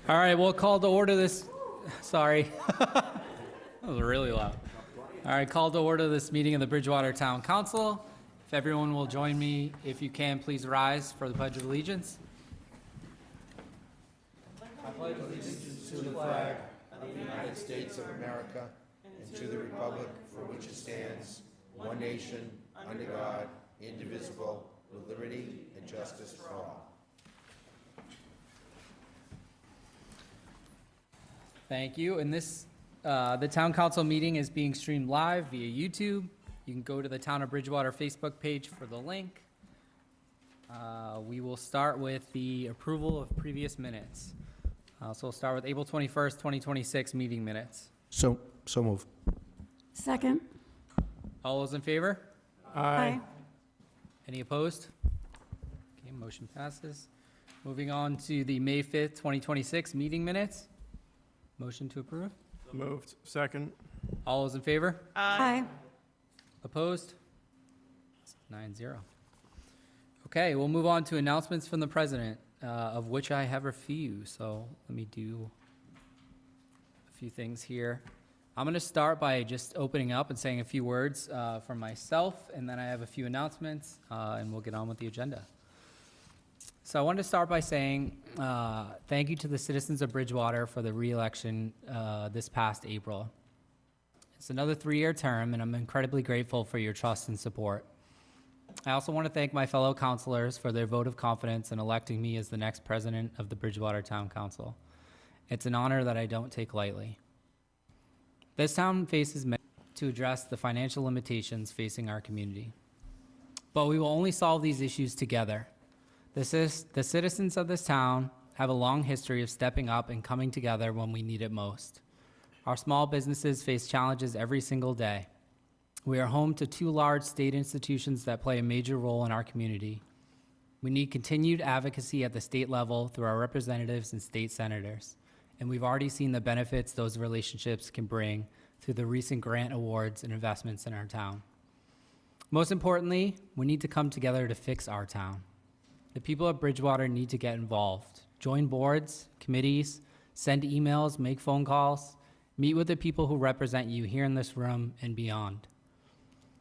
All right, we'll call to order this, sorry. That was really loud. All right, call to order this meeting of the Bridgewater Town Council. If everyone will join me, if you can, please rise for the Pledge of Allegiance. I pledge allegiance to the flag of the United States of America and to the republic for which it stands, one nation, under God, indivisible, with liberty and justice for all. Thank you. And the Town Council meeting is being streamed live via YouTube. You can go to the Town of Bridgewater Facebook page for the link. We will start with the approval of previous minutes. So we'll start with April 21st, 2026 meeting minutes. So move. Second. All those in favor? Aye. Any opposed? Okay, motion passes. Moving on to the May 5th, 2026 meeting minutes. Motion to approve. Moved. Second. All those in favor? Aye. Opposed? 9-0. Okay, we'll move on to announcements from the president, of which I have a few. So let me do a few things here. I'm going to start by just opening up and saying a few words from myself, and then I have a few announcements, and we'll get on with the agenda. So I wanted to start by saying thank you to the citizens of Bridgewater for the re-election this past April. It's another 3-year term, and I'm incredibly grateful for your trust and support. I also want to thank my fellow councilors for their vote of confidence in electing me as the next president of the Bridgewater Town Council. It's an honor that I don't take lightly. This town faces many to address the financial limitations facing our community. But we will only solve these issues together. The citizens of this town have a long history of stepping up and coming together when we need it most. Our small businesses face challenges every single day. We are home to 2 large state institutions that play a major role in our community. We need continued advocacy at the state level through our representatives and state senators, and we've already seen the benefits those relationships can bring through the recent grant awards and investments in our town. Most importantly, we need to come together to fix our town. The people of Bridgewater need to get involved. Join boards, committees, send emails, make phone calls, meet with the people who represent you here in this room and beyond.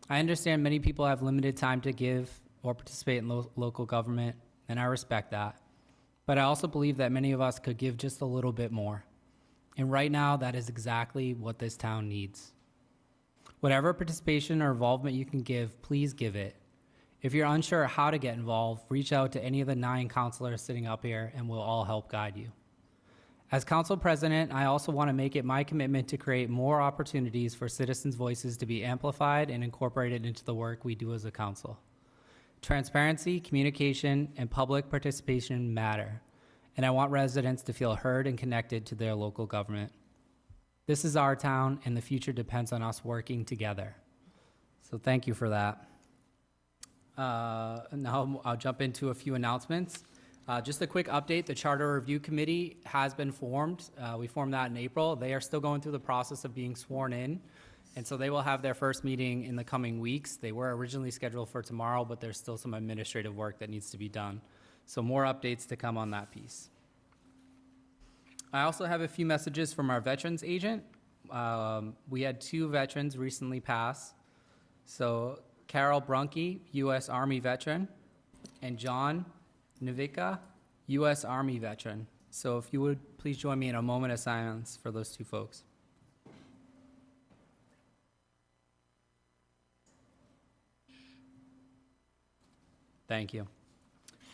I understand many people have limited time to give or participate in local government, and I respect that. But I also believe that many of us could give just a little bit more. And right now, that is exactly what this town needs. Whatever participation or involvement you can give, please give it. If you're unsure how to get involved, reach out to any of the 9 counselors sitting up here, and we'll all help guide you. As council president, I also want to make it my commitment to create more opportunities for citizens' voices to be amplified and incorporated into the work we do as a council. Transparency, communication, and public participation matter, and I want residents to feel heard and connected to their local government. This is our town, and the future depends on us working together. So thank you for that. Now I'll jump into a few announcements. Just a quick update, the Charter Review Committee has been formed. We formed that in April. They are still going through the process of being sworn in, and so they will have their first meeting in the coming weeks. They were originally scheduled for tomorrow, but there's still some administrative work that needs to be done. So more updates to come on that piece. I also have a few messages from our veterans agent. We had 2 veterans recently pass. So Carol Brunke, U.S. Army veteran, and John Navika, U.S. Army veteran. So if you would please join me in a moment of silence for those 2 folks. Thank you.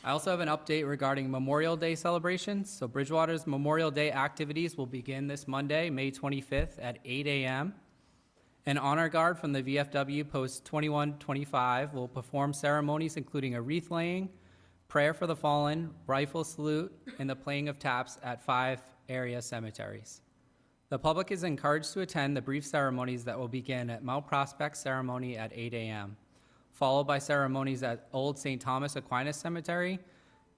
I also have an update regarding Memorial Day celebrations. So Bridgewater's Memorial Day activities will begin this Monday, May 25th at 8 a.m. An honor guard from the VFW Post 2125 will perform ceremonies including a wreath laying, prayer for the fallen, rifle salute, and the playing of taps at 5 area cemeteries. The public is encouraged to attend the brief ceremonies that will begin at Mount Prospect ceremony at 8 a.m., followed by ceremonies at Old St. Thomas Aquinas Cemetery,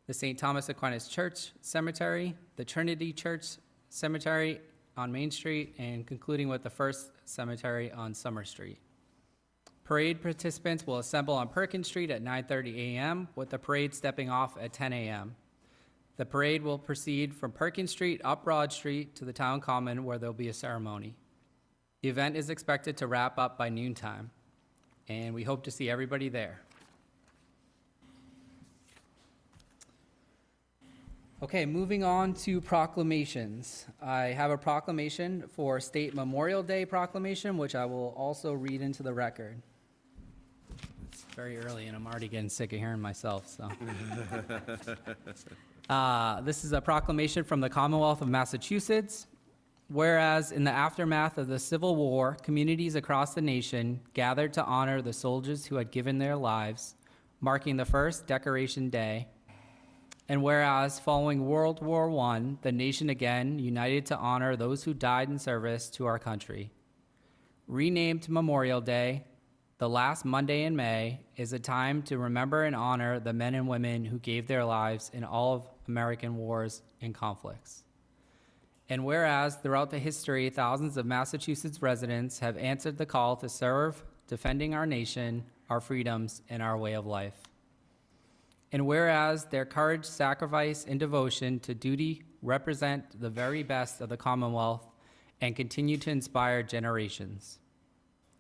the St. Thomas Aquinas Church Cemetery, the Trinity Church Cemetery on Main Street, and concluding with the First Cemetery on Summer Street. Parade participants will assemble on Perkins Street at 9:30 a.m., with the parade stepping off at 10 a.m. The parade will proceed from Perkins Street up Broad Street to the Town Common, where there'll be a ceremony. The event is expected to wrap up by noontime, and we hope to see everybody there. Okay, moving on to proclamations. I have a proclamation for State Memorial Day proclamation, which I will also read into the record. It's very early, and I'm already getting sick of hearing myself, so. This is a proclamation from the Commonwealth of Massachusetts. Whereas in the aftermath of the Civil War, communities across the nation gathered to honor the soldiers who had given their lives, marking the first Decoration Day. And whereas following World War I, the nation again united to honor those who died in service to our country. Renamed Memorial Day, the last Monday in May, is a time to remember and honor the men and women who gave their lives in all of American wars and conflicts. And whereas throughout the history, thousands of Massachusetts residents have answered the call to serve, defending our nation, our freedoms, and our way of life. And whereas their courage, sacrifice, and devotion to duty represent the very best of the Commonwealth and continue to inspire generations.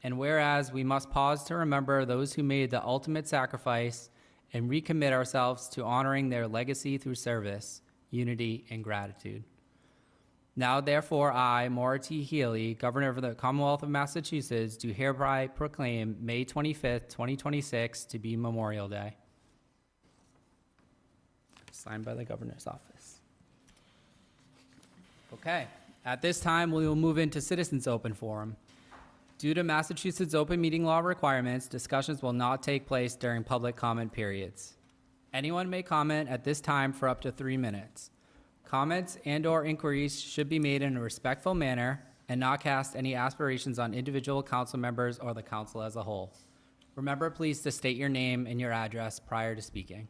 And whereas we must pause to remember those who made the ultimate sacrifice and recommit ourselves to honoring their legacy through service, unity, and gratitude. Now, therefore, I, Maura T. Healy, Governor of the Commonwealth of Massachusetts, do hereby proclaim May 25th, 2026 to be Memorial Day. Signed by the Governor's office. Okay, at this time, we will move into Citizens Open Forum. Due to Massachusetts open meeting law requirements, discussions will not take place during public comment periods. Anyone may comment at this time for up to 3 minutes. Comments and/or inquiries should be made in a respectful manner and not cast any aspirations on individual council members or the council as a whole. Remember, please, to state your name and your address prior to speaking.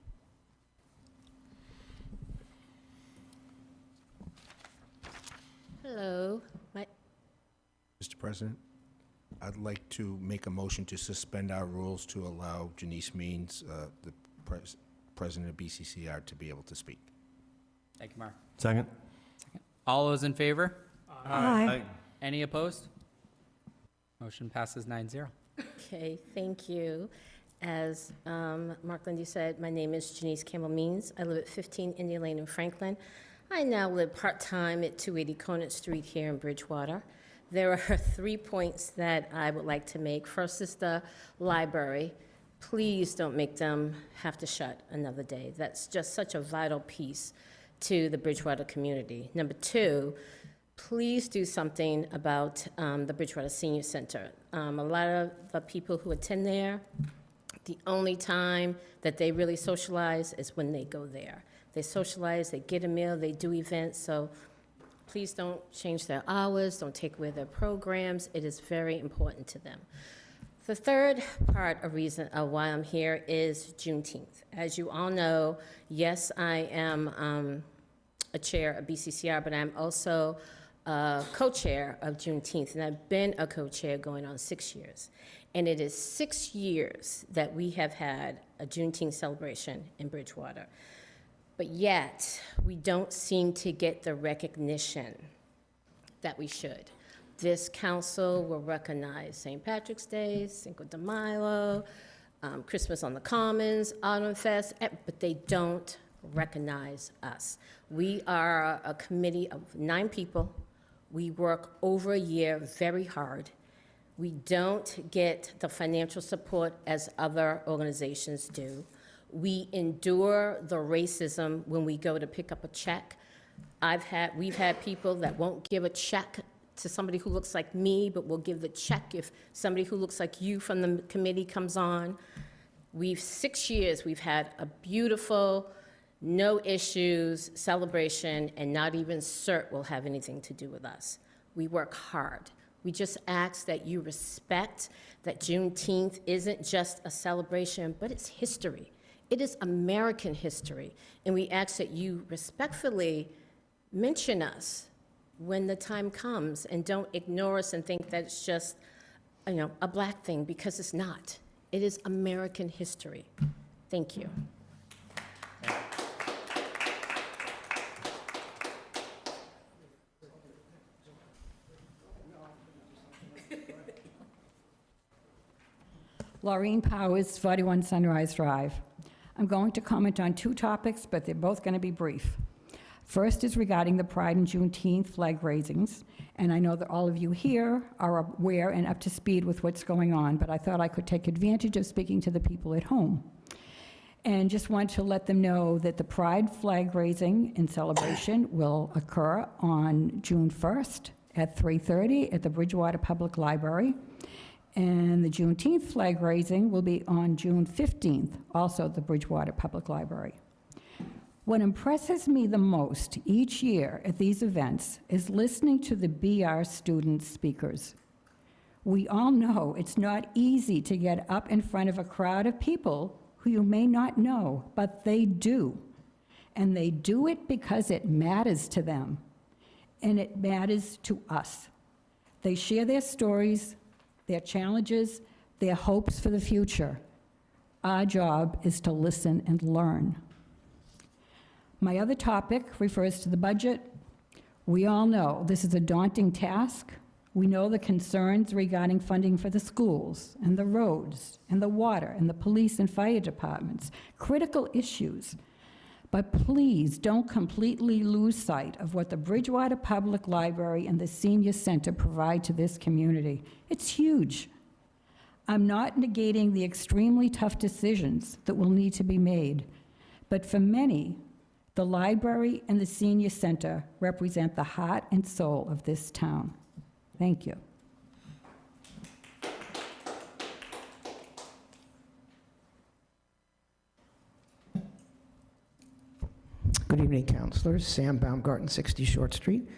Hello. Mr. President, I'd like to make a motion to suspend our rules to allow Janice Means, the president of BCCR, to be able to speak. Thank you, Mark. Second. All those in favor? Aye. Any opposed? Motion passes 9-0. Okay, thank you. As Mark Lindy said, my name is Janice Campbell Means. I live at 15 Indian Lane in Franklin. I now live part-time at 280 Conant Street here in Bridgewater. There are 3 points that I would like to make. First is the library. Please don't make them have to shut another day. That's just such a vital piece to the Bridgewater community. Number 2, please do something about the Bridgewater Senior Center. A lot of the people who attend there, the only time that they really socialize is when they go there. They socialize, they get a meal, they do events, so please don't change their hours, don't take away their programs. It is very important to them. The third part of reason of why I'm here is Juneteenth. As you all know, yes, I am a chair of BCCR, but I'm also a co-chair of Juneteenth, and I've been a co-chair going on 6 years. And it is 6 years that we have had a Juneteenth celebration in Bridgewater. But yet, we don't seem to get the recognition that we should. This council will recognize St. Patrick's Day, Cinco de Mayo, Christmas on the Commons, Autumn Fest, but they don't recognize us. We are a committee of 9 people. We work over a year very hard. We don't get the financial support as other organizations do. We endure the racism when we go to pick up a check. We've had people that won't give a check to somebody who looks like me, but will give the check if somebody who looks like you from the committee comes on. 6 years, we've had a beautiful, no issues celebration, and not even CERT will have anything to do with us. We work hard. We just ask that you respect that Juneteenth isn't just a celebration, but it's history. It is American history, and we ask that you respectfully mention us when the time comes, and don't ignore us and think that it's just, a black thing, because it's not. It is American history. Thank you. Laureen Powers, 41 Sunrise Drive. I'm going to comment on two topics, but they're both going to be brief. First is regarding the Pride and Juneteenth flag raisings, and I know that all of you here are aware and up to speed with what's going on, but I thought I could take advantage of speaking to the people at home. And just want to let them know that the Pride flag raising and celebration will occur on June 1st at 3:30 at the Bridgewater Public Library. And the Juneteenth flag raising will be on June 15th, also at the Bridgewater Public Library. What impresses me the most each year at these events is listening to the BR student speakers. We all know it's not easy to get up in front of a crowd of people who you may not know, but they do. And they do it because it matters to them, and it matters to us. They share their stories, their challenges, their hopes for the future. Our job is to listen and learn. My other topic refers to the budget. We all know this is a daunting task. We know the concerns regarding funding for the schools and the roads and the water and the police and fire departments, critical issues. But please don't completely lose sight of what the Bridgewater Public Library and the Senior Center provide to this community. It's huge. I'm not negating the extremely tough decisions that will need to be made, but for many, the library and the Senior Center represent the heart and soul of this town. Thank you. Good evening, councilors. Sam Baumgarten, 60 Short Street.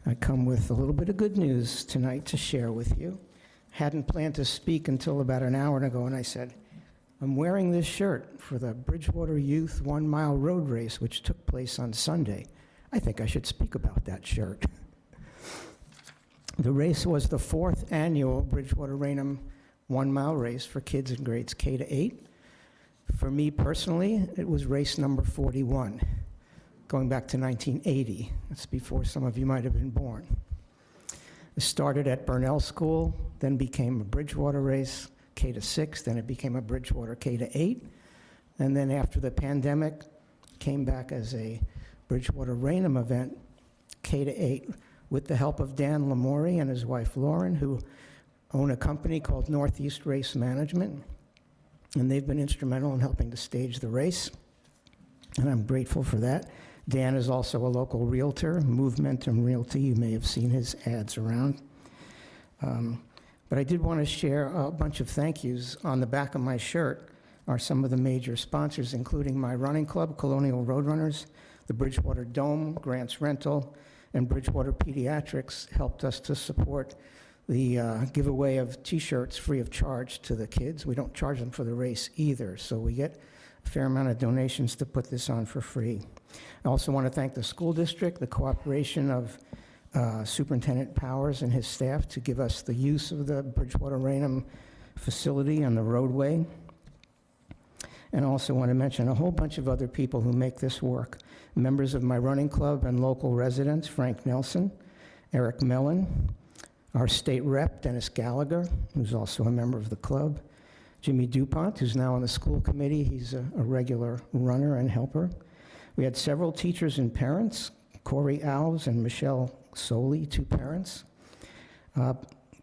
I come with a little bit of good news tonight to share with you. Hadn't planned to speak until about an hour ago, and I said, I'm wearing this shirt for the Bridgewater Youth 1 Mile Road Race, which took place on Sunday. I think I should speak about that shirt. The race was the 4th annual Bridgewater Rainham 1 Mile Race for kids in grades K to 8. For me personally, it was race number 41, going back to 1980. That's before some of you might have been born. It started at Burnell School, then became a Bridgewater race, K to 6, then it became a Bridgewater K to 8, and then after the pandemic, came back as a Bridgewater Rainham event, K to 8, with the help of Dan Lamori and his wife Lauren, who own a company called Northeast Race Management, and they've been instrumental in helping to stage the race, and I'm grateful for that. Dan is also a local realtor, Movementum Realty. You may have seen his ads around. But I did want to share a bunch of thank yous. On the back of my shirt are some of the major sponsors, including my running club, Colonial Roadrunners, the Bridgewater Dome, Grants Rental, and Bridgewater Pediatrics helped us to support the giveaway of T-shirts free of charge to the kids. We don't charge them for the race either, so we get a fair amount of donations to put this on for free. I also want to thank the school district, the cooperation of Superintendent Powers and his staff to give us the use of the Bridgewater Rainham facility and the roadway. And I also want to mention a whole bunch of other people who make this work. Members of my running club and local residents, Frank Nelson, Eric Mellon, our state rep, Dennis Gallagher, who's also a member of the club, Jimmy DuPont, who's now on the school committee. He's a regular runner and helper. We had several teachers and parents, Corey Alves and Michelle Soley, 2 parents.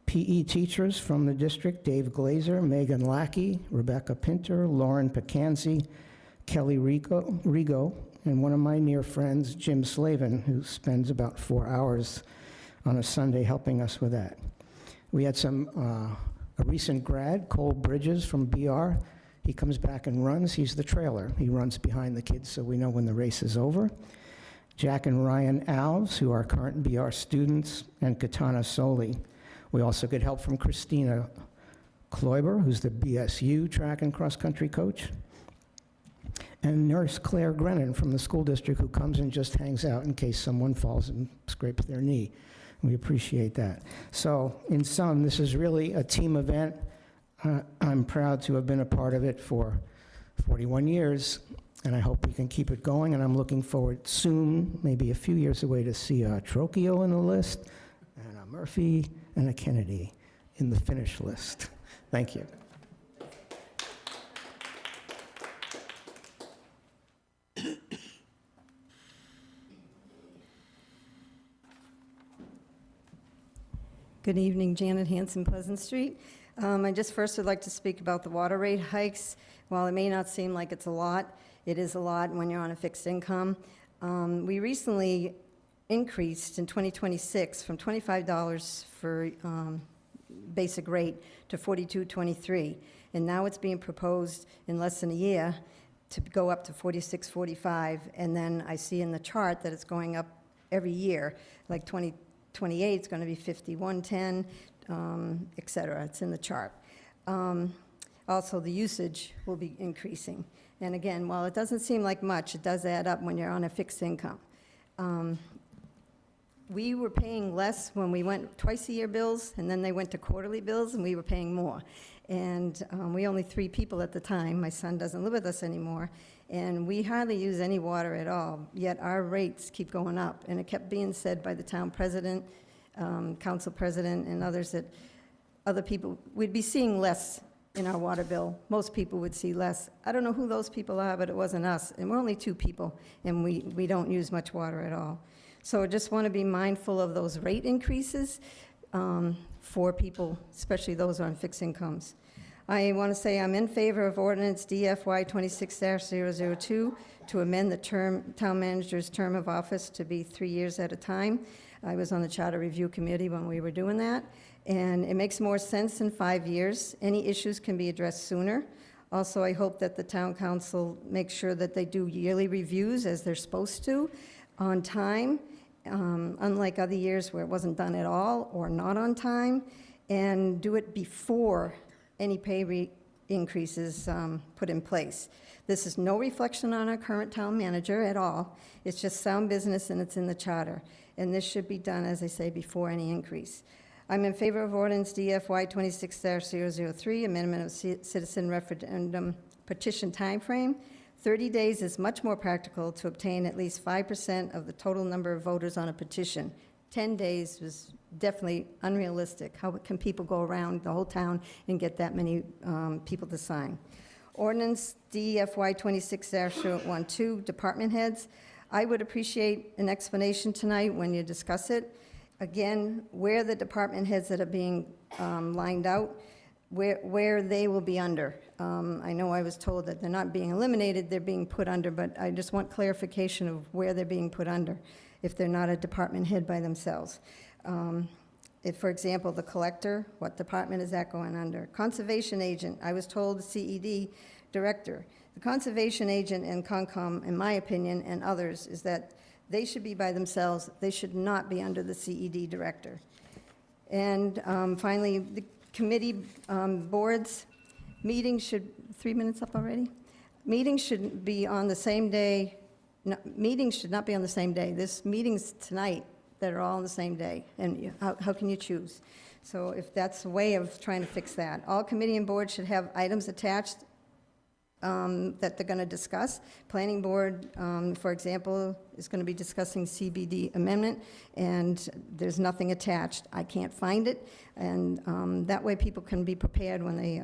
PE teachers from the district, Dave Glazer, Megan Lackey, Rebecca Pinter, Lauren Pacanzi, Kelly Rigo, and one of my near friends, Jim Slavin, who spends about 4 hours on a Sunday helping us with that. We had a recent grad, Cole Bridges from BR. He comes back and runs. He's the trailer. He runs behind the kids so we know when the race is over. Jack and Ryan Alves, who are current BR students, and Katana Soli. We also get help from Christina Kloiber, who's the BSU track and cross-country coach, and nurse Claire Grennan from the school district, who comes and just hangs out in case someone falls and scrapes their knee. We appreciate that. So in sum, this is really a team event. I'm proud to have been a part of it for 41 years, and I hope we can keep it going, and I'm looking forward soon, maybe a few years away, to see a Trocchio in the list, and a Murphy, and a Kennedy in the finish list. Thank you. Good evening, Janet Hanson, Pleasant Street. I just first would like to speak about the water rate hikes. While it may not seem like it's a lot, it is a lot when you're on a fixed income. We recently increased in 2026 from $25 for basic rate to $42.23, and now it's being proposed in less than a year to go up to $46.45, and then I see in the chart that it's going up every year, like 2028 it's going to be $51.10, et cetera. It's in the chart. Also, the usage will be increasing. And again, while it doesn't seem like much, it does add up when you're on a fixed income. We were paying less when we went twice-a-year bills, and then they went to quarterly bills, and we were paying more. And we only 3 people at the time. My son doesn't live with us anymore, and we hardly use any water at all, yet our rates keep going up. And it kept being said by the town president, council president, and others that other people, we'd be seeing less in our water bill. Most people would see less. I don't know who those people are, but it wasn't us. And we're only 2 people, and we don't use much water at all. So I just want to be mindful of those rate increases for people, especially those on fixed incomes. I want to say I'm in favor of ordinance DFY 26-002 to amend the town manager's term of office to be 3 years at a time. I was on the Charter Review Committee when we were doing that, and it makes more sense than 5 years. Any issues can be addressed sooner. Also, I hope that the town council makes sure that they do yearly reviews as they're supposed to on time, unlike other years where it wasn't done at all or not on time, and do it before any pay increases put in place. This is no reflection on our current town manager at all. It's just sound business, and it's in the charter. And this should be done, as I say, before any increase. I'm in favor of ordinance DFY 26-003, amendment of citizen referendum petition timeframe. 30 days is much more practical to obtain at least 5% of the total number of voters on a petition. 10 days was definitely unrealistic. How can people go around the whole town and get that many people to sign? Ordinance DFY 26-012, department heads. I would appreciate an explanation tonight when you discuss it. Again, where the department heads that are being lined out, where they will be under. I know I was told that they're not being eliminated, they're being put under, but I just want clarification of where they're being put under if they're not a department head by themselves. If, for example, the collector, what department is that going under? Conservation agent, I was told the CED director. The conservation agent and Concom, in my opinion, and others, is that they should be by themselves. They should not be under the CED director. And finally, the committee boards, meetings should, 3 minutes up already? Meetings should be on the same day. No, meetings should not be on the same day. There's meetings tonight that are all on the same day, and how can you choose? So if that's a way of trying to fix that. All committee and board should have items attached that they're going to discuss. Planning board, for example, is going to be discussing CBD amendment, and there's nothing attached. I can't find it, and that way people can be prepared when they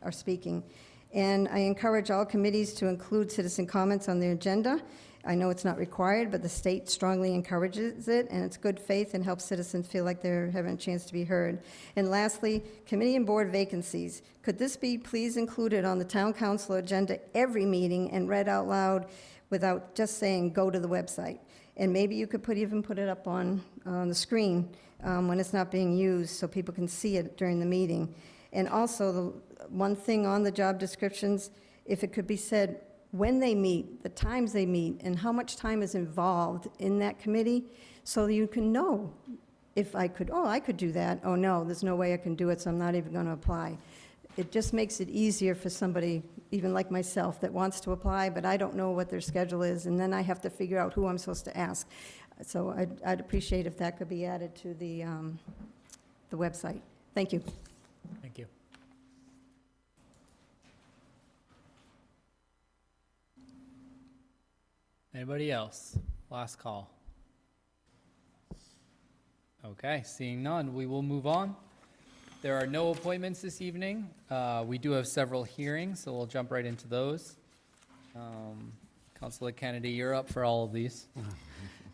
are speaking. And I encourage all committees to include citizen comments on their agenda. I know it's not required, but the state strongly encourages it, and it's good faith and helps citizens feel like they're having a chance to be heard. And lastly, committee and board vacancies. Could this be please included on the town council agenda every meeting and read out loud without just saying go to the website? And maybe you could even put it up on the screen when it's not being used so people can see it during the meeting. And also, the one thing on the job descriptions, if it could be said when they meet, the times they meet, and how much time is involved in that committee, so you can know if I could do that. Oh, no, there's no way I can do it, so I'm not even going to apply. It just makes it easier for somebody, even like myself, that wants to apply, but I don't know what their schedule is, and then I have to figure out who I'm supposed to ask. So I'd appreciate if that could be added to the website. Thank you. Thank you. Anybody else? Last call. Okay, seeing none, we will move on. There are no appointments this evening. We do have several hearings, so we'll jump right into those. Councilor Kennedy, you're up for all of these.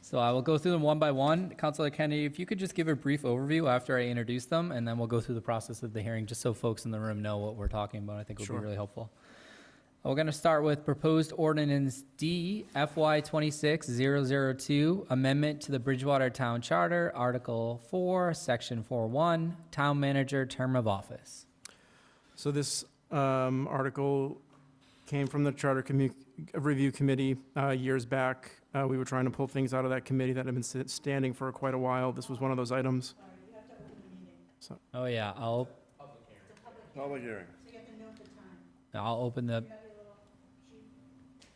So I will go through them one by one. Councilor Kennedy, if you could just give a brief overview after I introduce them, and then we'll go through the process of the hearing, just so folks in the room know what we're talking about. I think it would be really helpful. We're going to start with proposed ordinance D, FY 26-002, amendment to the Bridgewater Town Charter, Article 4, Section 4.1, Town Manager Term of Office. So this article came from the Charter Review Committee years back. We were trying to pull things out of that committee that had been standing for quite a while. This was one of those items. Oh, yeah, I'll Public hearing. open the...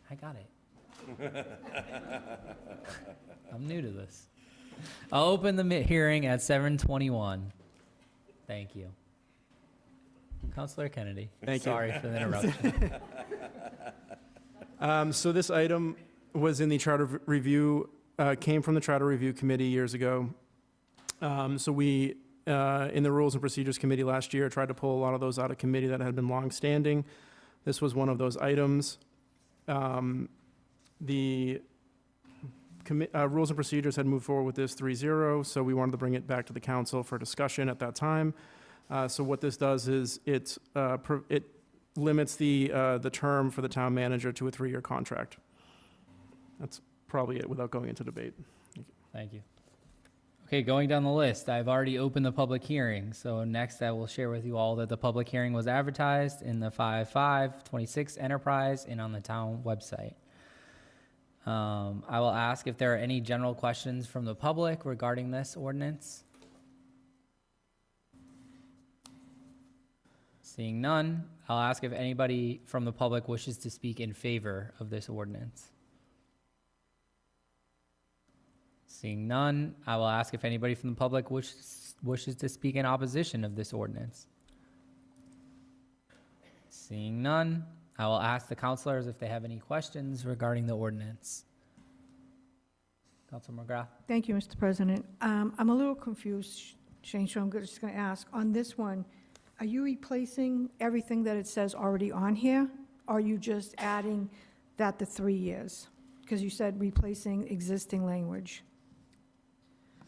I got it. I'm new to this. I'll open the hearing at 7:21. Thank you. Councilor Kennedy. Thank you. Sorry for the interruption. So this item was in the Charter Review, came from the Charter Review Committee years ago. So we, in the Rules and Procedures Committee last year, tried to pull a lot of those out of committee that had been long-standing. This was one of those items. The Rules and Procedures had moved forward with this 3-0, so we wanted to bring it back to the council for discussion at that time. So what this does is it limits the term for the town manager to a 3-year contract. That's probably it without going into debate. Thank you. Okay, going down the list, I've already opened the public hearing. So next I will share with you all that the public hearing was advertised in the 5/5/26 Enterprise and on the town website. I will ask if there are any general questions from the public regarding this ordinance. Seeing none, I'll ask if anybody from the public wishes to speak in favor of this ordinance. Seeing none, I will ask if anybody from the public wishes to speak in opposition of this ordinance. Seeing none, I will ask the councilors if they have any questions regarding the ordinance. Councilor McGrath. Thank you, Mr. President. I'm a little confused, Shane, so I'm just going to ask, on this one, are you replacing everything that it says already on here? Or are you just adding that to 3 years? Because you said replacing existing language.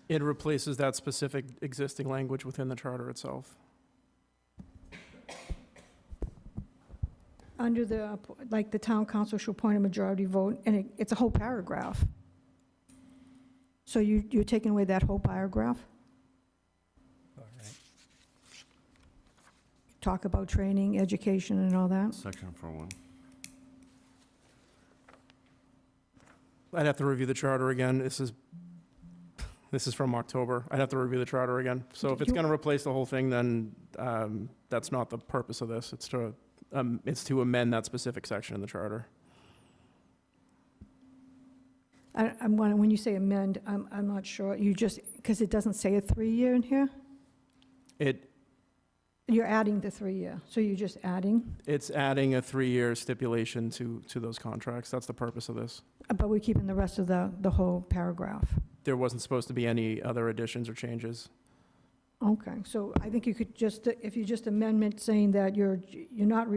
It replaces that specific existing language within the charter itself. Under the, like, the town council shall appoint a majority vote, and it's a whole paragraph. So you're taking away that whole paragraph? All right. Talk about training, education, and all that? Section 4.1. I'd have to review the charter again. This is from October. I'd have to review the charter again. So if it's going to replace the whole thing, then that's not the purpose of this. It's to amend that specific section in the charter. When you say amend, I'm not sure. You just, because it doesn't say a 3-year in here? You're adding the 3-year, so you're just adding? It's adding a 3-year stipulation to those contracts. That's the purpose of this. But we're keeping the rest of the whole paragraph? There wasn't supposed to be any other additions or changes. Okay, so I think you could just, if you just amendment saying that you're not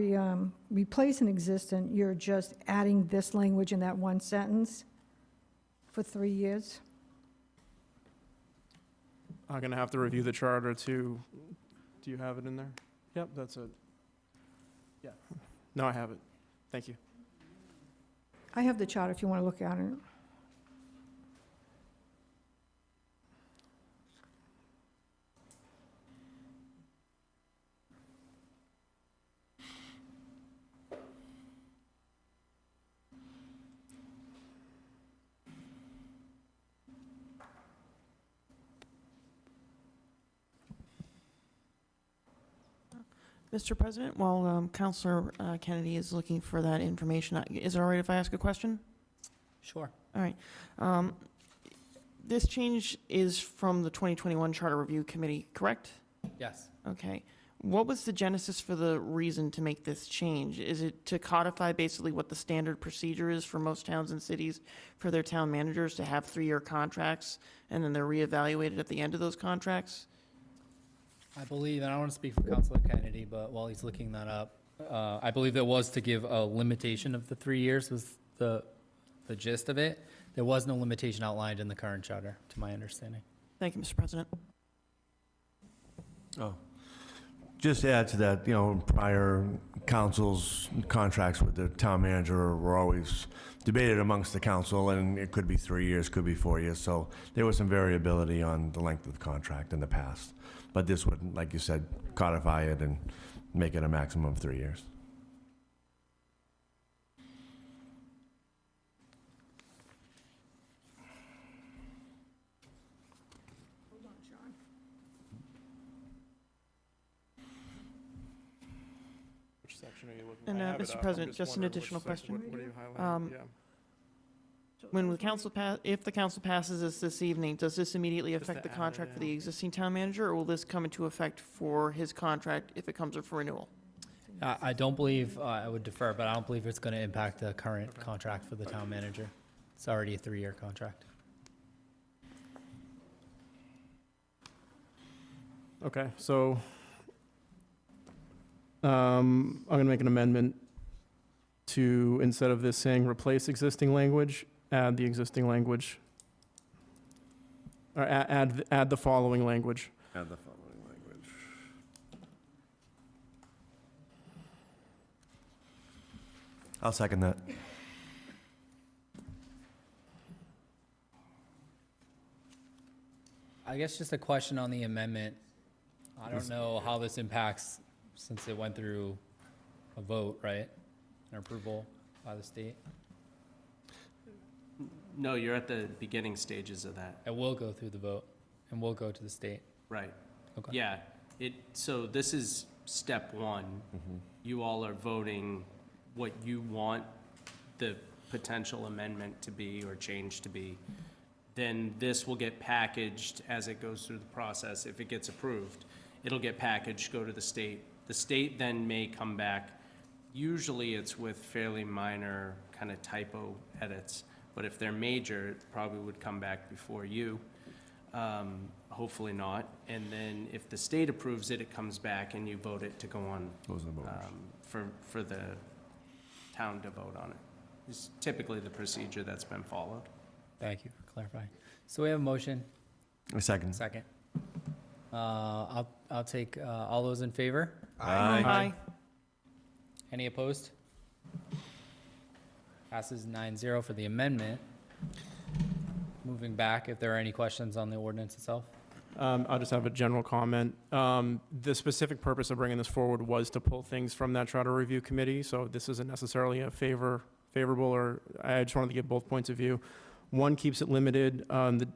replacing existing, you're just adding this language in that one sentence for 3 years? I'm going to have to review the charter to, do you have it in there? Yep, that's it. Yeah. No, I have it. Thank you. I have the chart if you want to look at it. Mr. President, while Councilor Kennedy is looking for that information, is it all right if I ask a question? Sure. All right. This change is from the 2021 Charter Review Committee, correct? Yes. Okay. What was the genesis for the reason to make this change? Is it to codify basically what the standard procedure is for most towns and cities for their town managers to have 3-year contracts and then they're reevaluated at the end of those contracts? I believe, and I don't want to speak for Councilor Kennedy, but while he's looking that up, I believe it was to give a limitation of the 3 years was the gist of it. There was no limitation outlined in the current charter, to my understanding. Thank you, Mr. President. Oh, just to add to that, prior council's contracts with the town manager were always debated amongst the council, and it could be 3 years, could be 4 years, so there was some variability on the length of the contract in the past. But this would, like you said, codify it and make it a maximum of 3 years. Which section are you looking And, I have it Mr. up. I'm President, just an wondering which additional section- question. What are you highlighting? Yeah. When the council if the council passes this evening, does this immediately Just affect to the add it contract for the in. existing town manager, or will this come into effect for his contract if it comes up for renewal? I don't believe, I would defer, but I don't believe it's going to impact the current contract for the town manager. It's already a 3-year contract. Okay, so I'm going to make an amendment to, instead of this saying replace existing language, add the existing language, or add the following language. Add the following language. I'll second that. I guess just a question on the amendment. I don't know how this impacts, since it went through a vote, right? An approval by the state. No, you're at the beginning stages of that. It will go through the vote, and will go to the state. Right. Okay. Yeah, so this is step one. You all are voting what you want the potential amendment to be or change to be. Then this will get packaged as it goes through the process. If it gets approved, it'll get packaged, go to the state. The state then may come back. Usually it's with fairly minor kind of typo edits, but if they're major, it probably would come back before you. Hopefully not. And then if the state approves it, it comes back and you vote it to go on Those are the voters. for the town to vote on it. It's typically the procedure that's been followed. Thank you for clarifying. So we have a motion, A second. second. I'll take, all those in favor? Aye. Any opposed? Passes 9-0 for the amendment. Moving back, if there are any questions on the ordinance itself? I'll just have a general comment. The specific purpose of bringing this forward was to pull things from that charter review committee, so this isn't necessarily a favorable, or I just wanted to give both points of view. One keeps it limited.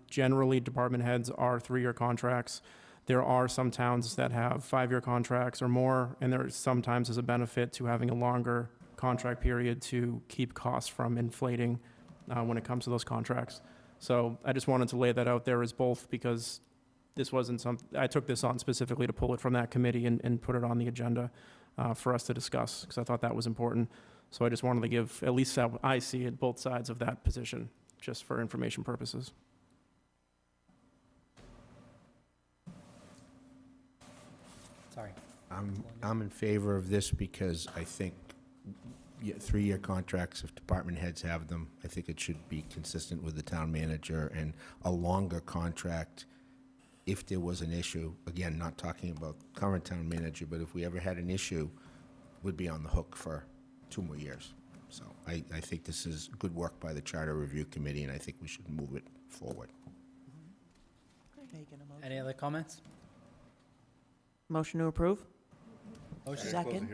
Generally, department heads are 3-year contracts. There are some towns that have 5-year contracts or more, and there sometimes is a benefit to having a longer contract period to keep costs from inflating when it comes to those contracts. So I just wanted to lay that out there as both, because this wasn't I took this on specifically to pull it from that committee and put it on the agenda for us to discuss, because I thought that was important. So I just wanted to give, at least how I see it, both sides of that position, just for information purposes. Sorry. I'm in favor of this because I think 3-year contracts, if department heads have them, I think it should be consistent with the town manager, and a longer contract if there was an issue. Again, not talking about current town manager, but if we ever had an issue, would be on the hook for 2 more years. So I think this is good work by the Charter Review Committee, and I think we should move it forward. Any other comments? Motion to approve? Motion? Second.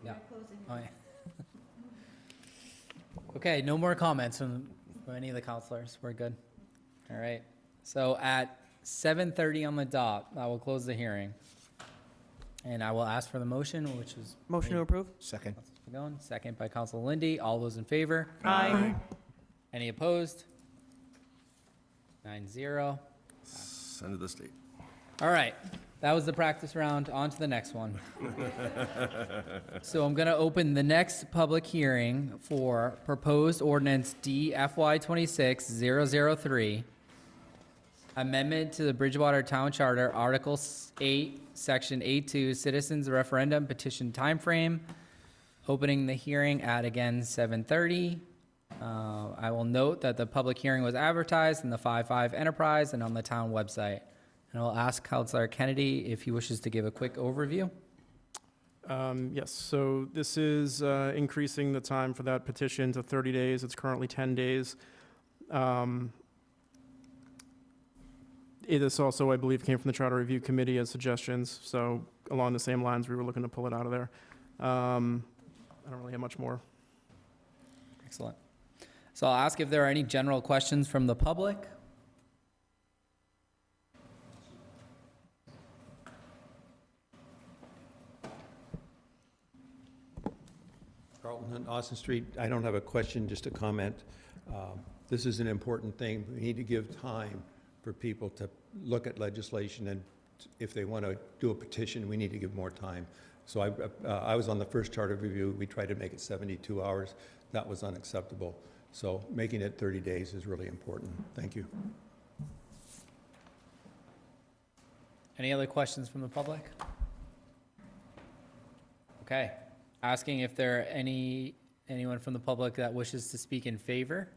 Yeah. Oh, yeah. Okay, no more comments from any of the counselors. We're good. All right. So at 7:30 on the dot, I will close the hearing. And I will ask for the motion, which is. Motion to approve? Second. Going, second by Council Lindy. All those in favor? Aye. Any opposed? 9-0. Send it to the state. All right, that was the practice round. On to the next one. So I'm going to open the next public hearing for proposed ordinance D FY 26-003, amendment to the Bridgewater Town Charter, Article 8, Section 8.2, Citizens Referendum Petition Timeframe. Opening the hearing at, again, 7:30. I will note that the public hearing was advertised in the 5.5 Enterprise and on the town website. And I'll ask Counselor Kennedy if he wishes to give a quick overview. Yes, so this is increasing the time for that petition to 30 days. It's currently 10 days. It is also, I believe, came from the Charter Review Committee as suggestions, so along the same lines, we were looking to pull it out of there. I don't really have much more. Excellent. So I'll ask if there are any general questions from the public. Carlton Hunt, Austin Street. I don't have a question, just a comment. This is an important thing. We need to give time for people to look at legislation, and if they want to do a petition, we need to give more time. So I was on the first charter review. We tried to make it 72 hours. That was unacceptable. So making it 30 days is really important. Thank you. Any other questions from the public? Okay. Asking if there are anyone from the public that wishes to speak in favor.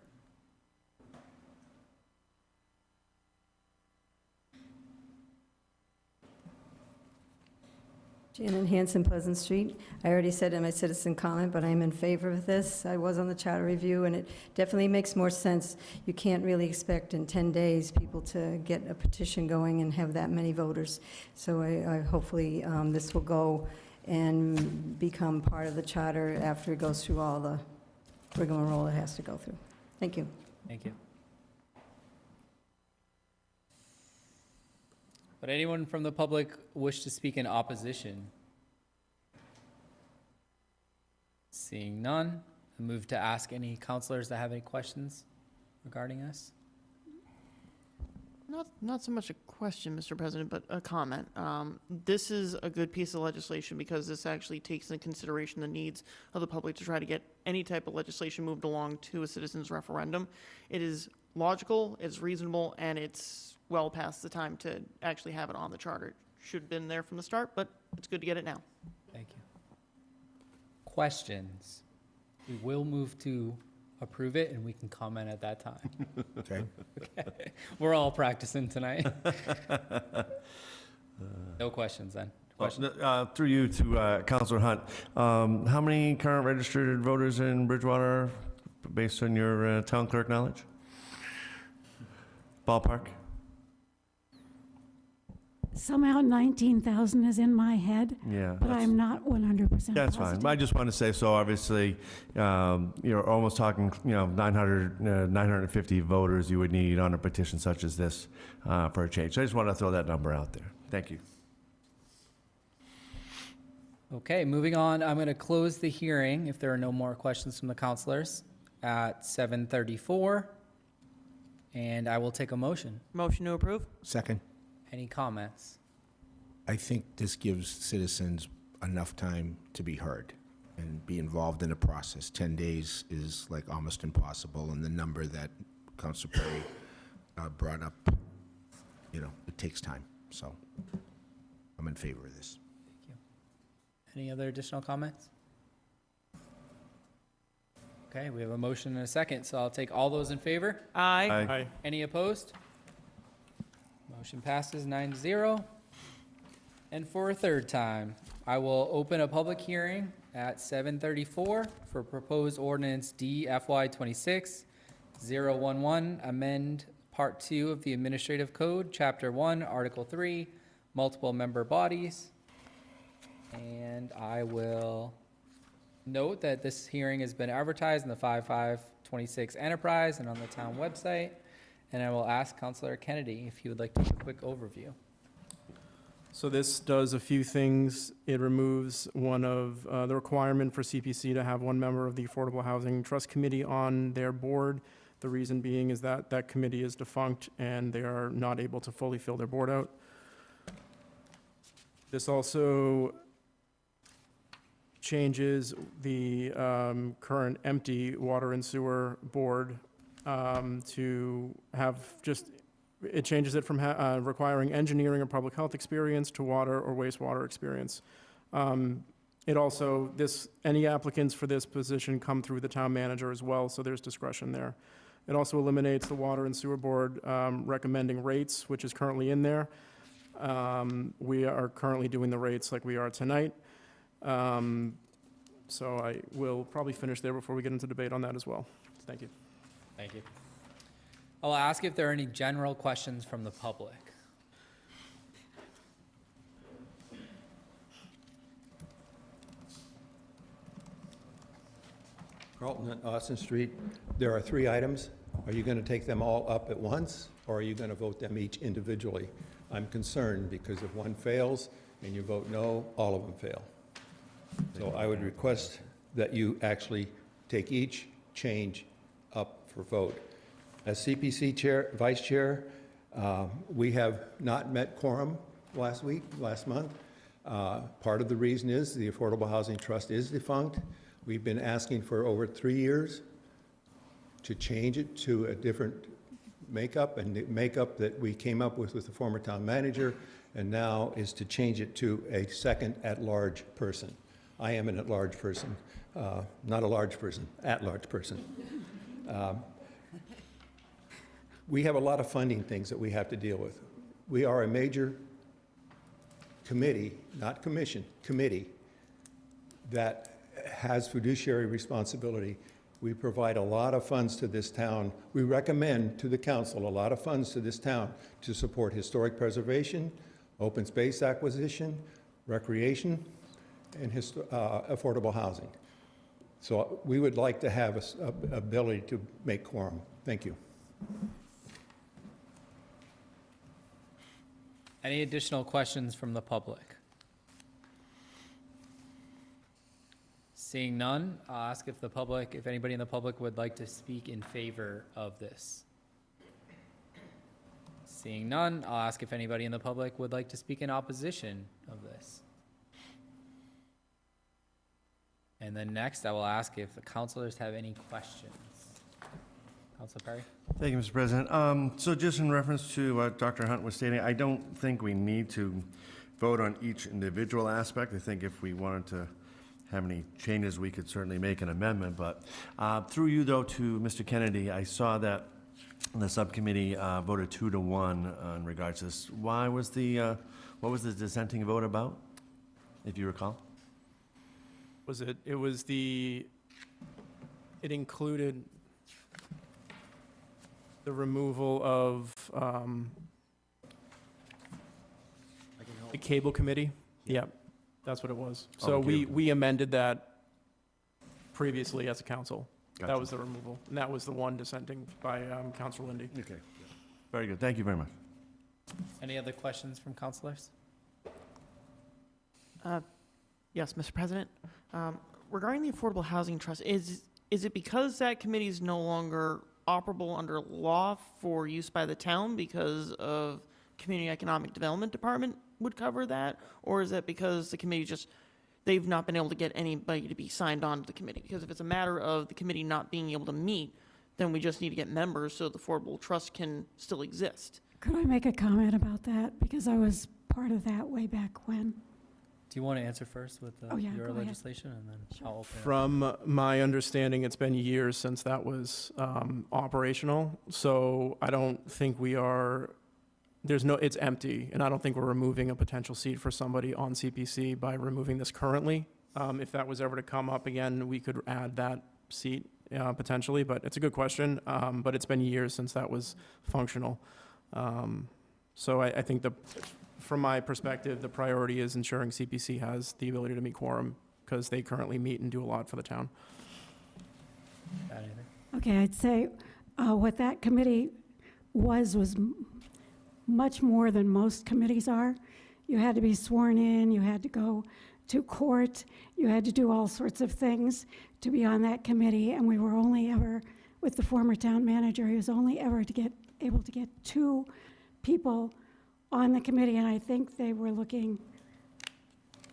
Janet Hanson, Pleasant Street. I already said in my citizen comment, but I'm in favor of this. I was on the charter review, and it definitely makes more sense. You can't really expect in 10 days people to get a petition going and have that many voters. So I hopefully this will go and become part of the charter after it goes through all the rigmarole it has to go through. Thank you. Thank you. Would anyone from the public wish to speak in opposition? Seeing none, I move to ask any counselors that have any questions regarding this. Not so much a question, Mr. President, but a comment. This is a good piece of legislation because this actually takes into consideration the needs of the public to try to get any type of legislation moved along to a citizens referendum. It is logical, it's reasonable, and it's well past the time to actually have it on the charter. It should have been there from the start, but it's good to get it now. Thank you. Questions? We will move to approve it and we can comment at that time. Okay. Okay. We're all practicing tonight. No questions then. Questions? Through you to Counselor Hunt, how many current registered voters in Bridgewater, based on your town clerk knowledge? Ballpark? Somehow 19,000 is in my head, Yeah. but I'm not 100% positive. That's fine. I just want to say, so obviously, you're almost talking, 950 voters you would need on a petition such as this for a change. So I just want to throw that number out there. Thank you. Okay, moving on. I'm going to close the hearing if there are no more questions from the counselors at 7:34. And I will take a motion. Motion to approve? Second. Any comments? I think this gives citizens enough time to be heard and be involved in the process. 10 days is like almost impossible, and the number that Councilor Perry brought up, it takes time. So I'm in favor of this. Thank you. Any other additional comments? Okay, we have a motion and a second, so I'll take all those in favor. Aye. Aye. Any opposed? Motion passes 9-0. And for a third time, I will open a public hearing at 7:34 for proposed ordinance D FY 26-011, amend Part 2 of the Administrative Code, Chapter 1, Article 3, multiple member bodies. And I will note that this hearing has been advertised in the 5/5/26 Enterprise and on the town website. And I will ask Councilor Kennedy if he would like to give a quick overview. So this does a few things. It removes one of the requirement for CPC to have one member of the Affordable Housing Trust Committee on their board. The reason being is that that committee is defunct and they are not able to fully fill their board out. This also changes the current empty water and sewer board to have just, it changes it from requiring engineering or public health experience to water or wastewater experience. It also, any applicants for this position come through the town manager as well, so there's discretion there. It also eliminates the Water and Sewer Board recommending rates, which is currently in there. We are currently doing the rates like we are tonight. So I will probably finish there before we get into debate on that as well. Thank you. Thank you. I'll ask if there are any general questions from the public. Carlton and Austin Street, there are 3 items. Are you going to take them all up at once, or are you going to vote them each individually? I'm concerned because if one fails and you vote no, all of them fail. So I would request that you actually take each change up for vote. As CPC Chair, Vice Chair, we have not met quorum last month. Part of the reason is the Affordable Housing Trust is defunct. We've been asking for over 3 years to change it to a different makeup, and the makeup that we came up with the former town manager, and now is to change it to a second at-large person. I am an at-large person, not a large person, at-large person. We have a lot of funding things that we have to deal with. We are a major committee, not commission, committee, that has fiduciary responsibility. We provide a lot of funds to this town. We recommend to the council a lot of funds to this town to support historic preservation, open space acquisition, recreation, and affordable housing. So we would like to have an ability to make quorum. Thank you. Any additional questions from the public? Seeing none, I'll ask if anybody in the public would like to speak in favor of this. Seeing none, I'll ask if anybody in the public would like to speak in opposition of this. And then next, I will ask if the councilors have any questions. Councilor Perry? Thank you, Mr. President. So just in reference to what Dr. Hunt was stating, I don't think we need to vote on each individual aspect. I think if we wanted to have any changes, we could certainly make an amendment. But through you, though, to Mr. Kennedy, I saw that the subcommittee voted 2-1 in regards to this. Why was the, what was the dissenting vote about, if you recall? It included the removal of the cable committee. Yeah, that's what it was. So we amended that previously as a council. Gotcha. That was the removal, and that was the one dissenting by Councilor Lindy. Okay. Very good. Thank you very much. Any other questions from councilors? Yes, Mr. President. Regarding the Affordable Housing Trust, is it because that committee is no longer operable under law for use by the town because of Community Economic Development Department would cover that? Or is that because the committee they've not been able to get anybody to be signed on to the committee? Because if it's a matter of the committee not being able to meet, then we just need to get members so the Affordable Trust can still exist. Could I make a comment about that? Because I was part of that way back when. Do you want to answer first with Oh, yeah, your go ahead. legislation, and then I'll open it up? From my understanding, it's been years since that was operational. So I don't think it's empty, and I don't think we're removing a potential seat for somebody on CPC by removing this currently. If that was ever to come up again, we could add that seat potentially, but it's a good question. But it's been years since that was functional. So I think from my perspective, the priority is ensuring CPC has the ability to meet quorum because they currently meet and do a lot for the town. Got anything? Okay, I'd say what that committee was much more than most committees are. You had to be sworn in, you had to go to court, you had to do all sorts of things to be on that committee, and we were only ever, with the former town manager, he was only ever able to get 2 people on the committee, and I think they were looking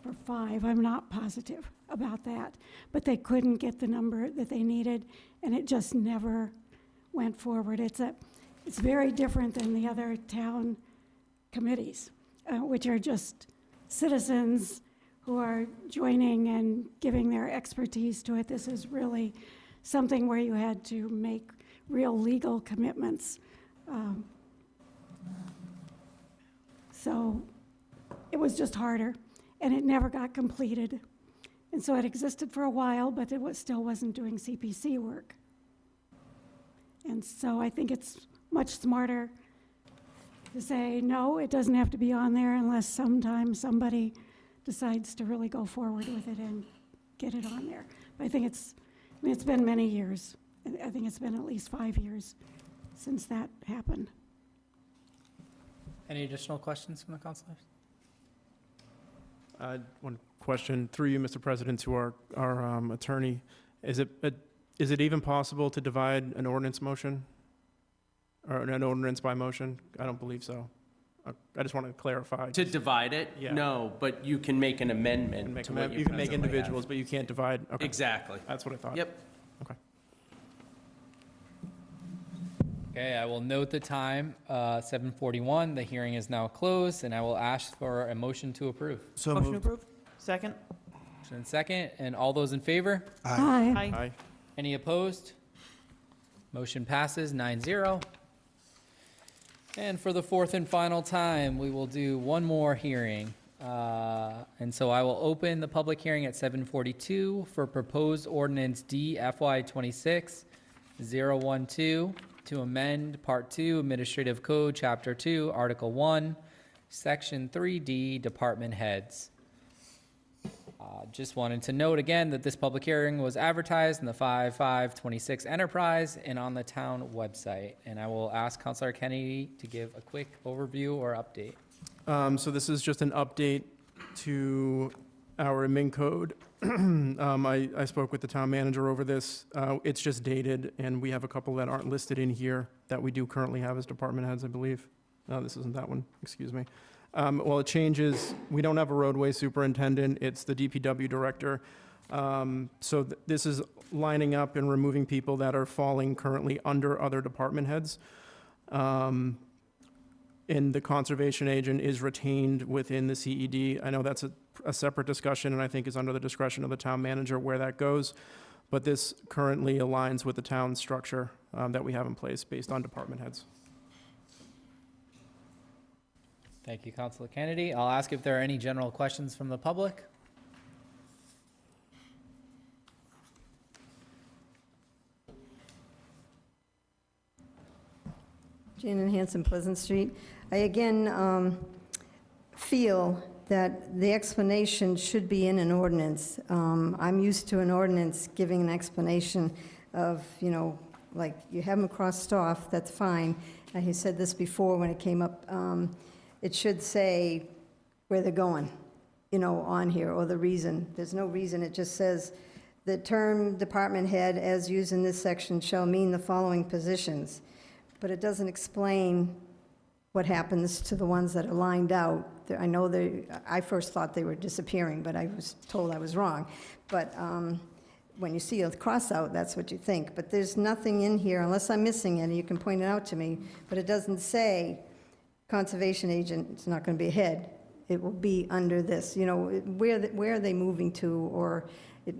for 5. I'm not positive about that, but they couldn't get the number that they needed, and it just never went forward. It's very different than the other town committees, which are just citizens who are joining and giving their expertise to it. This is really something where you had to make real legal commitments. So it was just harder, and it never got completed. And so it existed for a while, but it still wasn't doing CPC work. And so I think it's much smarter to say, no, it doesn't have to be on there unless sometime somebody decides to really go forward with it and get it on there. But I think it's been many years. I think it's been at least 5 years since that happened. Any additional questions from the councilors? One question through you, Mr. President, to our attorney. Is it even possible to divide an ordinance motion? Or an ordinance by motion? I don't believe so. I just want to clarify. To divide it? Yeah. No, but you can make an amendment You to what can make presently individuals, have. but you can't divide. Okay. Exactly. That's what I thought. Yep. Okay. Okay, I will note the time, 7:41. The hearing is now closed, and I will ask for a motion to approve. So Motion moved. approved. Second. Motion and second, and all those in favor? Aye. Aye. Aye. Any opposed? Motion passes 9-0. And for the fourth and final time, we will do one more hearing. And so I will open the public hearing at 7:42 for proposed ordinance D FY 26-012 to amend Part 2 Administrative Code, Chapter 2, Article 1, Section 3D, Department Heads. Just wanted to note again that this public hearing was advertised in the 5/5/26 Enterprise and on the town website. And I will ask Councilor Kennedy to give a quick overview or update. So this is just an update to our admin code. I spoke with the town manager over this. It's just dated, and we have a couple that aren't listed in here that we do currently have as department heads, I believe. No, this isn't that one, excuse me. Well, it changes. We don't have a roadway superintendent. It's the DPW director. So this is lining up and removing people that are falling currently under other department heads. And the conservation agent is retained within the CED. I know that's a separate discussion, and I think is under the discretion of the town manager where that goes. But this currently aligns with the town structure that we have in place based on department heads. Thank you, Councilor Kennedy. I'll ask if there are any general questions from the public. Janet Hanson, Pleasant Street. I again feel that the explanation should be in an ordinance. I'm used to an ordinance giving an explanation of, like you have them crossed off, that's fine. And he said this before when it came up. It should say where they're going, on here, or the reason. There's no reason. It just says, the term department head as used in this section shall mean the following positions. But it doesn't explain what happens to the ones that are lined out. I know I first thought they were disappearing, but I was told I was wrong. But when you see a cross out, that's what you think. But there's nothing in here, unless I'm missing it, you can point it out to me, but it doesn't say conservation agent, it's not going to be a head. It will be under this, where are they moving to, or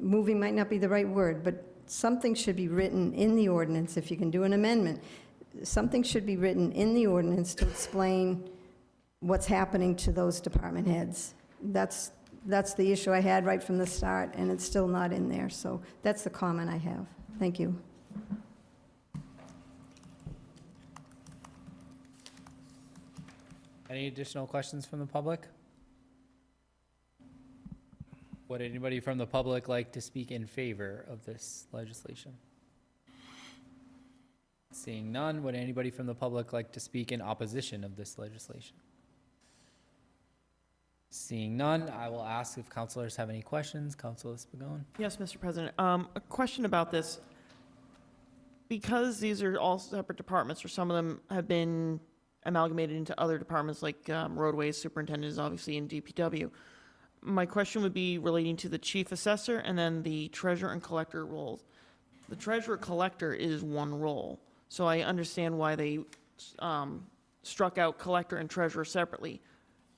moving might not be the right word, but something should be written in the ordinance. If you can do an amendment, something should be written in the ordinance to explain what's happening to those department heads. That's the issue I had right from the start, and it's still not in there. So that's the comment I have. Thank you. Any additional questions from the public? Would anybody from the public like to speak in favor of this legislation? Seeing none, would anybody from the public like to speak in opposition of this legislation? Seeing none, I will ask if councilors have any questions. Councilor Spigot. Yes, Mr. President. A question about this. Because these are all separate departments, or some of them have been amalgamated into other departments like roadways, superintendent is obviously in DPW. My question would be relating to the chief assessor and then the treasurer and collector roles. The treasurer collector is one role, so I understand why they struck out collector and treasurer separately.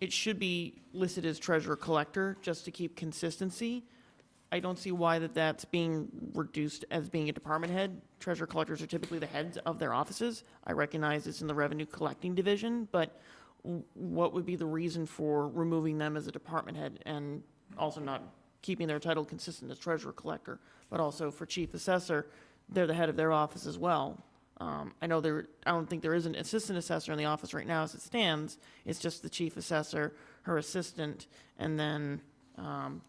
it should be listed as treasurer collector, just to keep consistency. I don't see why that's being reduced as being a department head. Treasurer collectors are typically the heads of their offices. I recognize it's in the revenue collecting division, but what would be the reason for removing them as a department head and also not keeping their title consistent as treasurer collector? But also for chief assessor, they're the head of their office as well. I don't think there is an assistant assessor in the office right now as it stands. It's just the chief assessor, her assistant, and then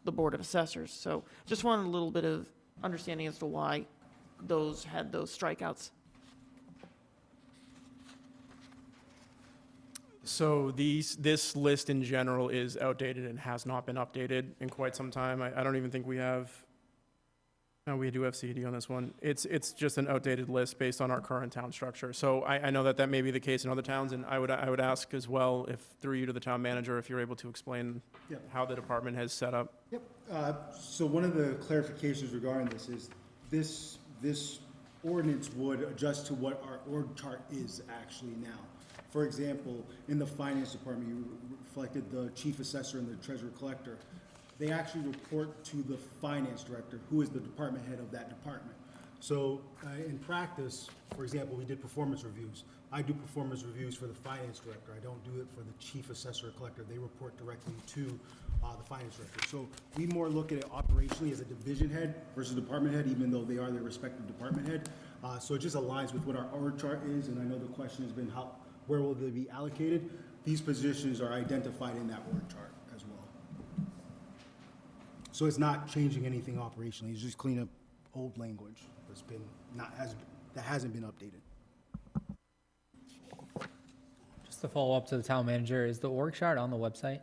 the board of assessors. So just wanted a little bit of understanding as to why those had those strikeouts. So this list in general is outdated and has not been updated in quite some time. I don't even think we have, no, we do have CED on this one. It's just an outdated list based on our current town structure. So I know that may be the case in other towns, and I would ask as well, if through you to the town manager, if you're able to explain how the department has set up. Yep. So one of the clarifications regarding this is this ordinance would adjust to what our org chart is actually now. For example, in the finance department, you reflected the chief assessor and the treasurer collector. They actually report to the finance director, who is the department head of that department. So in practice, for example, we did performance reviews. I do performance reviews for the finance director. I don't do it for the chief assessor or collector. They report directly to the finance director. So we more look at it operationally as a division head versus department head, even though they are their respective department head. So it just aligns with what our org chart is, and I know the question has been where will they be allocated? These positions are identified in that org chart as well. So it's not changing anything operationally. It's just clean up old language that hasn't been updated. Just to follow up to the town manager, is the org chart on the website?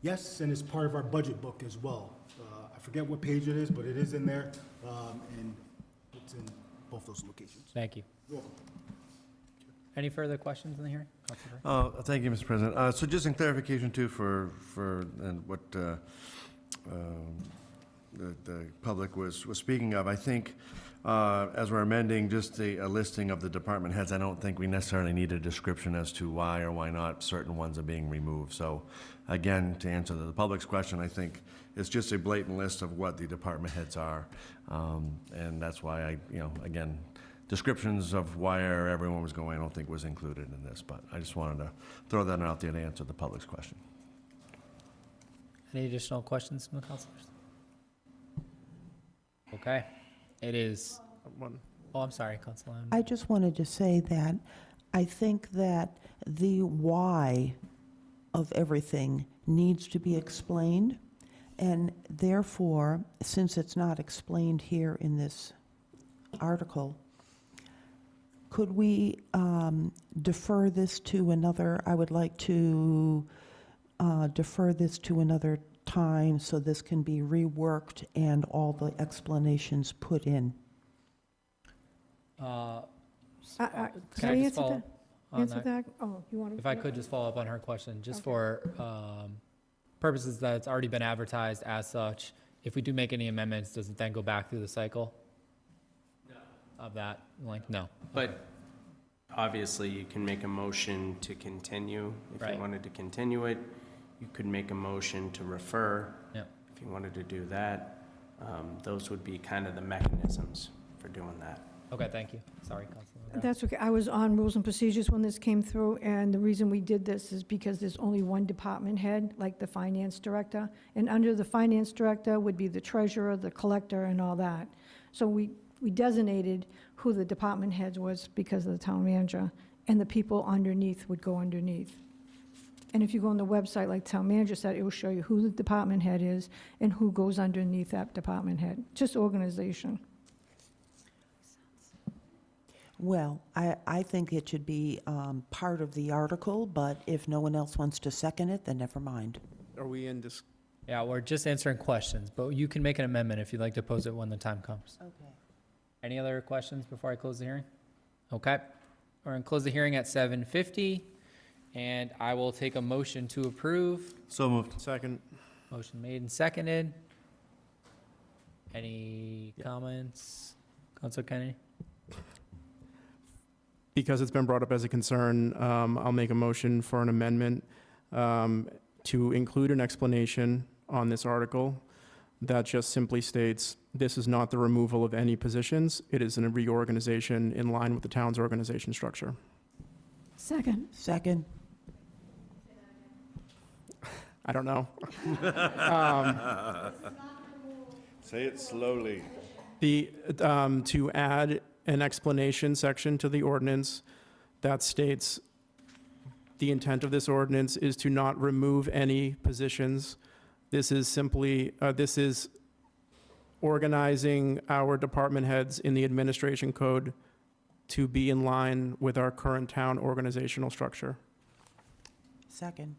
Yes, and it's part of our budget book as well. I forget what page it is, but it is in there, and it's in both those locations. Thank you. You're welcome. Any further questions in the hearing? Councilor? Thank you, Mr. President. So just in clarification too for what the public was speaking of, I think as we're amending just a listing of the department heads, I don't think we necessarily need a description as to why or why not certain ones are being removed. So again, to answer the public's question, I think it's just a blatant list of what the department heads are. And that's why again, descriptions of where everyone was going, I don't think was included in this, but I just wanted to throw that out there to answer the public's question. Any additional questions from the councilors? Okay, it is. Oh, I'm sorry, Councilor. I just wanted to say that I think that the why of everything needs to be explained, and therefore, since it's not explained here in this article, could we defer this to another? I would like to defer this to another time so this can be reworked and all the explanations put in. Can I I just answer follow that? on Answer that? that? Oh, you want to? If I could just follow up on her question, just Okay. for purposes that it's already been advertised as such, if we do make any amendments, does it then go back through the cycle? Of that length? No. But obviously, you can make a motion to continue. If Right. you wanted to continue it, you could make a motion to refer. Yep. If you wanted to do that, those would be kind of the mechanisms for doing that. Okay, thank you. Sorry, Councilor. McGrath. That's okay. I was on Rules and Procedures when this came through, and the reason we did this is because there's only one department head, like the finance director, and under the finance director would be the treasurer, the collector, and all that. So we designated who the department heads was because of the town manager, and the people underneath would go underneath. And if you go on the website, like town manager said, it will show you who the department head is and who goes underneath that department head, just organization. Well, I think it should be part of the article, but if no one else wants to second it, then never mind. Are we in Yeah, we're just answering questions, but you can make an amendment if you'd like to pose it when the time comes. Okay. Any other questions before I close the hearing? Okay, we're going to close the hearing at 7:50, and I will take a motion to approve. So moved. Second. Motion made and seconded. Any comments? Councilor Kennedy? Because it's been brought up as a concern, I'll make a motion for an amendment to include an explanation on this article that just simply states, this is not the removal of any positions, it is a reorganization in line with the town's organization structure. Second. Second. I don't know. Say it slowly. To add an explanation section to the ordinance that states the intent of this ordinance is to not remove any positions. This is simply, this is organizing our department heads in the administration code to be in line with our current town organizational structure. Second.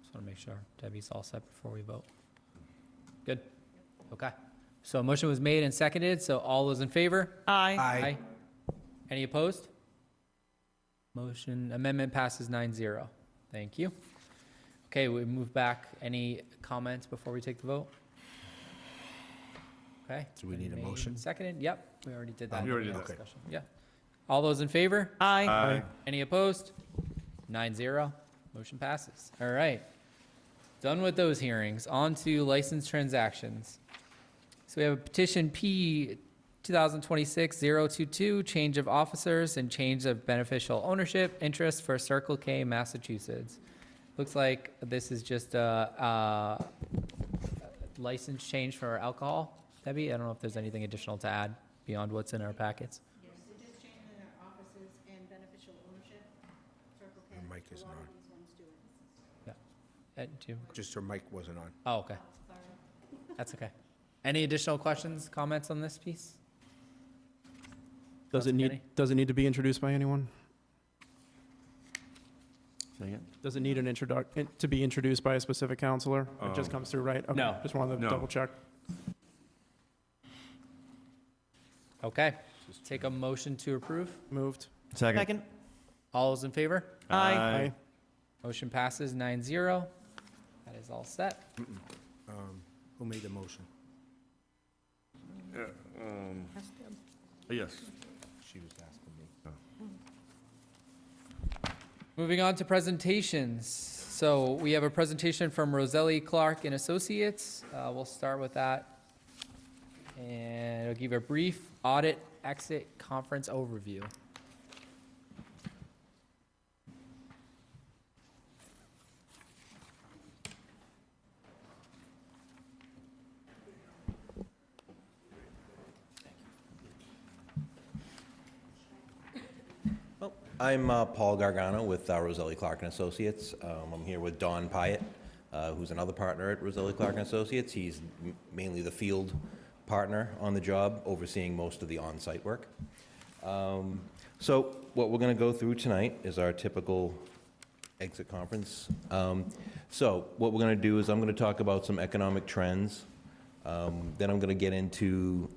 Just want to make sure Debbie's all set before we vote. Good? Okay. So a motion was made and seconded, so all those in favor? Aye. Any opposed? Amendment passes 9-0. Thank you. Okay, we move back. Any comments before we take the vote? Okay. Do we need a Made motion? and seconded, yep, we already did that. You already in the did that. discussion. Yeah. All those in favor? Aye. Any opposed? 9-0. Motion passes. All right. Done with those hearings. On to license transactions. So we have a petition P 2026-022, change of officers and change of beneficial ownership interest for Circle K, Massachusetts. Looks like this is just a license change for alcohol. Debbie, I don't know if there's anything additional to add beyond what's in our packets. Yes, they're just changing their offices and beneficial ownership. Circle K, Her mic a isn't lot of on. these ones do it. Ed, do you- Just her mic wasn't on. Oh, okay. That's okay. Any additional questions, comments on this piece? Does it Kenny? need to be introduced by anyone? Say it. Does it need an to be introduced by a specific counselor? It just comes through, right? Okay, No. Just wanted to No. double check. Okay. Take a motion to approve. Moved. Second. Second. All those in favor? Aye. Motion passes 9-0. That is all set. Who made the motion? Yes. She was asking me. Moving on to presentations. So we have a presentation from Roselli Clark and Associates. We'll start with that. And I'll give a brief audit exit conference overview. I'm Paul Gargano with Roselli Clark and Associates. I'm here with Don Pyatt, who's another partner at Roselli Clark and Associates. He's mainly the field partner on the job, overseeing most of the on-site work. So what we're going to go through tonight is our typical exit conference. So what we're going to do is I'm going to talk about some economic trends. Then I'm going to get into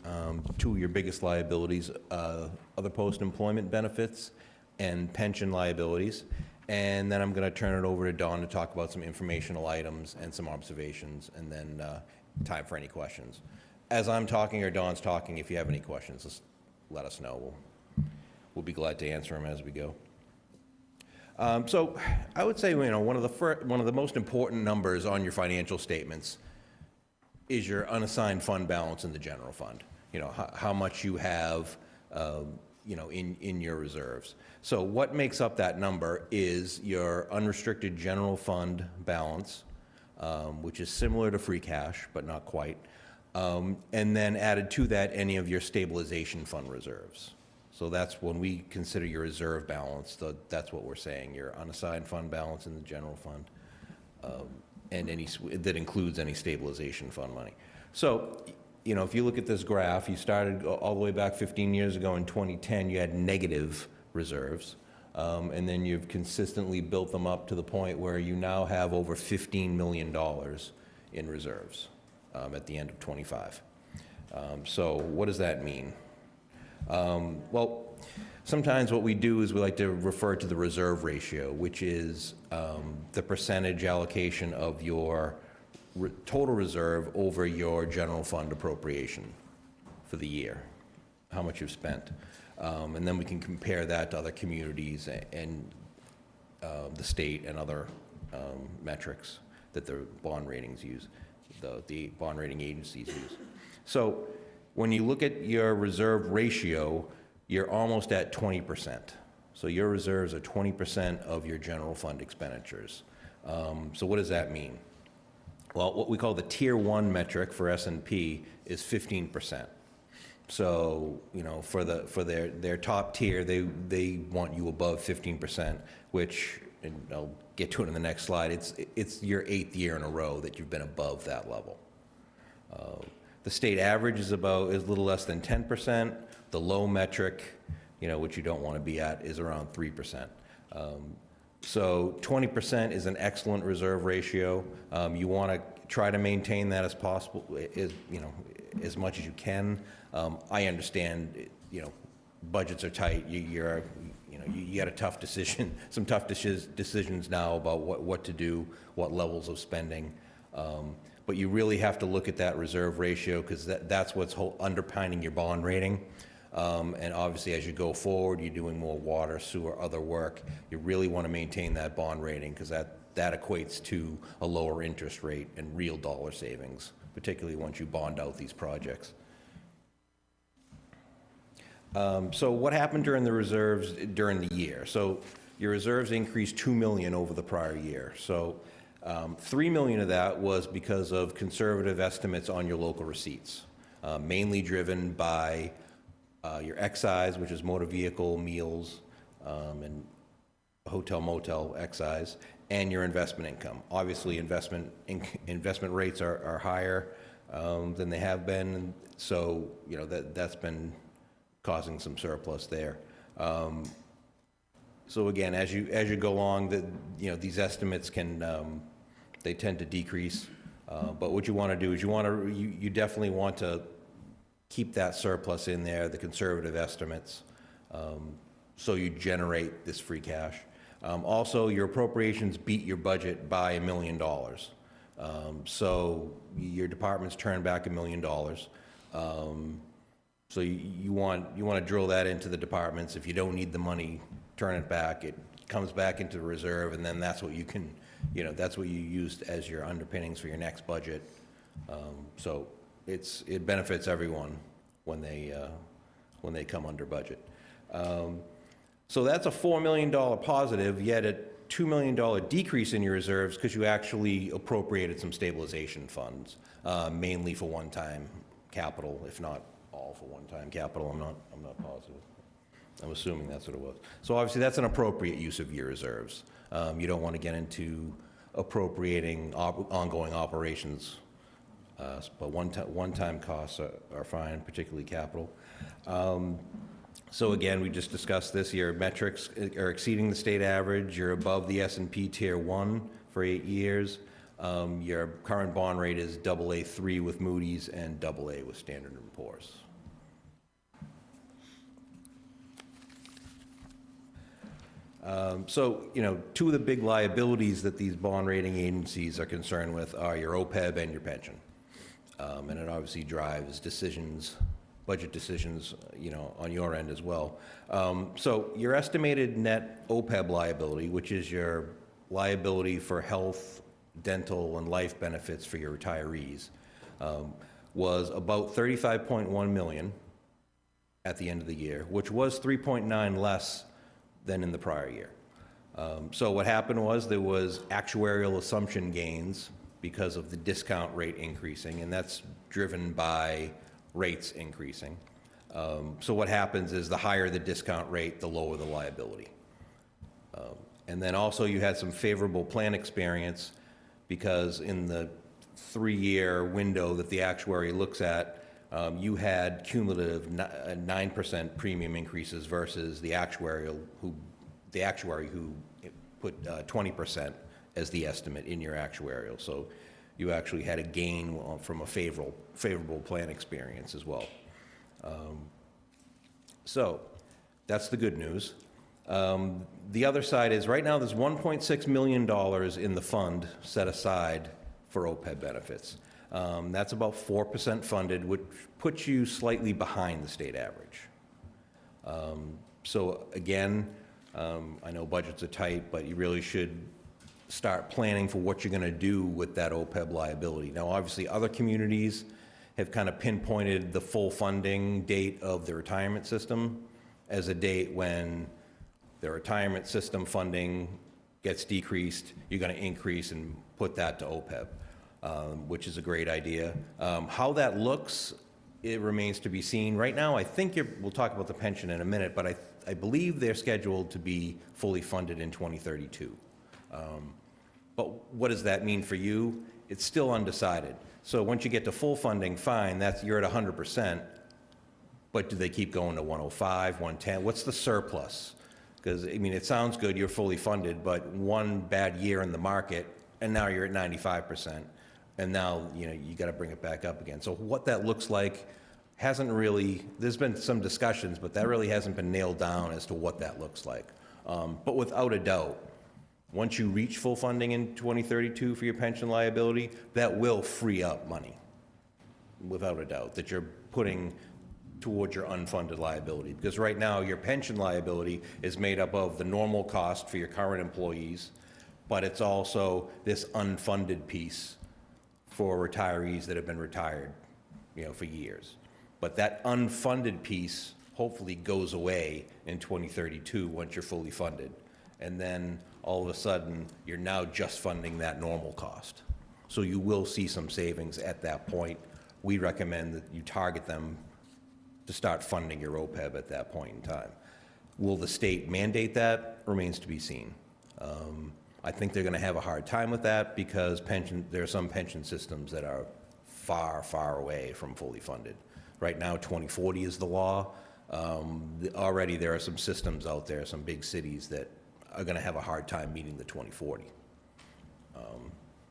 two of your biggest liabilities, other post-employment benefits and pension liabilities. And then I'm going to turn it over to Dawn to talk about some informational items and some observations, and then time for any questions. As I'm talking or Dawn's talking, if you have any questions, just let us know. We'll be glad to answer them as we go. So I would say, one of the most important numbers on your financial statements is your unassigned fund balance in the general fund. How much you have, in your reserves. So what makes up that number is your unrestricted general fund balance, which is similar to free cash, but not quite. And then added to that, any of your stabilization fund reserves. So that's when we consider your reserve balance, that's what we're saying, your unassigned fund balance in the general fund, and that includes any stabilization fund money. So, if you look at this graph, you started all the way back 15 years ago in 2010, you had negative reserves, and then you've consistently built them up to the point where you now have over $15 million in reserves at the end of 25. So what does that mean? Well, sometimes what we do is we like to refer to the reserve ratio, which is the percentage allocation of your total reserve over your general fund appropriation for the year, how much you've spent. And then we can compare that to other communities and the state and other metrics that the bond ratings use, the bond rating agencies use. So when you look at your reserve ratio, you're almost at 20%. So your reserves are 20% of your general fund expenditures. So what does that mean? Well, what we call the Tier 1 metric for S&P is 15%. So, you know, for their top tier, they want you above 15%, which, and I'll get to it in the next slide, it's your 8th year in a row that you've been above that level. The state average is a little less than 10%. The low metric, you know, which you don't want to be at, is around 3%. So 20% is an excellent reserve ratio. You want to try to maintain that as possible, as much as you can. I understand, you know, budgets are tight. You got a tough decision, some tough decisions now about what to do, what levels of spending. But you really have to look at that reserve ratio, because that's what's underpinning your bond rating. And obviously, as you go forward, you're doing more water, sewer, other work. You really want to maintain that bond rating, because that equates to a lower interest rate and real dollar savings, particularly once you bond out these projects. So what happened during the reserves during the year? So your reserves increased $2 million over the prior year. So $3 million of that was because of conservative estimates on your local receipts, mainly driven by your excise, which is motor vehicle, meals, and hotel motel excise, and your investment income. Obviously, investment rates are higher than they have been, so you know that's been causing some surplus there. So again, as you go along, these estimates can they tend to decrease. But what you want to do is you definitely want to keep that surplus in there, the conservative estimates, so you generate this free cash. Also, your appropriations beat your budget by $1 million. So your departments turn back $1 million. So you want to drill that into the departments. If you don't need the money, turn it back. It comes back into the reserve, and then that's what you can, that's what you used as your underpinnings for your next budget. So it benefits everyone when they come under budget. So that's a $4 million positive, yet a $2 million decrease in your reserves because you actually appropriated some stabilization funds, mainly for one-time capital, if not all for one-time capital. I'm not positive. I'm assuming that's what it was. So obviously that's an appropriate use of your reserves. You don't want to get into appropriating ongoing operations, but one-time costs are fine, particularly capital. So again, we just discussed this. Your metrics are exceeding the state average. You're above the S&P Tier 1 for 8 years. Your current bond rate is AA3 with Moody's and AA with Standard & Poor's. So, two of the big liabilities that these bond rating agencies are concerned with are your OPEB and your pension. And it obviously drives budget decisions, on your end as well. So your estimated net OPEB liability, which is your liability for health, dental, and life benefits for your retirees, was about $35.1 million at the end of the year, which was 3.9 less than in the prior year. So what happened was there was actuarial assumption gains because of the discount rate increasing, and that's driven by rates increasing. So what happens is the higher the discount rate, the lower the liability. And then also you had some favorable plan experience because in the 3-year window that the actuary looks at, you had cumulative 9% premium increases versus the actuary who put 20% as the estimate in your actuarial. So you actually had a gain from a favorable plan experience as well. So that's the good news. The other side is right now there's $1.6 million in the fund set aside for OPEB benefits. That's about 4% funded, which puts you slightly behind the state average. So again, I know budgets are tight, but you really should start planning for what you're going to do with that OPEB liability. Now, obviously, other communities have kind of pinpointed the full funding date of the retirement system as a date when the retirement system funding gets decreased, you're going to increase and put that to OPEB, which is a great idea. How that looks, it remains to be seen. Right now, I think we'll talk about the pension in a minute, but I believe they're scheduled to be fully funded in 2032. But what does that mean for you? It's still undecided. So once you get to full funding, fine, you're at 100%, but do they keep going to 105, 110? What's the surplus? Because, I mean, it sounds good, you're fully funded, but one bad year in the market, and now you're at 95%, and now, you got to bring it back up again. So what that looks like hasn't really, there's been some discussions, but that really hasn't been nailed down as to what that looks like. But without a doubt, once you reach full funding in 2032 for your pension liability, that will free up money, without a doubt, that you're putting towards your unfunded liability. Because right now, your pension liability is made up of the normal cost for your current employees, but it's also this unfunded piece for retirees that have been retired, for years. But that unfunded piece hopefully goes away in 2032 once you're fully funded. And then all of a sudden, you're now just funding that normal cost. So you will see some savings at that point. We recommend that you target them to start funding your OPEB at that point in time. Will the state mandate that? Remains to be seen. I think they're going to have a hard time with that because there are some pension systems that are far, far away from fully funded. Right now, 2040 is the law. Already there are some systems out there, some big cities that are going to have a hard time meeting the 2040.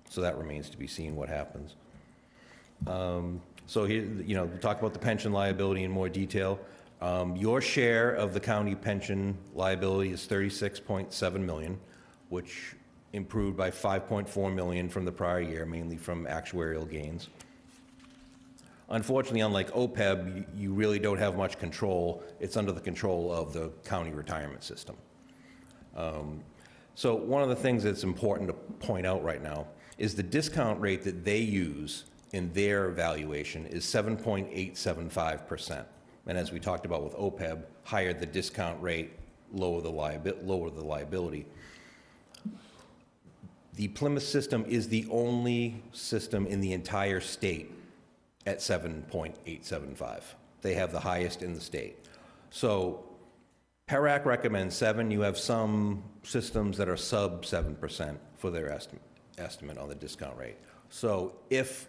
So that remains to be seen what happens. So here, we'll talk about the pension liability in more detail. Your share of the county pension liability is $36.7 million, which improved by $5.4 million from the prior year, mainly from actuarial gains. Unfortunately, unlike OPEB, you really don't have much control. It's under the control of the county retirement system. So one of the things that's important to point out right now is the discount rate that they use in their evaluation is 7.875%. And as we talked about with OPEB, higher the discount rate, lower the liability. The Plymouth system is the only system in the entire state at 7.875. They have the highest in the state. So PERAC recommends 7. You have some systems that are sub 7% for their estimate on the discount rate. So if,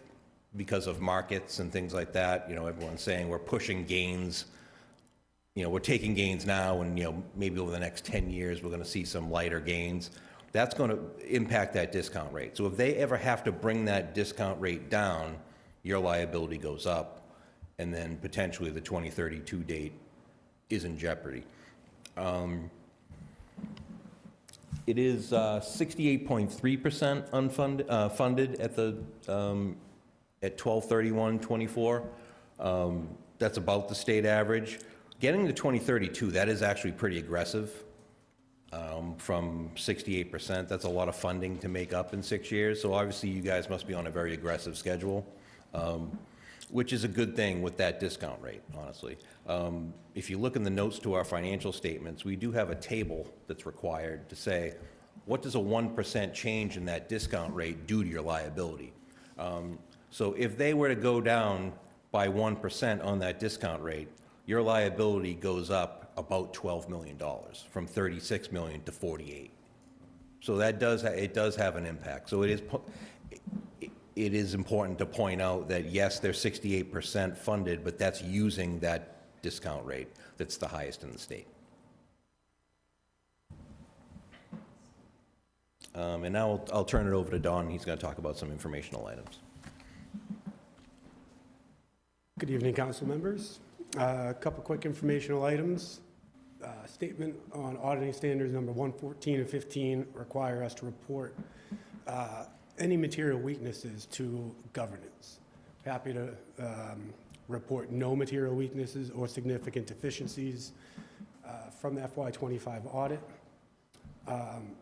because of markets and things like that, everyone's saying we're pushing gains, we're taking gains now and, maybe over the next 10 years, we're going to see some lighter gains. That's going to impact that discount rate. So if they ever have to bring that discount rate down, your liability goes up, and then potentially the 2032 date is in jeopardy. It is 68.3% unfunded, funded at the at 12/31/24. That's about the state average. Getting to 2032, that is actually pretty aggressive. From 68%, that's a lot of funding to make up in 6 years. So obviously, you guys must be on a very aggressive schedule, which is a good thing with that discount rate, honestly. If you look in the notes to our financial statements, we do have a table that's required to say, what does a 1% change in that discount rate do to your liability? So if they were to go down by 1% on that discount rate, your liability goes up about $12 million, from $36 million to $48. So that does have an impact. So it is important to point out that yes, they're 68% funded, but that's using that discount rate that's the highest in the state. And now I'll turn it over to Don. He's going to talk about some informational items. Good evening, council members. A couple quick informational items. Statement on auditing standards number 114 and 15 require us to report any material weaknesses to governance. Happy to report no material weaknesses or significant deficiencies from the FY25 audit.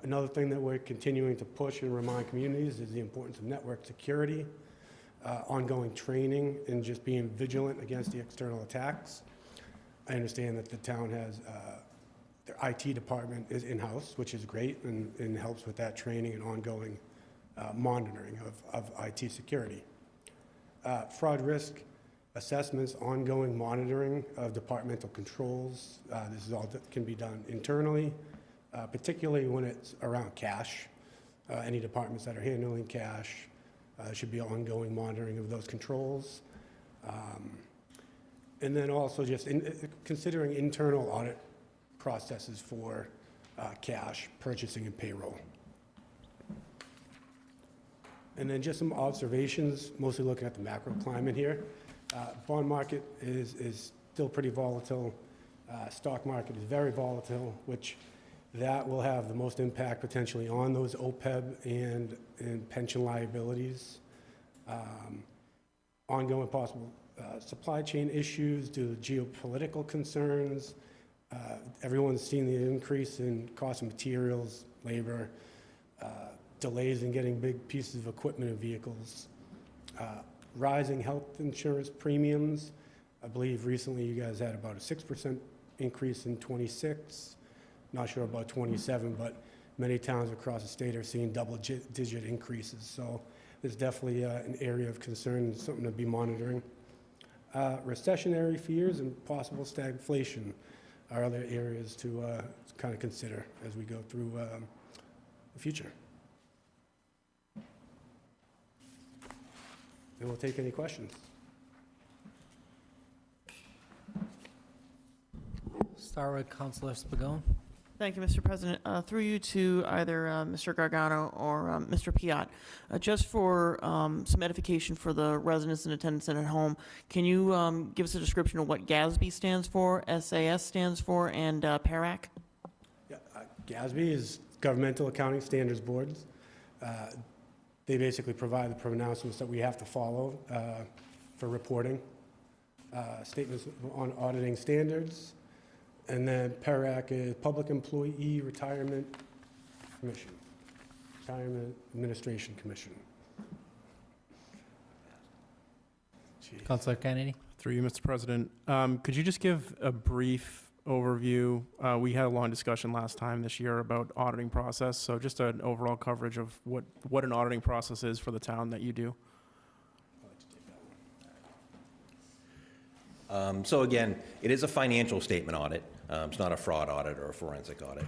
Another thing that we're continuing to push and remind communities is the importance of network security, ongoing training, and just being vigilant against the external attacks. I understand that the town has, their IT department is in-house, which is great, and helps with that training and ongoing monitoring of IT security. Fraud risk assessments, ongoing monitoring of departmental controls. This is all that can be done internally, particularly when it's around cash. Any departments that are handling cash, should be ongoing monitoring of those controls. And then also just considering internal audit processes for cash, purchasing, and payroll. And then just some observations, mostly looking at the macro climate here. Bond market is still pretty volatile. Stock market is very volatile, which that will have the most impact potentially on those OPEB and pension liabilities. Ongoing possible supply chain issues due to geopolitical concerns. Everyone's seen the increase in cost of materials, labor, delays in getting big pieces of equipment and vehicles. Rising health insurance premiums. I believe recently you guys had about a 6% increase in 26. Not sure about 27, but many towns across the state are seeing double-digit increases. So there's definitely an area of concern and something to be monitoring. Recessionary fears and possible stagflation are other areas to kind of consider as we go through the future. And we'll take any questions. Start with Councilor Spigot. Thank you, Mr. President. Through you to either Mr. Gargano or Mr. Piat, just for some edification for the residents and attendants at home, can you give us a description of what GASB stands for, SAS stands for, and PARAC? Yeah, GASB is Governmental Accounting Standards Boards. They basically provide the pronouncements that we have to follow for reporting, statements on auditing standards, and then PARAC is Public Employee Retirement Commission, Retirement Administration Commission. Councilor Kennedy. Through you, Mr. President. Could you just give a brief overview? We had a long discussion last time this year about auditing process, so just an overall coverage of what an auditing process is for the town that you do. So again, it is a financial statement audit. It's not a fraud audit or a forensic audit.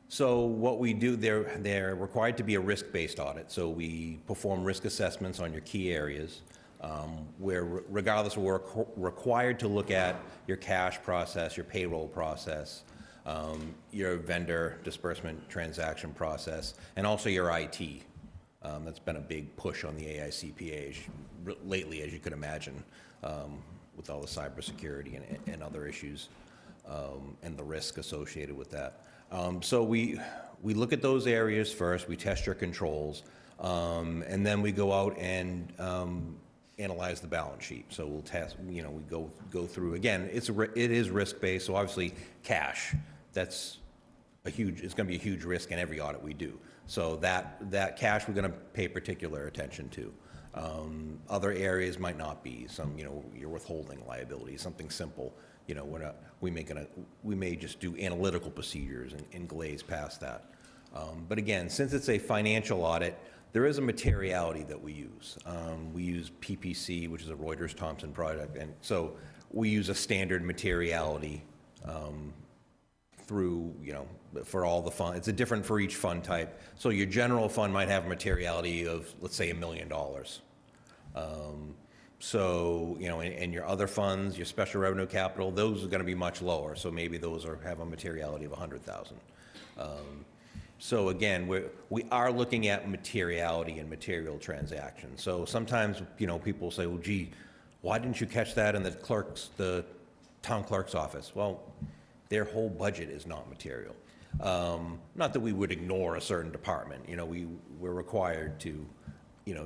So what we do, they're required to be a risk-based audit. So we perform risk assessments on your key areas. Where regardless, we're required to look at your cash process, your payroll process, your vendor disbursement transaction process, and also your IT. That's been a big push on the AICPA lately, as you could imagine, with all the cybersecurity and other issues and the risk associated with that. So we look at those areas first, we test your controls, and then we go out and analyze the balance sheet. So we'll test, we go through, again, it is risk-based, so obviously cash, it's gonna be a huge risk in every audit we do. So that cash we're gonna pay particular attention to. Other areas might not be, your withholding liability, something simple. We may just do analytical procedures and glaze past that. But again, since it's a financial audit, there is a materiality that we use. We use PPC, which is a Reuters Thompson project, and so we use a standard materiality through, for all the fund. It's different for each fund type. So your general fund might have a materiality of, let's say, $1 million. So, and your other funds, your special revenue capital, those are gonna be much lower. So maybe those have a materiality of 100,000. So again, we are looking at materiality and material transactions. So sometimes, people say, well, gee, why didn't you catch that in the town clerk's office? Well, their whole budget is not material. Not that we would ignore a certain department. We're required to,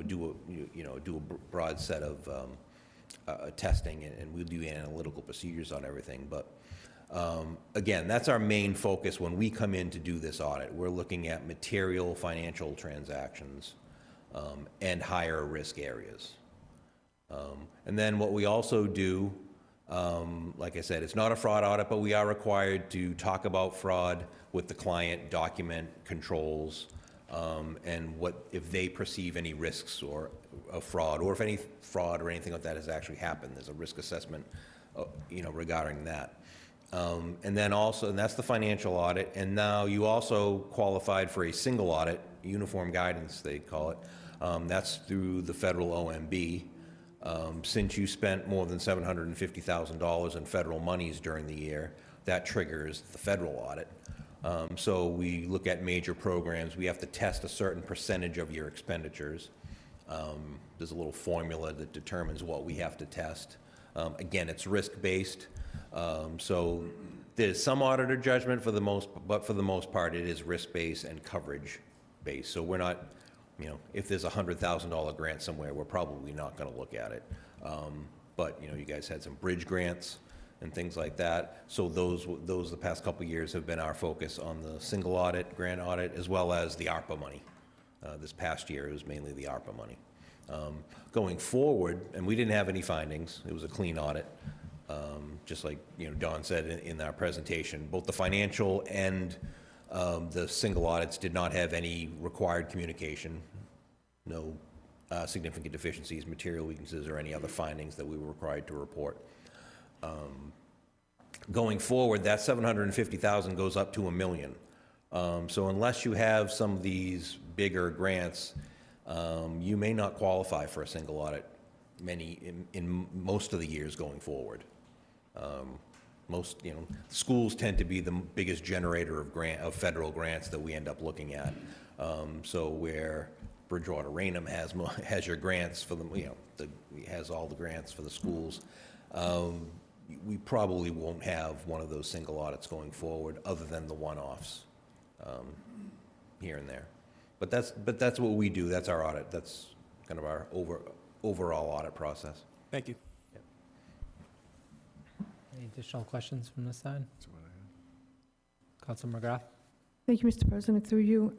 do a broad set of testing, and we'll do analytical procedures on everything. But again, that's our main focus when we come in to do this audit. We're looking at material financial transactions and higher risk areas. And then what we also do, like I said, it's not a fraud audit, but we are required to talk about fraud with the client, document controls, and what if they perceive any risks or of fraud, or if any fraud or anything like that has actually happened. There's a risk assessment, regarding that. And then also, and that's the financial audit. And now you also qualified for a single audit, uniform guidance they call it. That's through the federal OMB. Since you spent more than $750,000 in federal monies during the year, that triggers the federal audit. So we look at major programs. We have to test a certain percentage of your expenditures. There's a little formula that determines what we have to test. Again, it's risk-based. So there's some auditor judgment but for the most part, it is risk-based and coverage-based. So we're not, if there's a $100,000 grant somewhere, we're probably not going to look at it. But you guys had some bridge grants and things like that. So those the past couple of years have been our focus on the single audit, grant audit, as well as the ARPA money. This past year, it was mainly the ARPA money. Going forward, and we didn't have any findings, it was a clean audit. Just like Don said in our presentation, both the financial and the single audits did not have any required communication, no significant deficiencies, material weaknesses, or any other findings that we were required to report. Going forward, that $750,000 goes up to $1 million. So unless you have some of these bigger grants, you may not qualify for a single audit in most of the years going forward. Most schools tend to be the biggest generator of federal grants that we end up looking at. So where Bridgewater Raynham has your grants for has all the grants for the schools. We probably won't have one of those single audits going forward, other than the one-offs here and there. But that's what we do. That's our audit. That's kind of our overall audit process. Thank you. Any additional questions from this side? Councilor McGrath? Thank you, Mr. President, through you.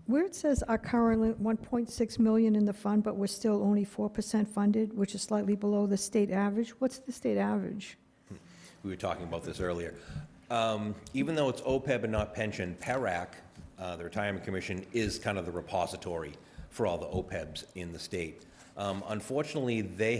Where it says our current 1.6 million in the fund, but we're still only 4% funded, which is slightly below the state average. What's the state average? We were talking about this earlier. Even though it's OPEB and not pension, PERAC, the Retirement Commission, is kind of the repository for all the OPEBs in the state. Unfortunately, they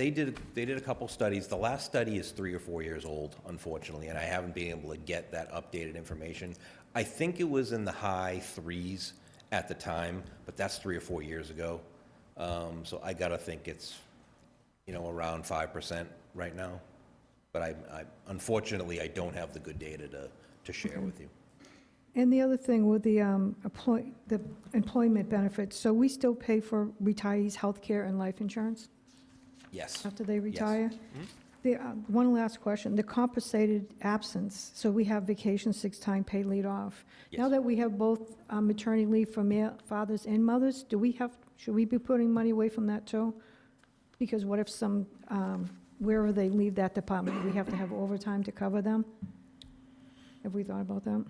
did a couple studies. The last study is 3 or 4 years old, unfortunately, and I haven't been able to get that updated information. I think it was in the high 3s at the time, but that's 3 or 4 years ago. So I gotta think it's, around 5% right now. But unfortunately, I don't have the good data to share with you. And the other thing with the employment benefits, so we still pay for retirees' health care and life insurance Yes. after they retire? Yes. One last question, the compensated absence, so we have vacation, sick time, paid leave off. Now Yes. that we have both maternity leave for fathers and mothers, should we be putting money away from that too? Because what if wherever they leave that department, we have to have overtime to cover them? Have we thought about that?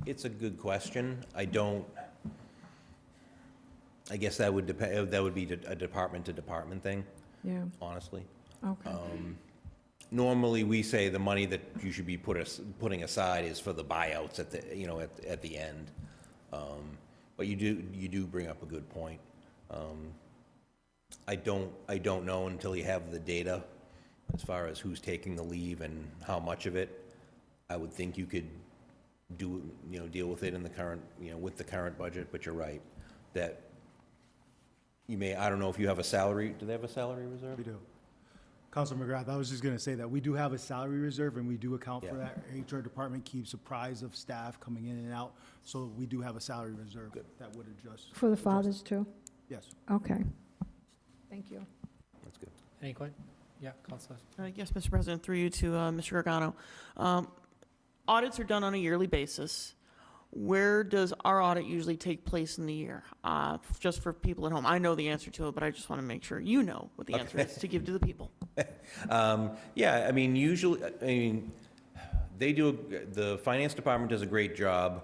It's a good question. I guess that would depend. That would be a department-to-department thing. Yeah, Honestly, okay. normally we say the money that you should be putting aside is for the buyouts at the at the end. But you do bring up a good point. I don't know until you have the data as far as who's taking the leave and how much of it. I would think you could deal with it in the current, with the current budget, but you're right, that you may, I don't know if you have a salary, do they have a salary reserve? We do. Councilor McGrath, I was just going to say that we do have a salary reserve, and we do account for Yeah. that. HR department keeps apprised of staff coming in and out, so we do have a salary reserve that would adjust. For the fathers too? Yes. Okay. Thank you. That's good. Any questions? Yeah, Councilor. Yes, Mr. President, through you to Mr. Gargano. Audits are done on a yearly basis. where does our audit usually take place in the year? Just for people at home. I know the answer to it, but I just want to make sure you know what the answer is to give to the people. Yeah, I mean, usually, I mean, the finance department does a great job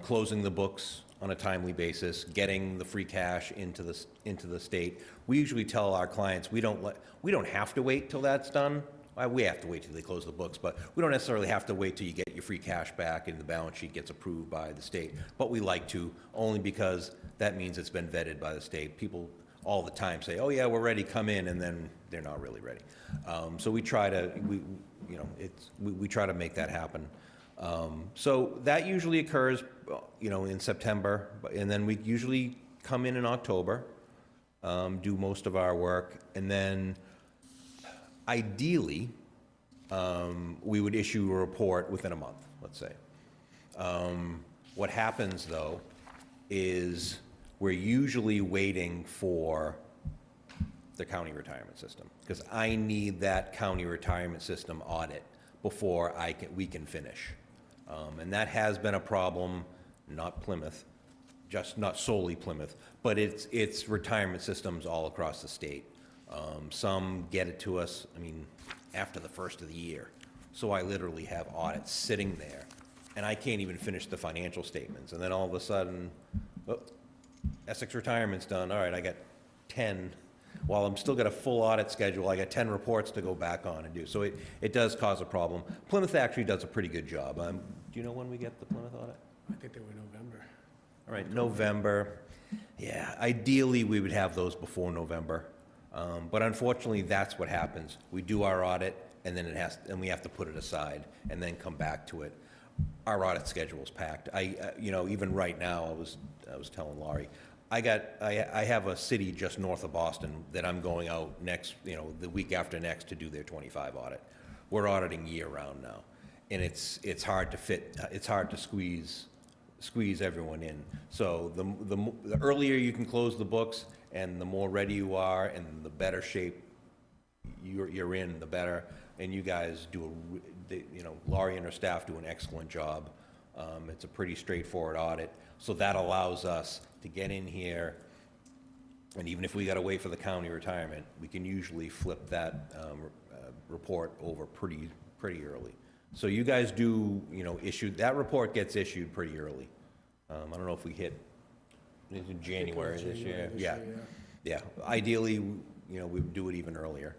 closing the books on a timely basis, getting the free cash into the state. We usually tell our clients we don't have to wait till that's done. We have to wait till they close the books, but we don't necessarily have to wait till you get your free cash back and the balance sheet gets approved by the state. But we like to, only because that means it's been vetted by the state. People all the time say, "Oh yeah, we're ready, come in," and then they're not really ready. So we try to, we try to make that happen. So that usually occurs, in September, and then we usually come in October, do most of our work, and then ideally, we would issue a report within a month, let's say. What happens, though, is we're usually waiting for the county retirement system, because I need that county retirement system audit before we can finish. And that has been a problem, not Plymouth, just not solely Plymouth, but it's retirement systems all across the state. Some get it to us, after the first of the year. So I literally have audits sitting there, and I can't even finish the financial statements. And then all of a sudden, Essex Retirement's done. All right, I got 10. While I'm still got a full audit schedule, I got 10 reports to go back on and do. So it does cause a problem. Plymouth actually does a pretty good job. Do you know when we get the Plymouth audit? I think they were November. All right, November. Yeah, ideally, we would have those before November. But unfortunately, that's what happens. We do our audit, and then we have to put it aside and then come back to it. Our audit schedule's packed. Even right now, I was telling Laurie, I have a city just north of Boston that I'm going out next, the week after next to do their 25 audit. We're auditing year round now, and it's hard to fit. It's hard to squeeze everyone in. So the earlier you can close the books, and the more ready you are, and the better shape you're in, the better. And you guys Laurie and her staff do an excellent job. It's a pretty straightforward audit. So that allows us to get in here, and even if we got to wait for the county retirement, we can usually flip that report over pretty early. So you guys do, that report gets issued pretty early. I don't know if we hit in January this year. Yeah. Ideally, we would do it even earlier,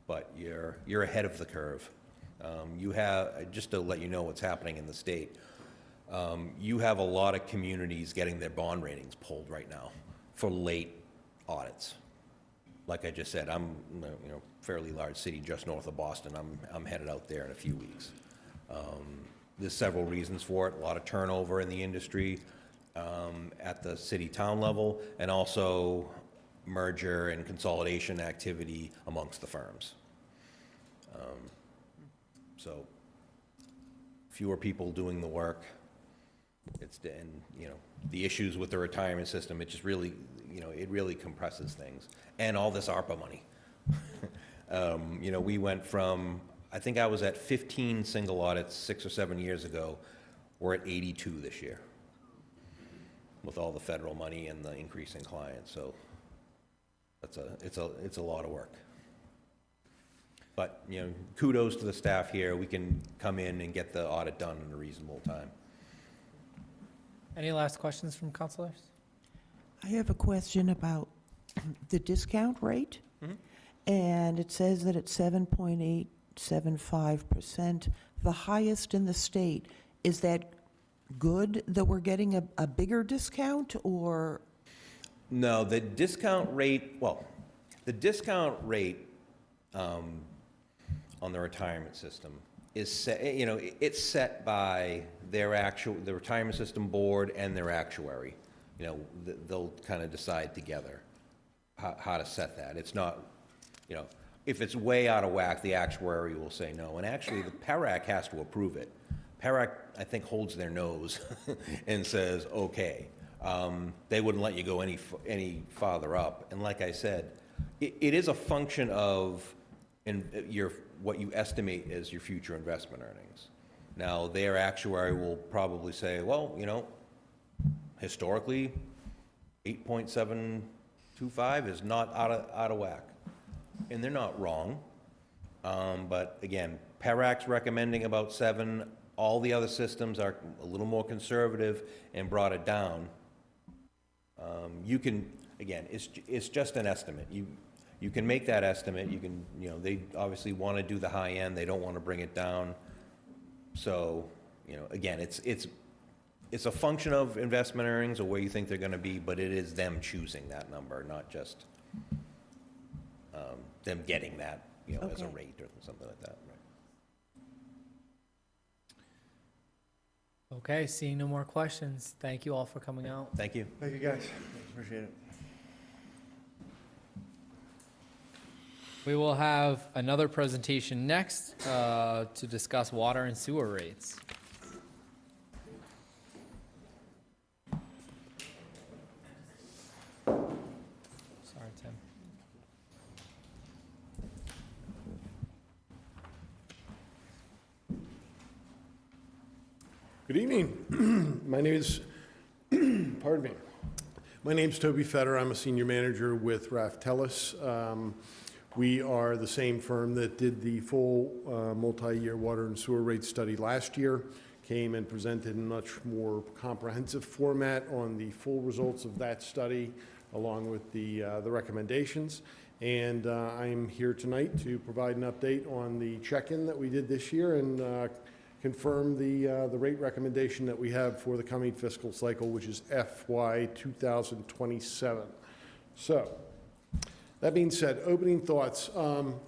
but you're ahead of the curve. You have, just to let you know what's happening in the state, you have a lot of communities getting their bond ratings pulled right now for late audits. Like I just said, I'm fairly large city just north of Boston. I'm headed out there in a few weeks. There's several reasons for it. A lot of turnover in the industry at the city-town level, and also merger and consolidation activity amongst the firms. So fewer people doing the work. The issues with the retirement system, it just really, it really compresses things. And all this ARPA money. We went from, I think I was at 15 single audits 6 or 7 years ago. We're at 82 this year with all the federal money and the increase in clients. So it's a lot of work. But, kudos to the staff here. We can come in and get the audit done in a reasonable time. Any last questions from councilors? I have a question about the discount rate. And it says that it's 7.875%, the highest in the state. Is that good that we're getting a bigger discount, or? No, the discount rate on the retirement system is set, it's set by the retirement system board and their actuary. They'll kind of decide together how to set that. It's not, if it's way out of whack, the actuary will say no. And actually, the PERAC has to approve it. PERAC, I think, holds their nose and says, okay. They wouldn't let you go any farther up. And like I said, it is a function of what you estimate as your future investment earnings. Now, their actuary will probably say, well, you know, historically, 8.725 is not out of whack. And they're not wrong. But again, PERAC's recommending about 7. All the other systems are a little more conservative and brought it down. You can, again, it's just an estimate. You can make that estimate. You can, you know, they obviously want to do the high end. They don't want to bring it down. So, you know, again, it's a function of investment earnings or where you think they're going to be, but it is them choosing that number, not just them getting that, you know, as a Okay. rate or something like that. Right. Okay, seeing no more questions, thank you all for coming out. Thank you. Thank you, guys. Appreciate it. We will have another presentation next to discuss water and sewer rates. Sorry, Tim. Good evening. My name is, pardon me. My name's Toby Fetter. I'm a senior manager with Raftellus. We are the same firm that did the full multi-year water and sewer rate study last year, came and presented in much more comprehensive format on the full results of that study, along with the recommendations. And I'm here tonight to provide an update on the check-in that we did this year and confirm the rate recommendation that we have for the coming fiscal cycle, which is FY 2027. So, that being said, opening thoughts.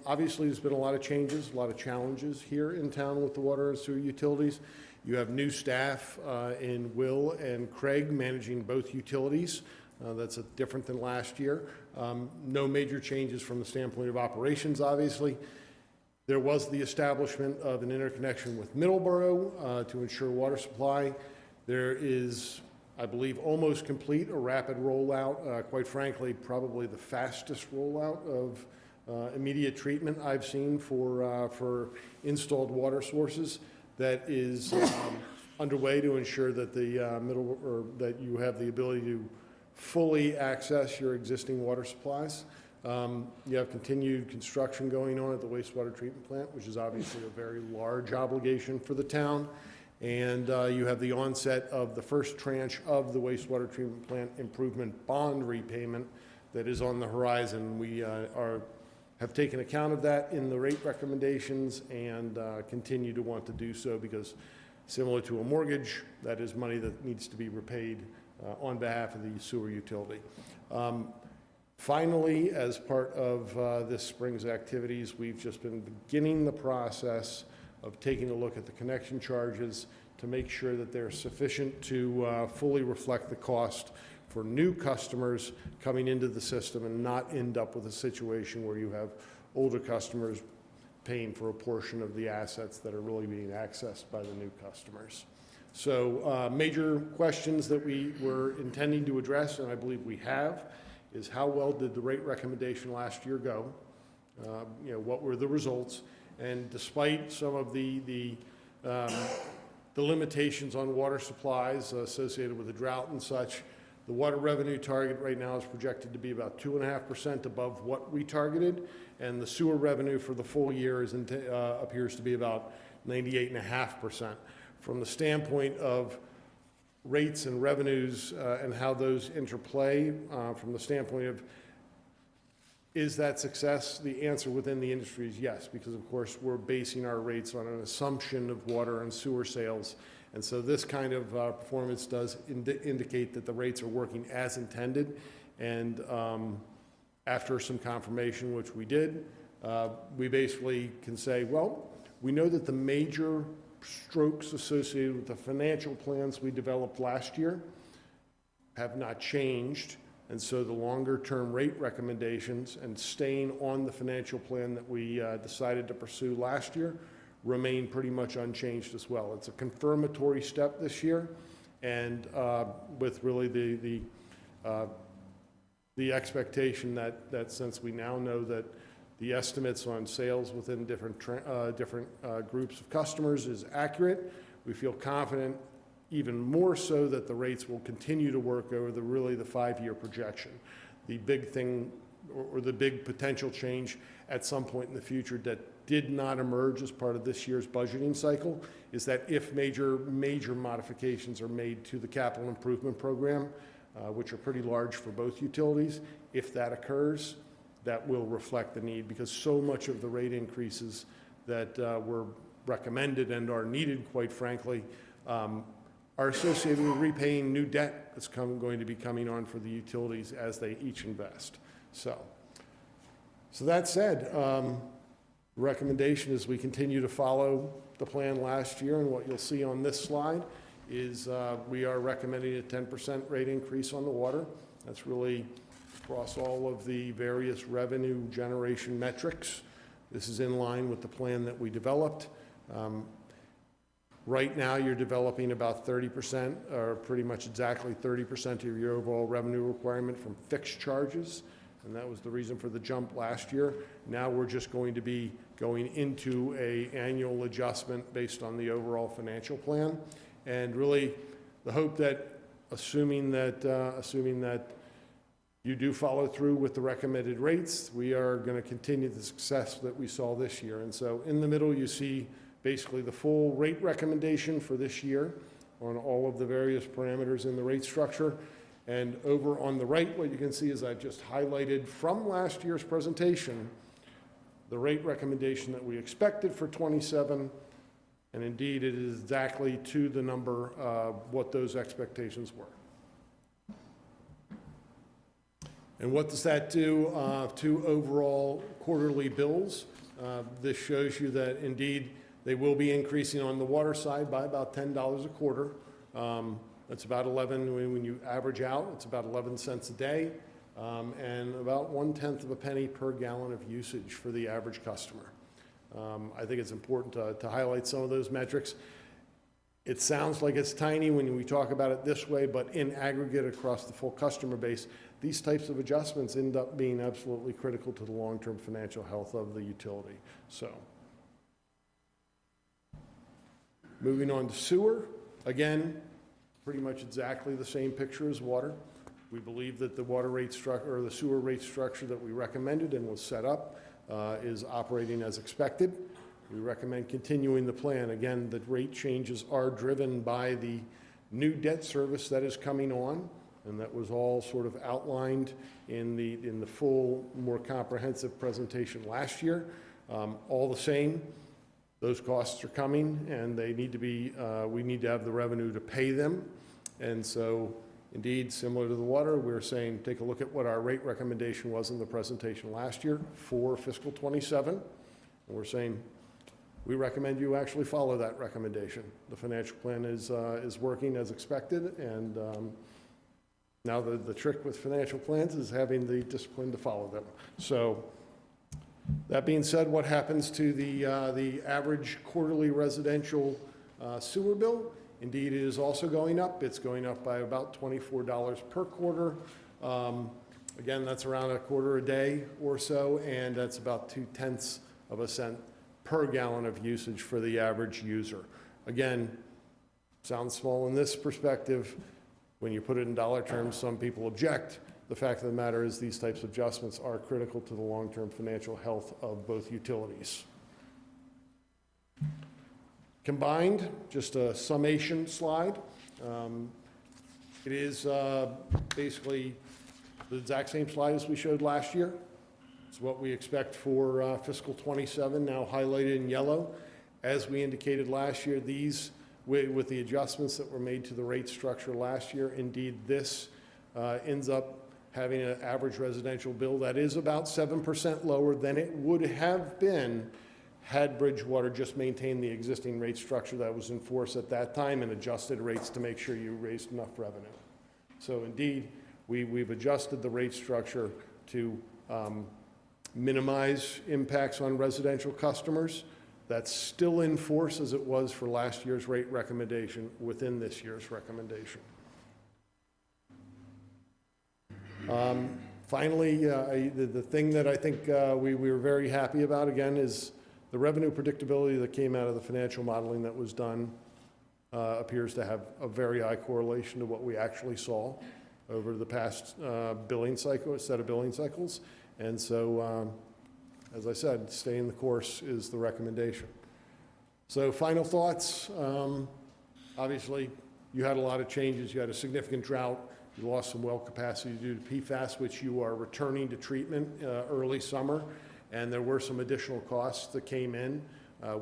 Obviously, there's been a lot of changes, a lot of challenges here in town with the water and sewer utilities. You have new staff in Will and Craig managing both utilities. That's different than last year. No major changes from the standpoint of operations, obviously. There was the establishment of an interconnection with Middleborough to ensure water supply. There is, I believe, almost complete a rapid rollout, quite frankly, probably the fastest rollout of immediate treatment I've seen for installed water sources that is underway to ensure that that you have the ability to fully access your existing water supplies. You have continued construction going on at the wastewater treatment plant, which is obviously a very large obligation for the town. And you have the onset of the first tranche of the wastewater treatment plant improvement bond repayment that is on the horizon. We have taken account of that in the rate recommendations and continue to want to do so because similar to a mortgage, that is money that needs to be repaid on behalf of the sewer utility. Finally, as part of this spring's activities, we've just been beginning the process of taking a look at the connection charges to make sure that they're sufficient to fully reflect the cost for new customers coming into the system and not end up with a situation where you have older customers paying for a portion of the assets that are really being accessed by the new customers. So major questions that we were intending to address, and I believe we have, is how well did the rate recommendation last year go? What were the results? And despite some of the limitations on water supplies associated with the drought and such, the water revenue target right now is projected to be about 2.5% above what we targeted, and the sewer revenue for the full year appears to be about 98.5%. From the standpoint of rates and revenues and how those interplay, from the standpoint of is that success, the answer within the industry is yes, because of course we're basing our rates on an assumption of water and sewer sales. And so this kind of performance does indicate that the rates are working as intended. And after some confirmation, which we did, we basically can say, well, we know that the major strokes associated with the financial plans we developed last year have not changed. And so the longer-term rate recommendations and staying on the financial plan that we decided to pursue last year remain pretty much unchanged as well. It's a confirmatory step this year, and with really the expectation that since we now know that the estimates on sales within different groups of customers is accurate. We feel confident, even more so, that the rates will continue to work over really the 5-year projection. The big thing, or the big potential change at some point in the future that did not emerge as part of this year's budgeting cycle, is that if major modifications are made to the capital improvement program, which are pretty large for both utilities, if that occurs, that will reflect the need, because so much of the rate increases that were recommended and are needed, quite frankly, are associated with repaying new debt that's going to be coming on for the utilities as they each invest. So that said, the recommendation is we continue to follow the plan last year, and what you'll see on this slide is we are recommending a 10% rate increase on the water. That's really across all of the various revenue generation metrics. This is in line with the plan that we developed. Right now, you're developing about 30%, or pretty much exactly 30% of your overall revenue requirement from fixed charges, and that was the reason for the jump last year. Now we're just going to be going into an annual adjustment based on the overall financial plan, and really the hope that, assuming that you do follow through with the recommended rates, we are going to continue the success that we saw this year. And so in the middle, you see basically the full rate recommendation for this year on all of the various parameters in the rate structure. And over on the right, what you can see is I've just highlighted from last year's presentation the rate recommendation that we expected for 27, and indeed it is exactly to the number what those expectations were. And what does that do to overall quarterly bills? This shows you that indeed they will be increasing on the water side by about $10 a quarter. That's about 11, when you average out, it's about 11 cents a day, and about 1/10 of a penny per gallon of usage for the average customer. I think it's important to highlight some of those metrics. It sounds like it's tiny when we talk about it this way, but in aggregate across the full customer base, these types of adjustments end up being absolutely critical to the long-term financial health of the utility. So, moving on to sewer, again, pretty much exactly the same picture as water. We believe that the water rate structure, or the sewer rate structure that we recommended and was set up, is operating as expected. We recommend continuing the plan. Again, the rate changes are driven by the new debt service that is coming on, and that was all sort of outlined in the full, more comprehensive presentation last year. All the same, those costs are coming, and they need to be, we need to have the revenue to pay them. And so, indeed, similar to the water, we're saying take a look at what our rate recommendation was in the presentation last year for fiscal 27. And we're saying we recommend you actually follow that recommendation. The financial plan is working as expected, and now the trick with financial plans is having the discipline to follow them. So, that being said, what happens to the average quarterly residential sewer bill? Indeed, it is also going up. It's going up by about $24 per quarter. Again, that's around a quarter a day or so, and that's about 0.2 of a cent per gallon of usage for the average user. Again, sounds small in this perspective. When you put it in dollar terms, some people object. The fact of the matter is these types of adjustments are critical to the long-term financial health of both utilities. Combined, just a summation slide. It is basically the exact same slide as we showed last year. It's what we expect for fiscal 27, now highlighted in yellow. As we indicated last year, these, with the adjustments that were made to the rate structure last year, indeed this ends up having an average residential bill that is about 7% lower than it would have been had Bridgewater just maintained the existing rate structure that was in force at that time and adjusted rates to make sure you raised enough revenue. So indeed, we've adjusted the rate structure to minimize impacts on residential customers. That's still in force as it was for last year's rate recommendation within this year's recommendation. Finally, the thing that I think we were very happy about, again, is the revenue predictability that came out of the financial modeling that was done appears to have a very high correlation to what we actually saw over the past billing cycle, set of billing cycles. And so, as I said, staying the course is the recommendation. So final thoughts. Obviously, you had a lot of changes. You had a significant drought. You lost some well capacity due to PFAS, which you are returning to treatment early summer. And there were some additional costs that came in.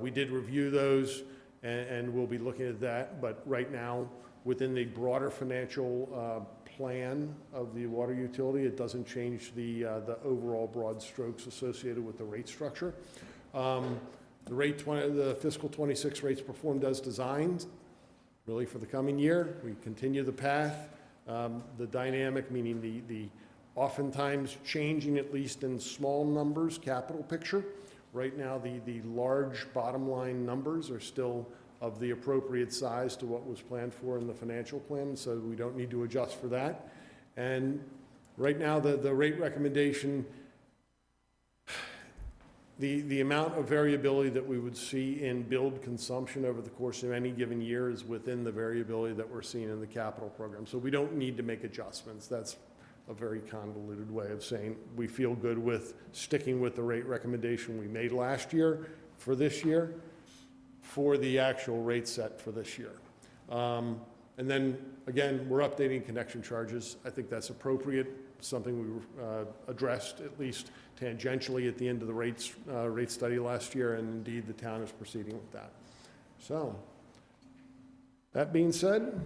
We did review those, and we'll be looking at that. But right now, within the broader financial plan of the water utility, it doesn't change the overall broad strokes associated with the rate structure. The fiscal 26 rates performed as designed, really for the coming year. We continue the path. The dynamic, meaning the oftentimes changing, at least in small numbers, capital picture. Right now, the large bottom line numbers are still of the appropriate size to what was planned for in the financial plan, so we don't need to adjust for that. And right now, the rate recommendation, the amount of variability that we would see in billed consumption over the course of any given year is within the variability that we're seeing in the capital program. So we don't need to make adjustments. That's a very convoluted way of saying we feel good with sticking with the rate recommendation we made last year for this year for the actual rate set for this year. And then, again, we're updating connection charges. I think that's appropriate, something we addressed at least tangentially at the end of the rate study last year, and indeed the town is proceeding with that. So, that being said,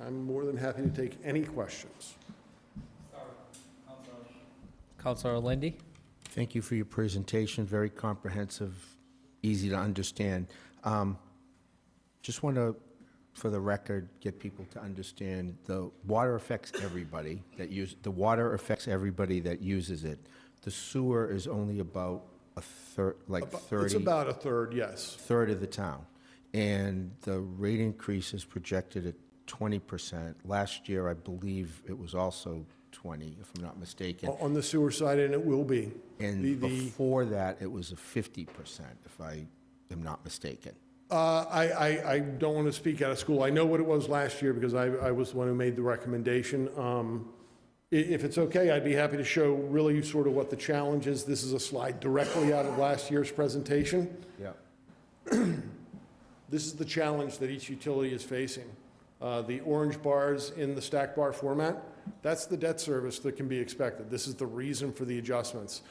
I'm more than happy to take any questions. Councilor Lindy? Thank you for your presentation, very comprehensive, easy to understand. Just want to, for the record, get people to understand the water affects everybody that uses it. The sewer is only about a third, like 30. It's about a third, yes. Third of the town. And the rate increase is projected at 20%. Last year, I believe it was also 20, if I'm not mistaken. On the sewer side, and it will be. And before that, it was a 50%, if I am not mistaken. I don't want to speak out of school. I know what it was last year because I was the one who made the recommendation. If it's okay, I'd be happy to show really sort of what the challenge is. This is a slide directly out of last year's presentation. Yeah. This is the challenge that each utility is facing. The orange bars in the stack bar format, that's the debt service that can be expected. This is the reason for the adjustments.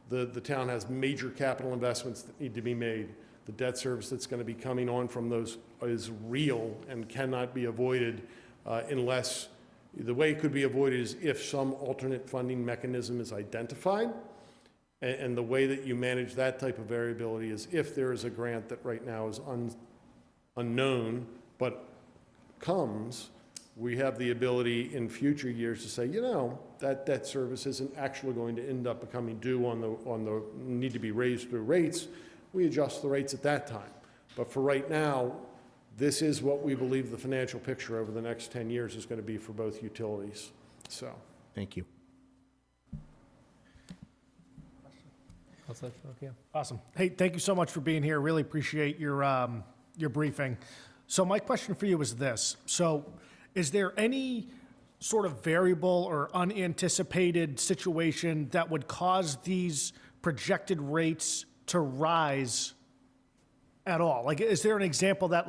The town has major capital investments that need to be made. The debt service that's going to be coming on from those is real and cannot be avoided unless, the way it could be avoided is if some alternate funding mechanism is identified. And the way that you manage that type of variability is if there is a grant that right now is unknown, but comes, we have the ability in future years to say, you know, that debt service isn't actually going to end up becoming due on the need to be raised through rates. We adjust the rates at that time. But for right now, this is what we believe the financial picture over the next 10 years is going to be for both utilities. So, thank you. Awesome. Hey, thank you so much for being here. Really appreciate your briefing. So my question for you is this. So is there any sort of variable or unanticipated situation that would cause these projected rates to rise at all? Like, is there an example that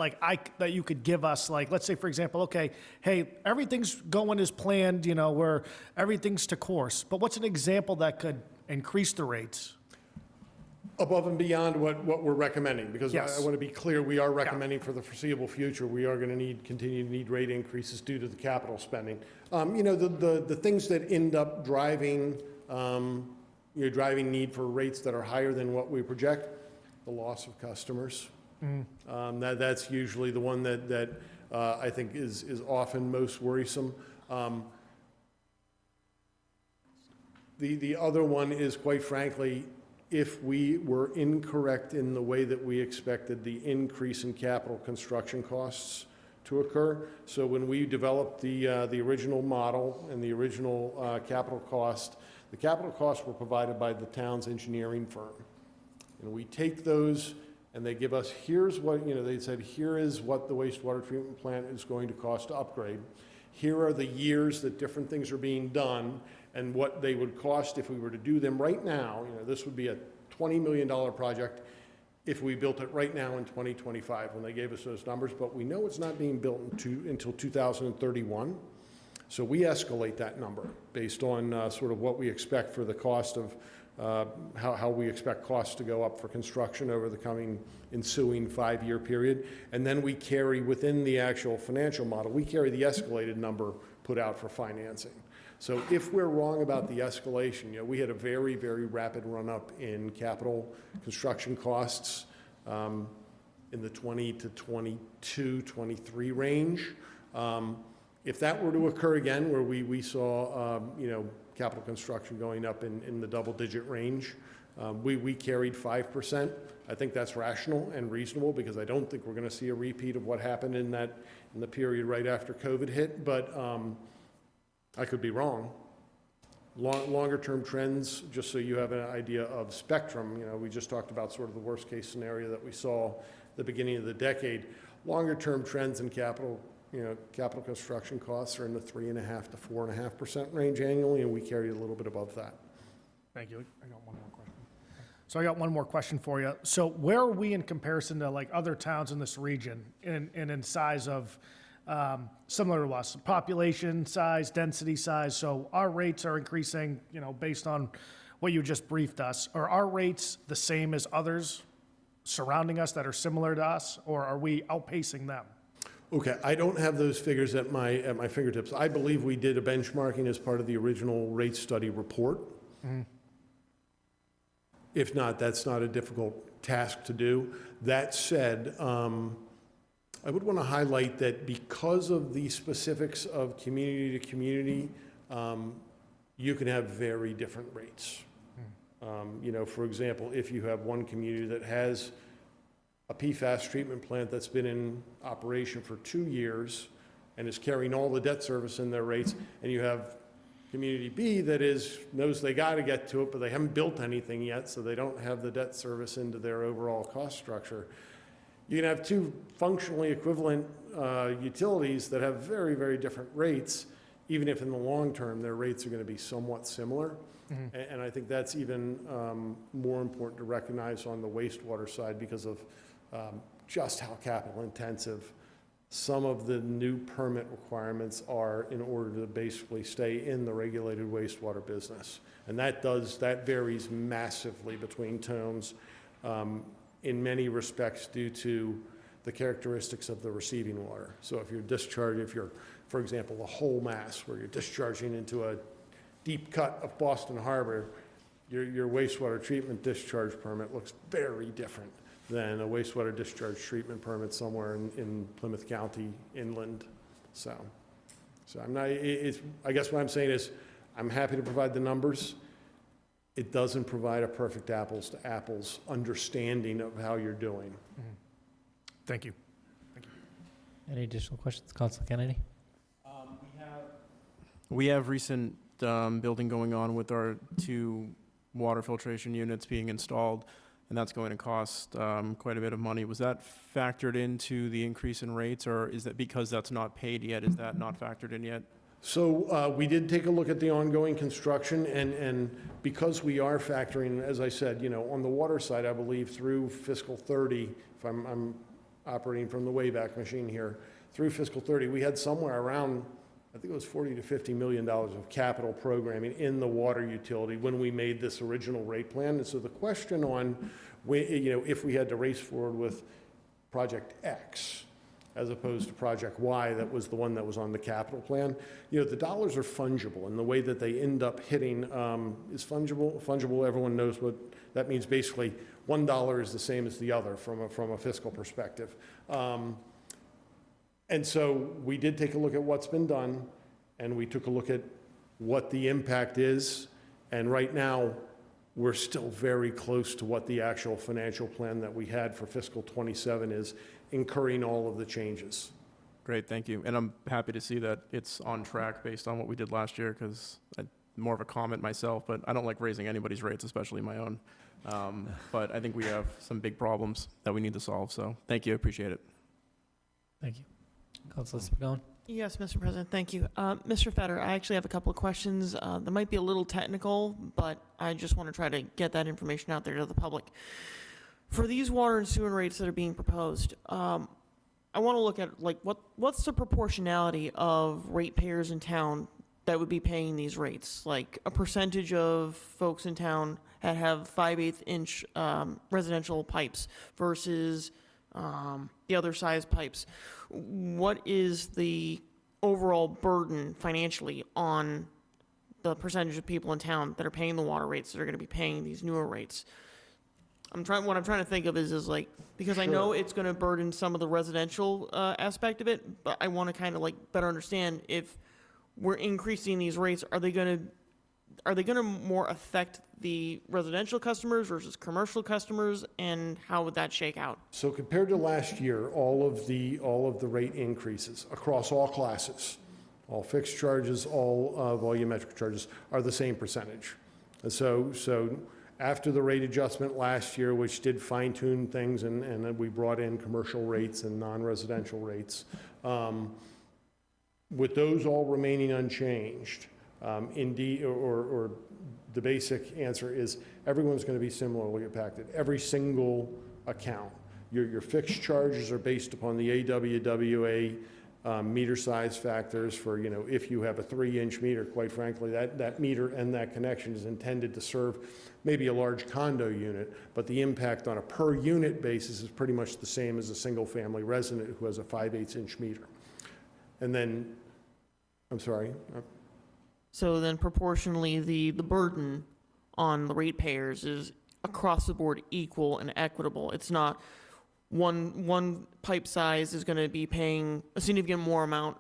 that you could give us? Like, let's say, for example, okay, hey, everything's going as planned, you know, where everything's to course, but what's an example that could increase the rates? above and beyond what we're recommending, because Yes. I want to be clear, we are recommending for the foreseeable future, we are going to continue to need rate increases due to the capital spending. You know, the things that end up driving, driving need for rates that are higher than what we project, the loss of customers. That's usually the one that I think is often most worrisome. The other one is, quite frankly, if we were incorrect in the way that we expected the increase in capital construction costs to occur. So when we developed the original model and the original capital cost, the capital costs were provided by the town's engineering firm. And we take those and they give us, here's what, they said, here is what the wastewater treatment plant is going to cost to upgrade. Here are the years that different things are being done and what they would cost if we were to do them right now. This would be a $20 million project if we built it right now in 2025 when they gave us those numbers, but we know it's not being built until 2031. So we escalate that number based on sort of what we expect for the cost of how we expect costs to go up for construction over the coming ensuing 5-year period. And then we carry within the actual financial model, we carry the escalated number put out for financing. So if we're wrong about the escalation, we had a very, very rapid run up in capital construction costs in the 20 to 22, 23 range. If that were to occur again, where we saw, capital construction going up in the double-digit range, we carried 5%. I think that's rational and reasonable because I don't think we're going to see a repeat of what happened in the period right after COVID hit, but I could be wrong. Longer-term trends, just so you have an idea of spectrum, we just talked about sort of the worst-case scenario that we saw at the beginning of the decade. Longer-term trends in capital construction costs are in the 3.5% to 4.5% range annually, and we carry a little bit above that. Thank you. I got one more question. So I got one more question for you. So where are we in comparison to like other towns in this region in size of similar to us, population size, density size? So our rates are increasing, based on what you just briefed us. Are our rates the same as others surrounding us that are similar to us, or are we outpacing them? Okay, I don't have those figures at my fingertips. I believe we did a benchmarking as part of the original rate study report. Mm-hmm. If not, that's not a difficult task to do. That said, I would want to highlight that because of the specifics of community to community, you can have very different rates. For example, if you have one community that has a PFAS treatment plant that's been in operation for 2 years and is carrying all the debt service in their rates, and you have community B that knows they got to get to it, but they haven't built anything yet, so they don't have the debt service into their overall cost structure. You can have two functionally equivalent utilities that have very, very different rates, even if in the long term their rates are going to be somewhat similar. Mm-hmm. And I think that's even more important to recognize on the wastewater side because of just how capital intensive some of the new permit requirements are in order to basically stay in the regulated wastewater business. And that varies massively between towns in many respects due to the characteristics of the receiving water. So if you're, for example, a whole mass where you're discharging into a deep cut of Boston Harbor, your wastewater treatment discharge permit looks very different than a wastewater discharge treatment permit somewhere in Plymouth County inland. So I'm not, I guess what I'm saying is I'm happy to provide the numbers. It doesn't provide a perfect apples to apples understanding of how you're doing. Mm-hmm. Thank you. Any additional questions, Councilor Kennedy? We have recent building going on with our 2 water filtration units being installed, and that's going to cost quite a bit of money. Was that factored into the increase in rates, or is that because that's not paid yet, is that not factored in yet? So we did take a look at the ongoing construction, and because we are factoring, as I said, on the water side, I believe through fiscal 30, if I'm operating from the Wayback Machine here, through fiscal 30, we had somewhere around, I think it was $40 to $50 million of capital programming in the water utility when we made this original rate plan. And so the question on, if we had to race forward with Project X as opposed to Project Y, that was the one that was on the capital plan, the dollars are fungible, and the way that they end up hitting is fungible. Fungible, everyone knows what that means. Basically, $1 is the same as the other from a fiscal perspective. And so we did take a look at what's been done, and we took a look at what the impact is, and right now, we're still very close to what the actual financial plan that we had for fiscal 27 is, incurring all of the changes. Great, thank you. And I'm happy to see that it's on track based on what we did last year, because I'm more of a comment myself, but I don't like raising anybody's rates, especially my own. But I think we have some big problems that we need to solve, so thank you, I appreciate it. Thank you. Councilor Spigot? Yes, Mr. President, thank you. Mr. Fetter, I actually have a couple of questions. That might be a little technical, but I just want to try to get that information out there to the public. For these water and sewer rates that are being proposed, I want to look at, like, what's the proportionality of ratepayers in town that would be paying these rates? Like, a percentage of folks in town that have 5/8 inch residential pipes versus the other size pipes. What is the overall burden financially on the percentage of people in town that are paying the water rates that are going to be paying these newer rates? What I'm trying to think of is like, because I know it's going to burden some of the residential aspect of it, but I want to kind of like better understand if we're increasing these rates, are they going to more affect the residential customers versus commercial customers, and how would that shake out? So compared to last year, all of the rate increases across all classes, all fixed charges, all volumetric charges, are the same percentage. And so after the rate adjustment last year, which did fine tune things, and then we brought in commercial rates and non-residential rates, with those all remaining unchanged, indeed, or the basic answer is everyone's going to be similarly impacted. Every single account. Your fixed charges are based upon the AWWA meter size factors for, if you have a 3-inch meter, quite frankly, that meter and that connection is intended to serve maybe a large condo unit, but the impact on a per unit basis is pretty much the same as a single family resident who has a 5/8 inch meter. And then, I'm sorry. So then proportionally, the burden on the ratepayers is across the board equal and equitable. It's not one pipe size is going to be paying a significant more amount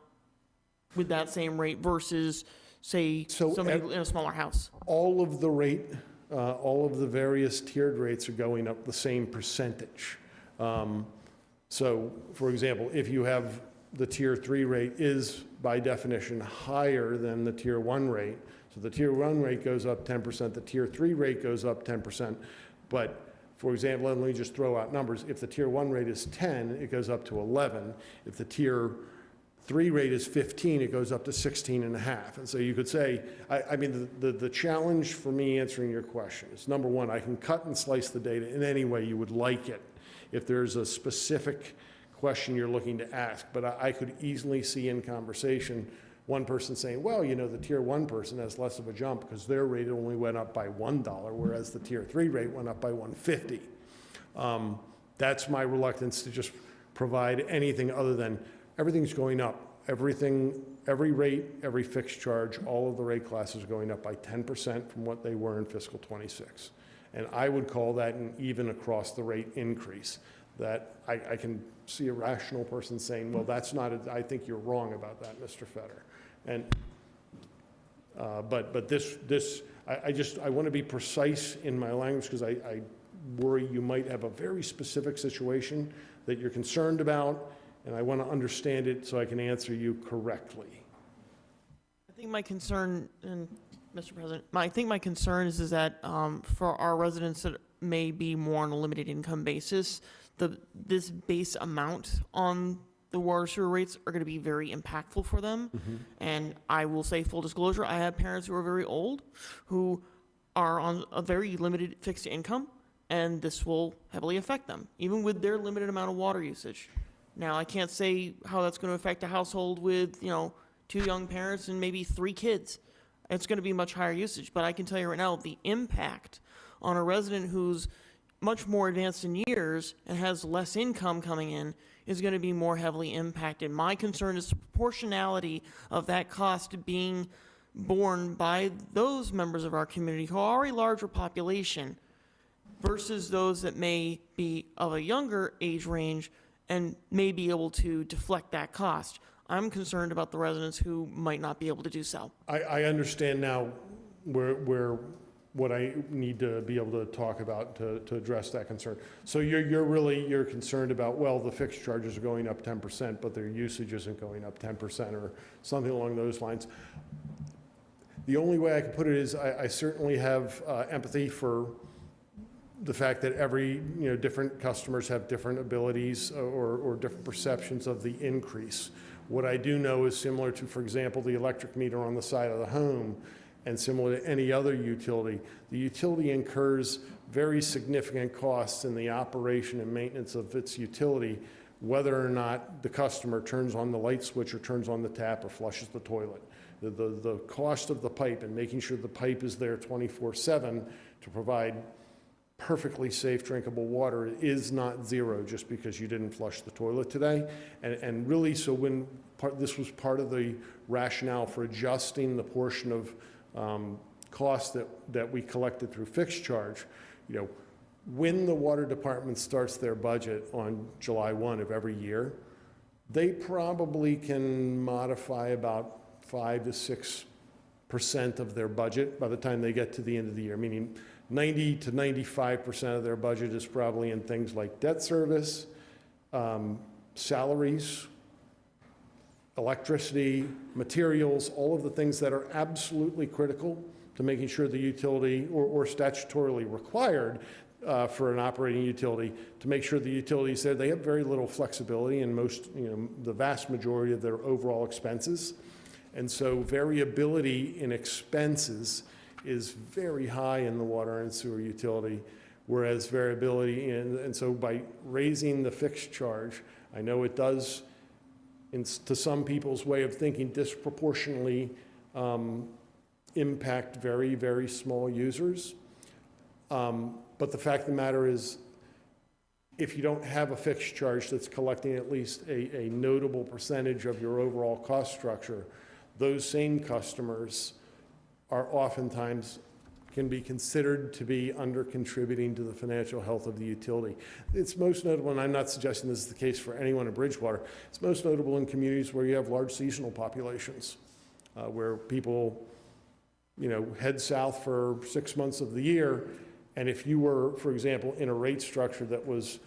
with that same rate versus, say, somebody in a smaller house. All of the various tiered rates are going up the same percentage. So, for example, if you have the Tier 3 rate is, by definition, higher than the Tier 1 rate. So the Tier 1 rate goes up 10%, the Tier 3 rate goes up 10%. But, for example, let me just throw out numbers. If the Tier 1 rate is 10, it goes up to 11. If the Tier 3 rate is 15, it goes up to 16.5. And so you could say, I mean, the challenge for me answering your question is, number one, I can cut and slice the data in any way you would like it. If there's a specific question you're looking to ask, but I could easily see in conversation one person saying, well, the Tier 1 person has less of a jump because their rate only went up by $1, whereas the Tier 3 rate went up by $1.50. That's my reluctance to just provide anything other than everything's going up. Every rate, every fixed charge, all of the rate classes are going up by 10% from what they were in fiscal '26. And I would call that an even across the rate increase. That I can see a rational person saying, well, that's not, I think you're wrong about that, Mr. Fetter. And, but I want to be precise in my language because I worry you might have a very specific situation that you're concerned about, and I want to understand it so I can answer you correctly. I think my concern, and Mr. President, I think my concern is that for our residents that may be more on a limited income basis, this base amount on the water sewer rates are going to be very impactful for them. Mm-hmm. And I will say, full disclosure, I have parents who are very old who are on a very limited fixed income, and this will heavily affect them, even with their limited amount of water usage. Now, I can't say how that's going to affect a household with, 2 young parents and maybe 3 kids. It's going to be much higher usage, but I can tell you right now, the impact on a resident who's much more advanced in years and has less income coming in is going to be more heavily impacted. My concern is the proportionality of that cost being borne by those members of our community who are a larger population versus those that may be of a younger age range and may be able to deflect that cost. I'm concerned about the residents who might not be able to do so. I understand now where what I need to be able to talk about to address that concern. So you're concerned about, well, the fixed charges are going up 10%, but their usage isn't going up 10% or something along those lines. The only way I can put it is I certainly have empathy for the fact that different customers have different abilities or different perceptions of the increase. What I do know is similar to, for example, the electric meter on the side of the home, and similar to any other utility, the utility incurs very significant costs in the operation and maintenance of its utility, whether or not the customer turns on the light switch or turns on the tap or flushes the toilet. The cost of the pipe and making sure the pipe is there 24/7 to provide perfectly safe drinkable water is not zero just because you didn't flush the toilet today. And really, so this was part of the rationale for adjusting the portion of costs that we collected through fixed charge. When the water department starts their budget on July 1 of every year, they probably can modify about 5 to 6% of their budget by the time they get to the end of the year, meaning 90 to 95% of their budget is probably in things like debt service, salaries, electricity, materials, all of the things that are absolutely critical to making sure the utility, or statutorily required for an operating utility, to make sure the utilities there, they have very little flexibility in the vast majority of their overall expenses. And so variability in expenses is very high in the water and sewer utility, whereas variability and so by raising the fixed charge, I know it does, to some people's way of thinking, disproportionately impact very, very small users. But the fact of the matter is, if you don't have a fixed charge that's collecting at least a notable percentage of your overall cost structure, those same customers are oftentimes can be considered to be under contributing to the financial health of the utility. It's most notable, and I'm not suggesting this is the case for anyone in Bridgewater, it's most notable in communities where you have large seasonal populations, where people, head south for 6 months of the year, and if you were, for example, in a rate structure that was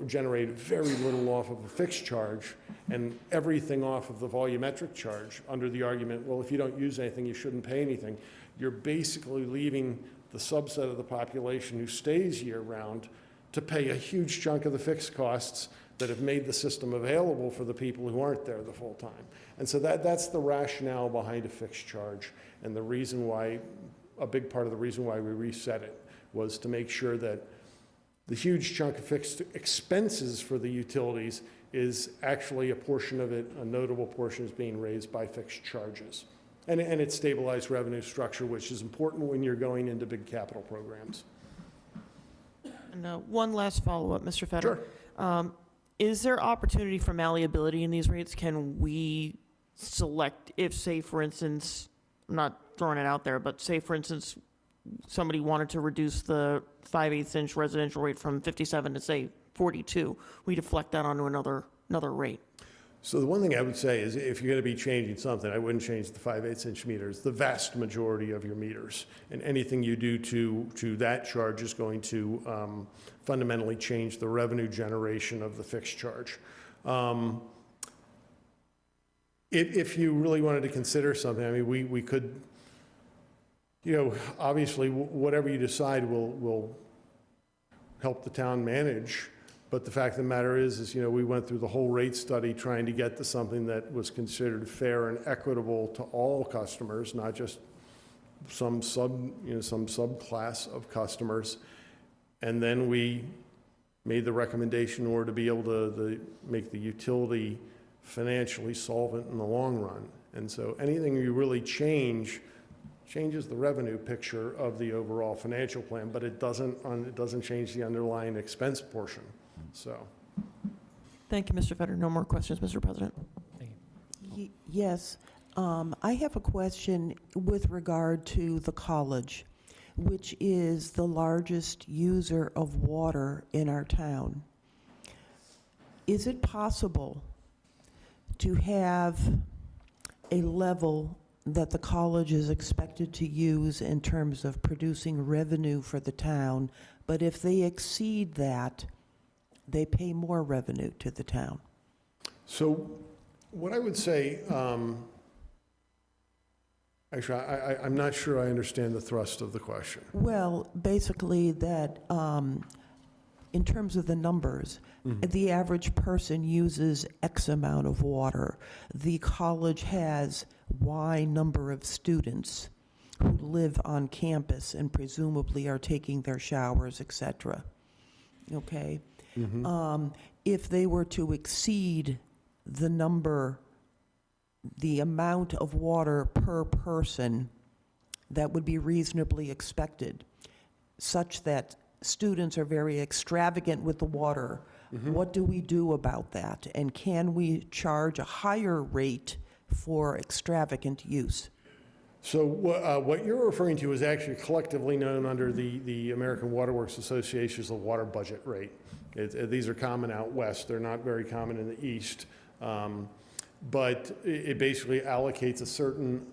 generated very little off of a fixed charge and everything off of the volumetric charge, under the argument, well, if you don't use anything, you shouldn't pay anything, you're basically leaving the subset of the population who stays year-round to pay a huge chunk of the fixed costs that have made the system available for the people who aren't there the full time. And so that's the rationale behind a fixed charge, and the reason why, a big part of the reason why we reset it was to make sure that the huge chunk of fixed expenses for the utilities is actually a portion of it, a notable portion is being raised by fixed charges. And it's stabilized revenue structure, which is important when you're going into big capital programs. And one last follow-up, Mr. Fetter. Sure. Is there opportunity for malleability in these rates? Can we select if, say, for instance, I'm not throwing it out there, but say, for instance, somebody wanted to reduce the 5/8" residential rate from 57 to, say, 42, we deflect that onto another rate? So the one thing I would say is if you're going to be changing something, I wouldn't change the 5/8" meters, the vast majority of your meters. And anything you do to that charge is going to fundamentally change the revenue generation of the fixed charge. If you really wanted to consider something, I mean, we could, obviously whatever you decide will help the town manage. But the fact of the matter is, we went through the whole rate study trying to get to something that was considered fair and equitable to all customers, not just some subclass of customers. And then we made the recommendation in order to be able to make the utility financially solvent in the long run. And so anything you really changes the revenue picture of the overall financial plan, but it doesn't change the underlying expense portion. So, Thank you, Mr. Fetter. No more questions, Mr. President. Yes. I have a question with regard to the college, which is the largest user of water in our town. Is it possible to have a level that the college is expected to use in terms of producing revenue for the town, but if they exceed that, they pay more revenue to the town. So what I would say, actually, I'm not sure I understand the thrust of the question. Well, basically that, in terms of the numbers, the average person uses X amount of water. The college has Y number of students who live on campus and presumably are taking their showers, et cetera. Okay? If they were to exceed the number, the amount of water per person that would be reasonably expected, such that students are very extravagant with the water, what do we do about that? And can we charge a higher rate for extravagant use? So what you're referring to is actually collectively known under the American Water Works Association as the water budget rate. These are common out west. They're not very common in the east. But it basically allocates a certain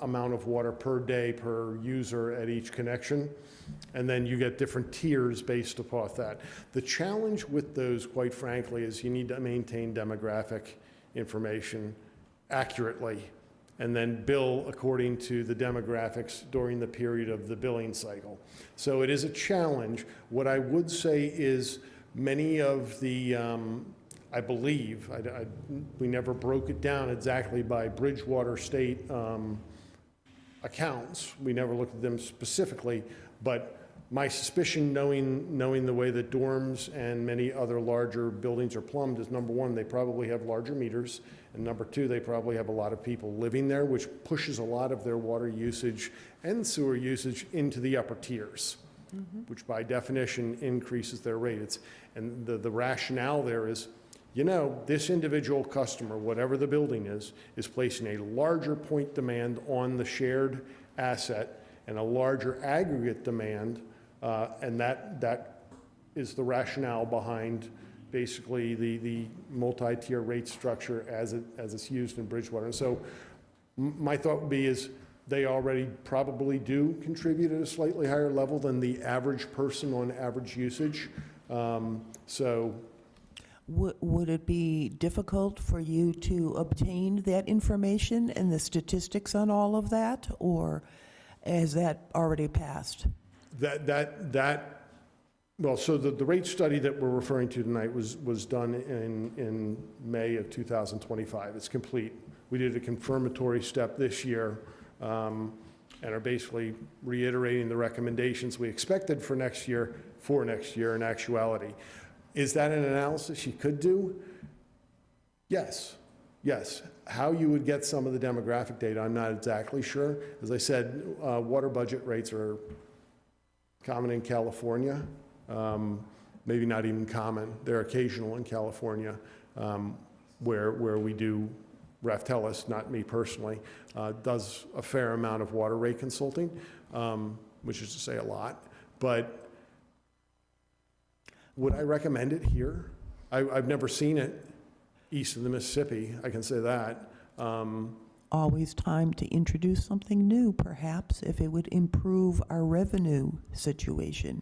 amount of water per day per user at each connection. And then you get different tiers based upon that. The challenge with those, quite frankly, is you need to maintain demographic information accurately and then bill according to the demographics during the period of the billing cycle. So it is a challenge. What I would say is many of the, I believe, we never broke it down exactly by Bridgewater State accounts. We never looked at them specifically, but my suspicion, knowing the way that dorms and many other larger buildings are plumbed, is number one, they probably have larger meters, and number two, they probably have a lot of people living there, which pushes a lot of their water usage and sewer usage into the upper tiers, which by definition increases their rate. And the rationale there is, you know, this individual customer, whatever the building is placing a larger point demand on the shared asset and a larger aggregate demand, and that is the rationale behind basically the multi-tier rate structure as it's used in Bridgewater. And so my thought would be is they already probably do contribute at a slightly higher level than the average person on average usage. So Would it be difficult for you to obtain that information and the statistics on all of that, or has that already passed? Well, so the rate study that we're referring to tonight was done in May of 2025. It's complete. We did a confirmatory step this year and are basically reiterating the recommendations we expected for next year in actuality. Is that an analysis you could do? Yes. How you would get some of the demographic data, I'm not exactly sure. As I said, water budget rates are common in California. Maybe not even common. They're occasional in California, where we do, Raftellus, not me personally, does a fair amount of water rate consulting, which is to say a lot. But would I recommend it here? I've never seen it east of the Mississippi, I can say that. Always time to introduce something new, perhaps, if it would improve our revenue situation.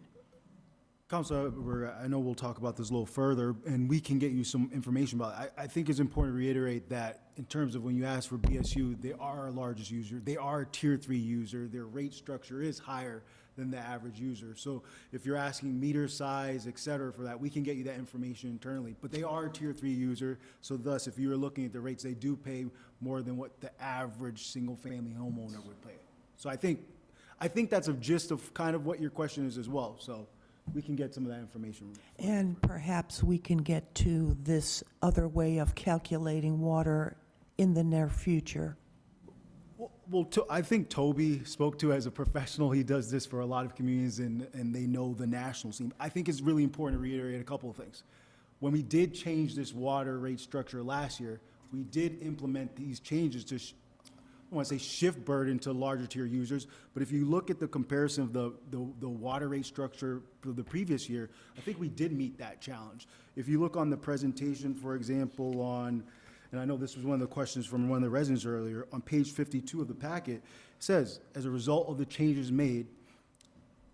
Councilor, I know we'll talk about this a little further, and we can get you some information about it. I think it's important to reiterate that in terms of when you ask for BSU, they are our largest user. They are a tier 3 user. Their rate structure is higher than the average user. So if you're asking meter size, et cetera, for that, we can get you that information internally. But they are a tier 3 user, so thus, if you were looking at the rates, they do pay more than what the average single-family homeowner would pay. So I think that's a gist of kind of what your question is as well. So we can get some of that information. And perhaps we can get to this other way of calculating water in the near future. Well, I think Toby spoke to as a professional. He does this for a lot of communities, and they know the national scene. I think it's really important to reiterate a couple of things. When we did change this water rate structure last year, we did implement these changes to, I want to say, shift burden to larger tier users. But if you look at the comparison of the water rate structure for the previous year, I think we did meet that challenge. If you look on the presentation, for example, on and I know this was one of the questions from one of the residents earlier, on page 52 of the packet, it says, as a result of the changes made,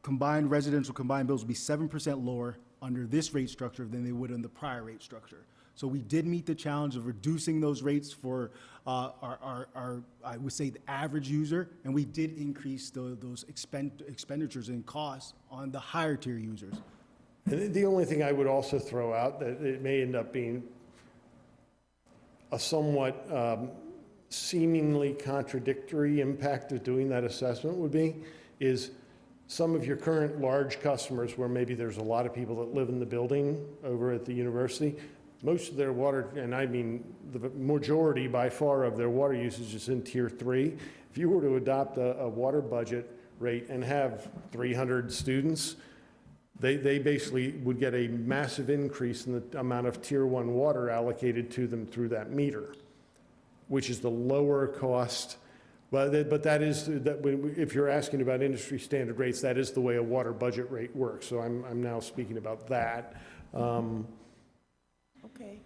combined residential combined bills will be 7% lower under this rate structure than they would in the prior rate structure. So we did meet the challenge of reducing those rates for our I would say, the average user, and we did increase those expenditures and costs on the higher tier users. And the only thing I would also throw out, that it may end up being a somewhat seemingly contradictory impact of doing that assessment would be, is some of your current large customers where maybe there's a lot of people that live in the building over at the university, most of their water, and I mean the majority by far of their water usage is in Tier 3. If you were to adopt a water budget rate and have 300 students, they basically would get a massive increase in the amount of Tier 1 water allocated to them through that meter, which is the lower cost. But that is, if you're asking about industry standard rates, that is the way a water budget rate works. So I'm now speaking about that. Okay.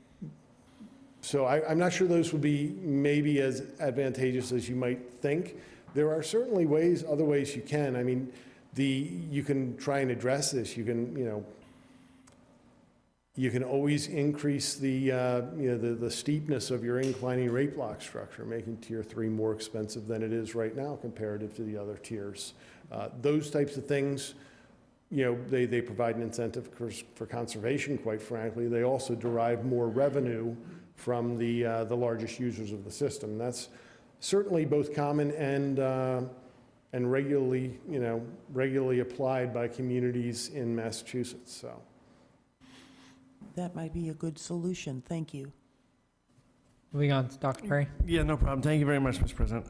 So I'm not sure those would be maybe as advantageous as you might think. There are certainly other ways you can. I mean, you can try and address this. You can, you can always increase the steepness of your inclining rate block structure, making Tier 3 more expensive than it is right now comparative to the other tiers. Those types of things, they provide an incentive for conservation, quite frankly. They also derive more revenue from the largest users of the system. That's certainly both common and regularly applied by communities in Massachusetts. So That might be a good solution. Thank you. Moving on to Dr. Perry. Yeah, no problem. Thank you very much, Mr. President.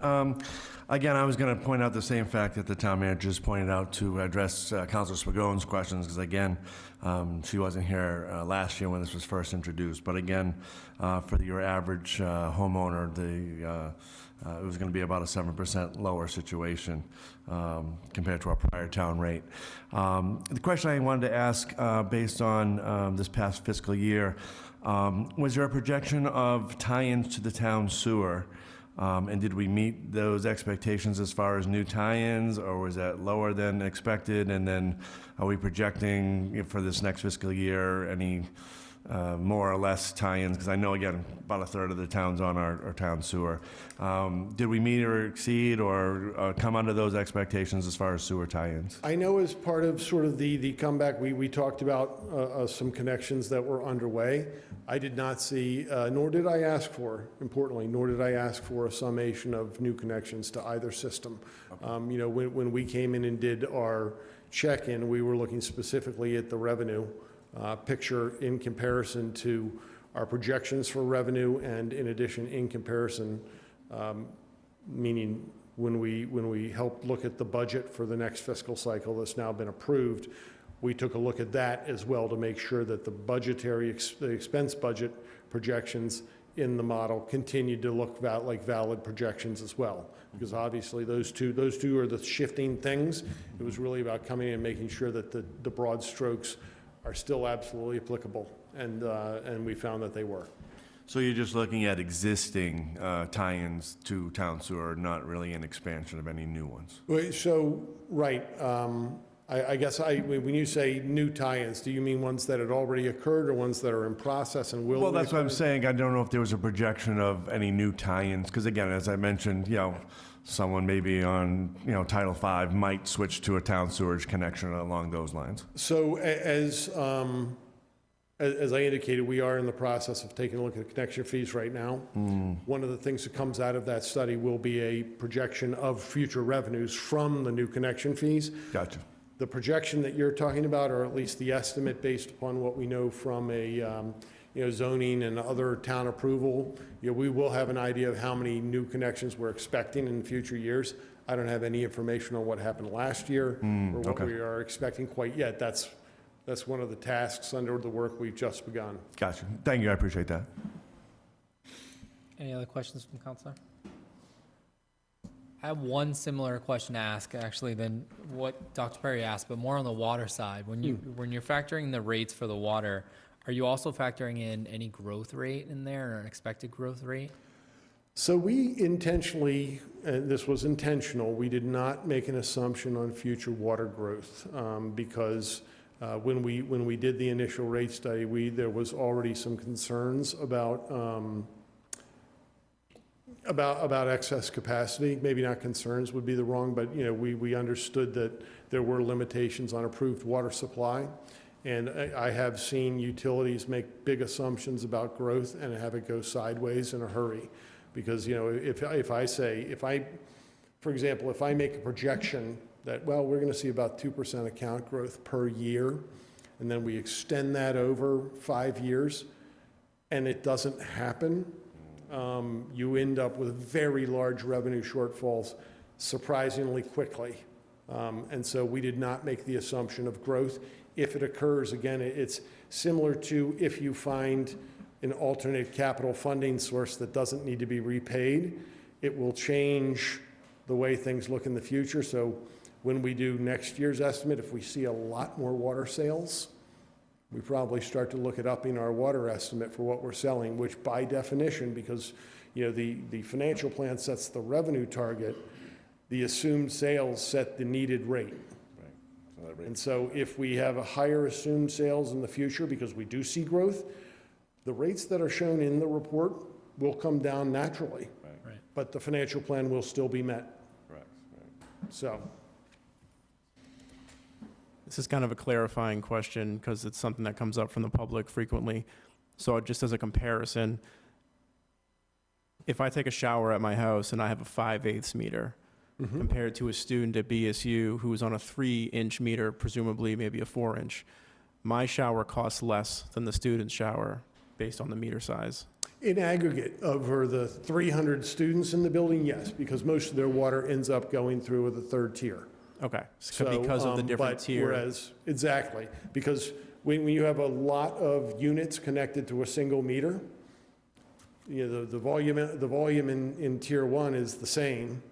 Again, I was going to point out the same fact that the town manager just pointed out to address Councilor Spagone's questions, because again, she wasn't here last year when this was first introduced. But again, for your average homeowner, it was going to be about a 7% lower situation compared to our prior town rate. The question I wanted to ask, based on this past fiscal year, was there a projection of tie-ins to the town sewer? And did we meet those expectations as far as new tie-ins, or was that lower than expected? And then are we projecting for this next fiscal year any more or less tie-ins? Because I know, again, about a third of the town's on our town sewer. Did we meet or exceed or come under those expectations as far as sewer tie-ins? I know as part of sort of the comeback, we talked about some connections that were underway. I did not see, nor did I ask for, importantly, nor did I ask for a summation of new connections to either system. Okay. When we came in and did our check-in, we were looking specifically at the revenue picture in comparison to our projections for revenue, and in addition, in comparison, meaning when we helped look at the budget for the next fiscal cycle that's now been approved, we took a look at that as well to make sure that the the expense budget projections in the model continued to look like valid projections as well. Because obviously those two are the shifting things. It was really about coming in and making sure that the broad strokes are still absolutely applicable, and we found that they were. So you're just looking at existing tie-ins to town sewer, not really an expansion of any new ones? So, right. I guess when you say new tie-ins, do you mean ones that had already occurred or ones that are in process and will? Well, that's what I'm saying. I don't know if there was a projection of any new tie-ins, because again, as I mentioned, someone maybe on, Title V might switch to a town sewage connection along those lines. So as I indicated, we are in the process of taking a look at connection fees right now. One of the things that comes out of that study will be a projection of future revenues from the new connection fees. Gotcha. The projection that you're talking about, or at least the estimate based upon what we know from a zoning and other town approval, we will have an idea of how many new connections we're expecting in future years. I don't have any information on what happened last year or what we are expecting quite yet. That's one of the tasks under the work we've just begun. Gotcha. Thank you. I appreciate that. Any other questions from Counselor? I have one similar question to ask, actually, than what Dr. Perry asked, but more on the water side. When you're factoring the rates for the water, Are you also factoring in any growth rate in there or an expected growth rate? So we intentionally, and this was intentional, we did not make an assumption on future water growth because when we did the initial rate study, there was already some concerns about excess capacity. Maybe not concerns would be the wrong, but we understood that there were limitations on approved water supply. And I have seen utilities make big assumptions about growth and have it go sideways in a hurry. Because, for example, if I make a projection that, well, we're going to see about 2% account growth per year, and then we extend that over 5 years, and it doesn't happen, you end up with very large revenue shortfalls surprisingly quickly. And so we did not make the assumption of growth. If it occurs, again, it's similar to if you find an alternate capital funding source that doesn't need to be repaid, it will change the way things look in the future. So when we do next year's estimate, if we see a lot more water sales, we probably start to look at upping our water estimate for what we're selling, which by definition, because the financial plan sets the revenue target, the assumed sales set the needed rate. And so if we have a higher assumed sales in the future, because we do see growth, the rates that are shown in the report will come down naturally. Right. But the financial plan will still be met. Correct. So, This is kind of a clarifying question because it's something that comes up from the public frequently. So just as a comparison, if I take a shower at my house and I have a 5/8 meter, compared to a student at BSU who's on a 3-inch meter, presumably maybe a 4-inch, my shower costs less than the student's shower based on the meter size. in aggregate, over the 300 students in the building, yes, because most of their water ends up going through with a third tier. Okay, so because of the different but tier. Whereas, exactly, because when you have a lot of units connected to a single meter, the volume in tier one is the same.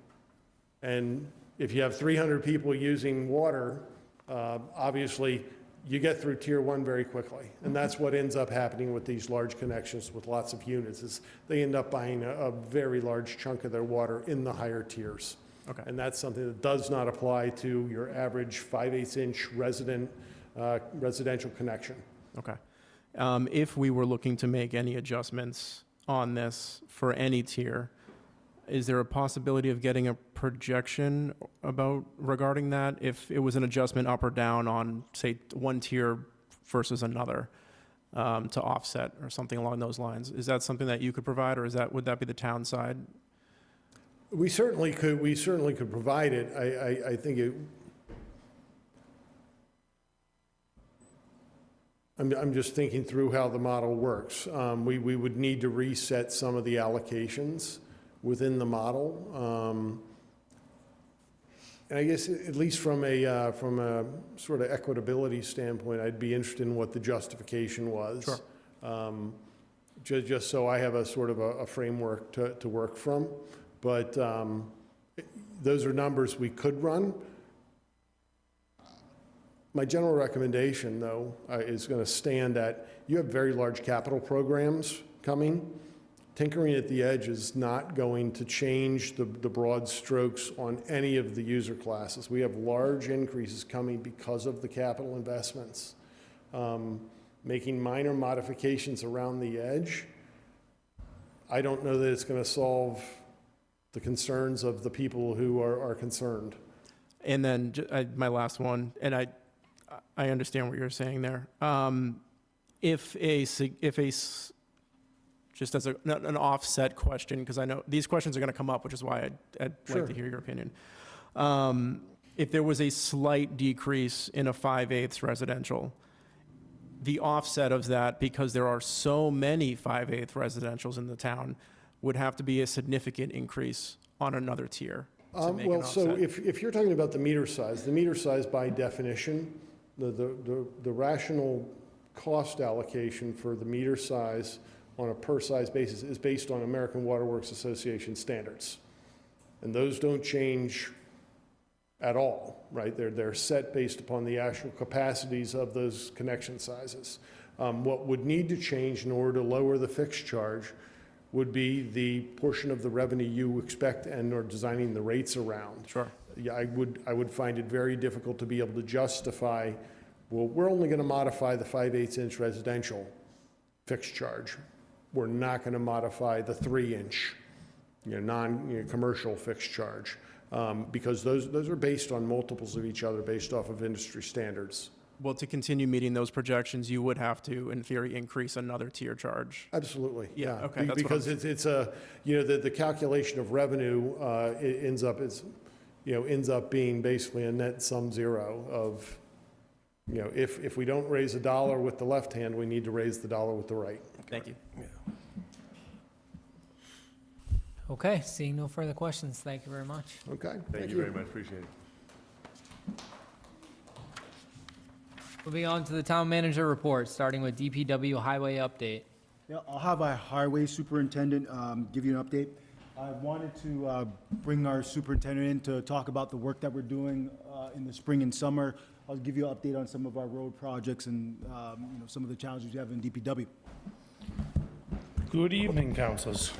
And if you have 300 people using water, obviously you get through tier one very quickly. And that's what ends up happening with these large connections with lots of units, is they end up buying a very large chunk of their water in the higher tiers. Okay. And that's something that does not apply to your average 5/8 inch residential connection. Okay. If we were looking to make any adjustments on this for any tier, is there a possibility of getting a projection regarding that? If it was an adjustment up or down on, say, one tier versus another, to offset or something along those lines? Is that something that you could provide, or would that be the town side? We certainly could provide it. I think I'm just thinking through how the model works. We would need to reset some of the allocations within the model. And I guess at least from a sort of equitability standpoint, I'd be interested in what the justification was. Sure. Just so I have a sort of a framework to work from. But those are numbers we could run. My general recommendation, though, is going to stand at, you have very large capital programs coming. Tinkering at the edge is not going to change the broad strokes on any of the user classes. We have large increases coming because of the capital investments. Making minor modifications around the edge, I don't know that it's going to solve the concerns of the people who are concerned. And then my last one, and I understand what you're saying there. Just as an offset question, because I know these questions are going to come up, which is why I'd Sure. like to hear your opinion. If there was a slight decrease in a 5/8 residential, the offset of that, because there are so many 5/8 residentials in the town, would have to be a significant increase on another tier to make an So offset. if you're talking about the meter size by definition, the rational cost allocation for the meter size on a per size basis is based on American Water Works Association standards. And those don't change at all, right? They're set based upon the actual capacities of those connection sizes. What would need to change in order to lower the fixed charge would be the portion of the revenue you expect and are designing the rates around. Sure. Yeah, I would find it very difficult to be able to justify, well, we're only going to modify the 5/8" residential fixed charge. We're not going to modify the 3" commercial fixed charge, because those are based on multiples of each other based off of industry standards. Well, to continue meeting those projections, you would have to, in theory, increase another tier charge. Absolutely, yeah. Okay, that's what Because I'm- it's a, the calculation of revenue, it ends up being basically a net sum zero of, if we don't raise a dollar with the left hand, we need to raise the dollar with the right. Thank you. Okay, seeing no further questions, thank you very much. Okay. Thank you very much, appreciate it. Moving on to the town manager report, starting with DPW highway update. Yeah, I'll have our highway superintendent give you an update. I wanted to bring our superintendent in to talk about the work that we're doing in the spring and summer. I'll give you an update on some of our road projects and some of the challenges we have in DPW. Good evening, councilors.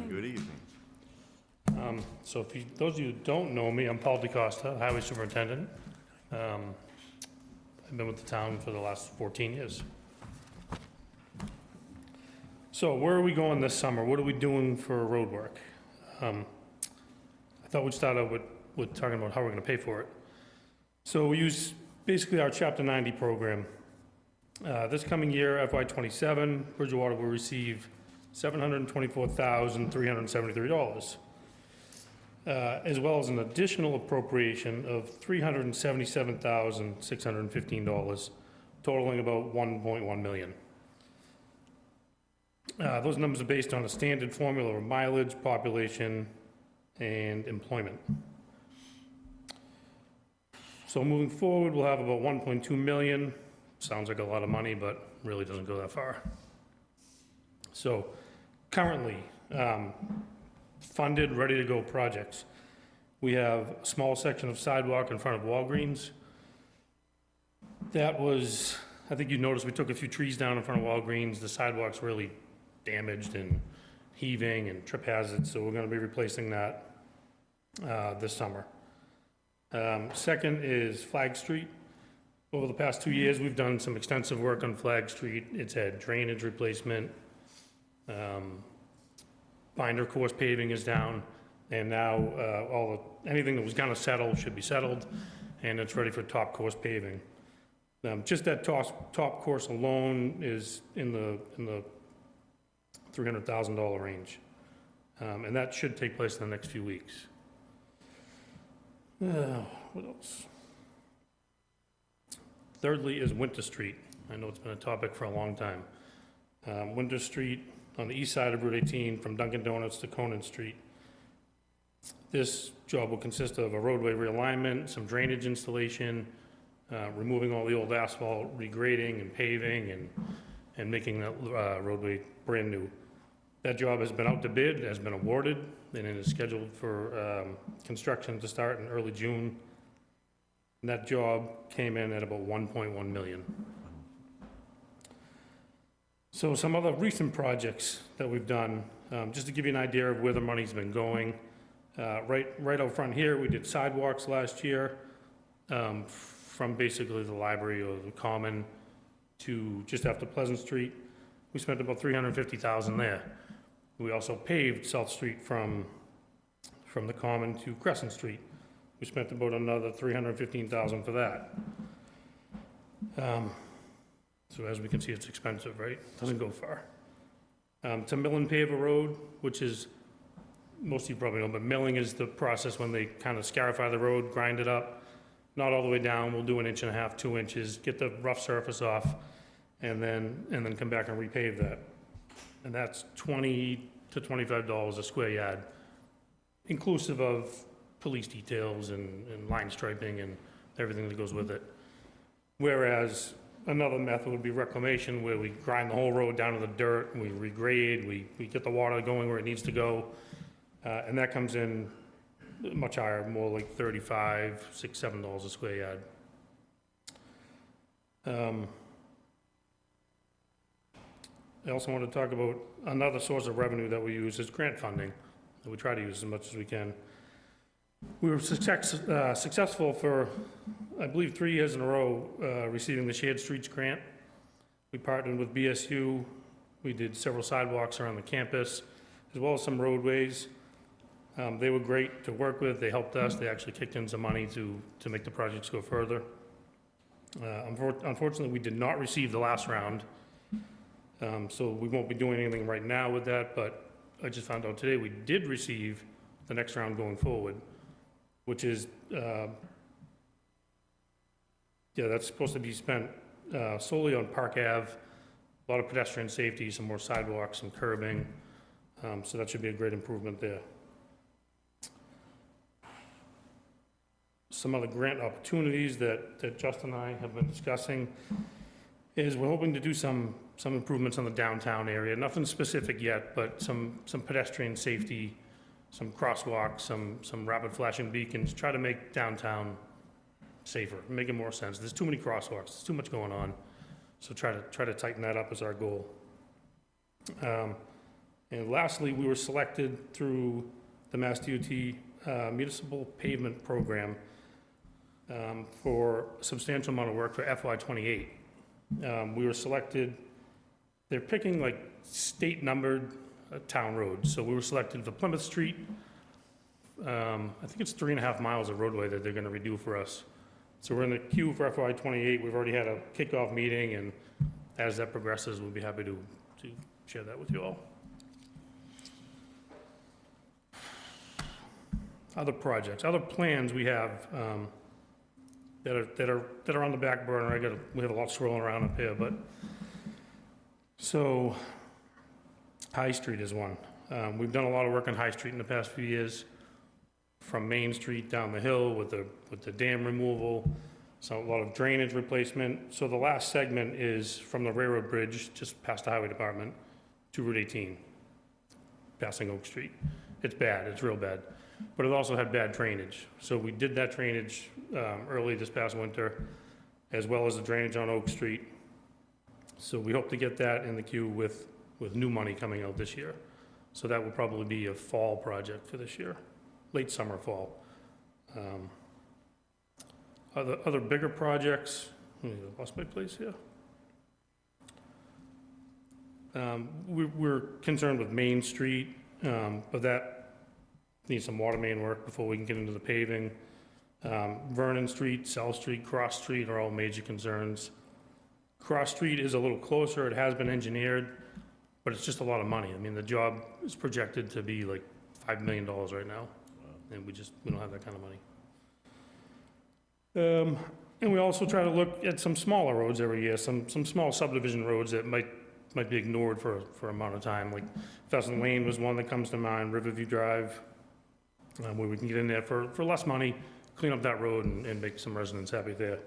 Good evening. So if those of you who don't know me, I'm Paul DeCosta, Highway Superintendent. I've been with the town for the last 14 years. So where are we going this summer? What are we doing for road work? I thought we'd start out with talking about how we're going to pay for it. So we use basically our Chapter 90 program. This coming year, FY27, Bridgewater will receive $724,373, as well as an additional appropriation of $377,615, totaling about $1.1 million. Those numbers are based on a standard formula of mileage, population, and employment. So moving forward, we'll have about 1.2 million. Sounds like a lot of money, but really doesn't go that far. So currently, funded, ready to go projects. We have a small section of sidewalk in front of Walgreens. That was, I think you noticed we took a few trees down in front of Walgreens. The sidewalk's really damaged and heaving and trip hazards, so we're gonna be replacing that this summer. Second is Flag Street. Over the past 2 years, we've done some extensive work on Flag Street. It's had drainage replacement, binder course paving is down, and now anything that was gonna settle should be settled, and it's ready for top course paving. Just that top course alone is in the $300,000 range, and that should take place in the next few weeks. What else? Thirdly is Winter Street. I know it's been a topic for a long time. Winter Street on the east side of Route 18 from Dunkin' Donuts to Conan Street. This job will consist of a roadway realignment, some drainage installation, removing all the old asphalt, regrading and paving, and making that roadway brand new. That job has been out to bid, has been awarded, and it is scheduled for construction to start in early June. And that job came in at about 1.1 million. So some other recent projects that we've done, just to give you an idea of where the money's been going. Right out front here, we did sidewalks last year, from basically the library or the common to just after Pleasant Street. We spent about $350,000 there. We also paved South Street from the common to Crescent Street. We spent about another $315,000 for that. So as we can see, it's expensive, right? Doesn't go far. To mill and pave a road, which is, most of you probably know, but milling is the process when they kind of scarify the road, grind it up, not all the way down. We'll do 1.5 inches, 2 inches, get the rough surface off, and then come back and repave that. And that's $20 to $25 a square yard, inclusive of police details and line striping and everything that goes with it. Whereas another method would be reclamation, where we grind the whole road down to the dirt, and we regrade, we get the water going where it needs to go, and that comes in much higher, more like $35, $6, $7 a square yard. I also want to talk about another source of revenue that we use is grant funding, that we try to use as much as we can. We were successful for, I believe, 3 years in a row, receiving the Shared Streets Grant. We partnered with BSU. We did several sidewalks around the campus, as well as some roadways. They were great to work with. They helped us. They actually kicked in some money to make the projects go further. Unfortunately, we did not receive the last round, so we won't be doing anything right now with that, but I just found out today we did receive the next round going forward, which is, that's supposed to be spent solely on Park Ave, a lot of pedestrian safety, some more sidewalks, some curbing, so that should be a great improvement there. Some other grant opportunities that Justin and I have been discussing is we're hoping to do some improvements on the downtown area. Nothing specific yet, but some pedestrian safety, some crosswalks, some rapid flashing beacons, try to make downtown safer, make it more sense. There's too many crosswalks, there's too much going on. So try to tighten that up as our goal. And lastly, we were selected through the Mass DOT Municipal Pavement Program for a substantial amount of work for FY28. We were selected, they're picking like state numbered town roads. So we were selected for Plymouth Street. I think it's 3.5 miles of roadway that they're gonna redo for us. So we're in the queue for FY28. We've already had a kickoff meeting, and as that progresses, we'll be happy to share that with you all. Other projects, other plans we have that are on the back burner. We have a lot swirling around up here, but so High Street is one. We've done a lot of work on High Street in the past few years, from Main Street down the hill with the dam removal, so a lot of drainage replacement. So the last segment is from the railroad bridge, just past the highway department, to Route 18, passing Oak Street. It's bad, it's real bad, but it also had bad drainage. So we did that drainage early this past winter, as well as the drainage on Oak Street. So we hope to get that in the queue with new money coming out this year. So that will probably be a fall project for this year. Late summer, fall. Other bigger projects, I lost my place here. We're concerned with Main Street, but that needs some water main work before we can get into the paving. Vernon Street, South Street, Cross Street are all major concerns. Cross Street is a little closer. It has been engineered, but it's just a lot of money. I mean, the job is projected to be like $5 million right now. And we don't have that kind of money. And we also try to look at some smaller roads every year, some small subdivision roads that might be ignored for an amount of time. Like Pheasant Lane was one that comes to mind, Riverview Drive, where we can get in there for less money, clean up that road and make some residents happy there.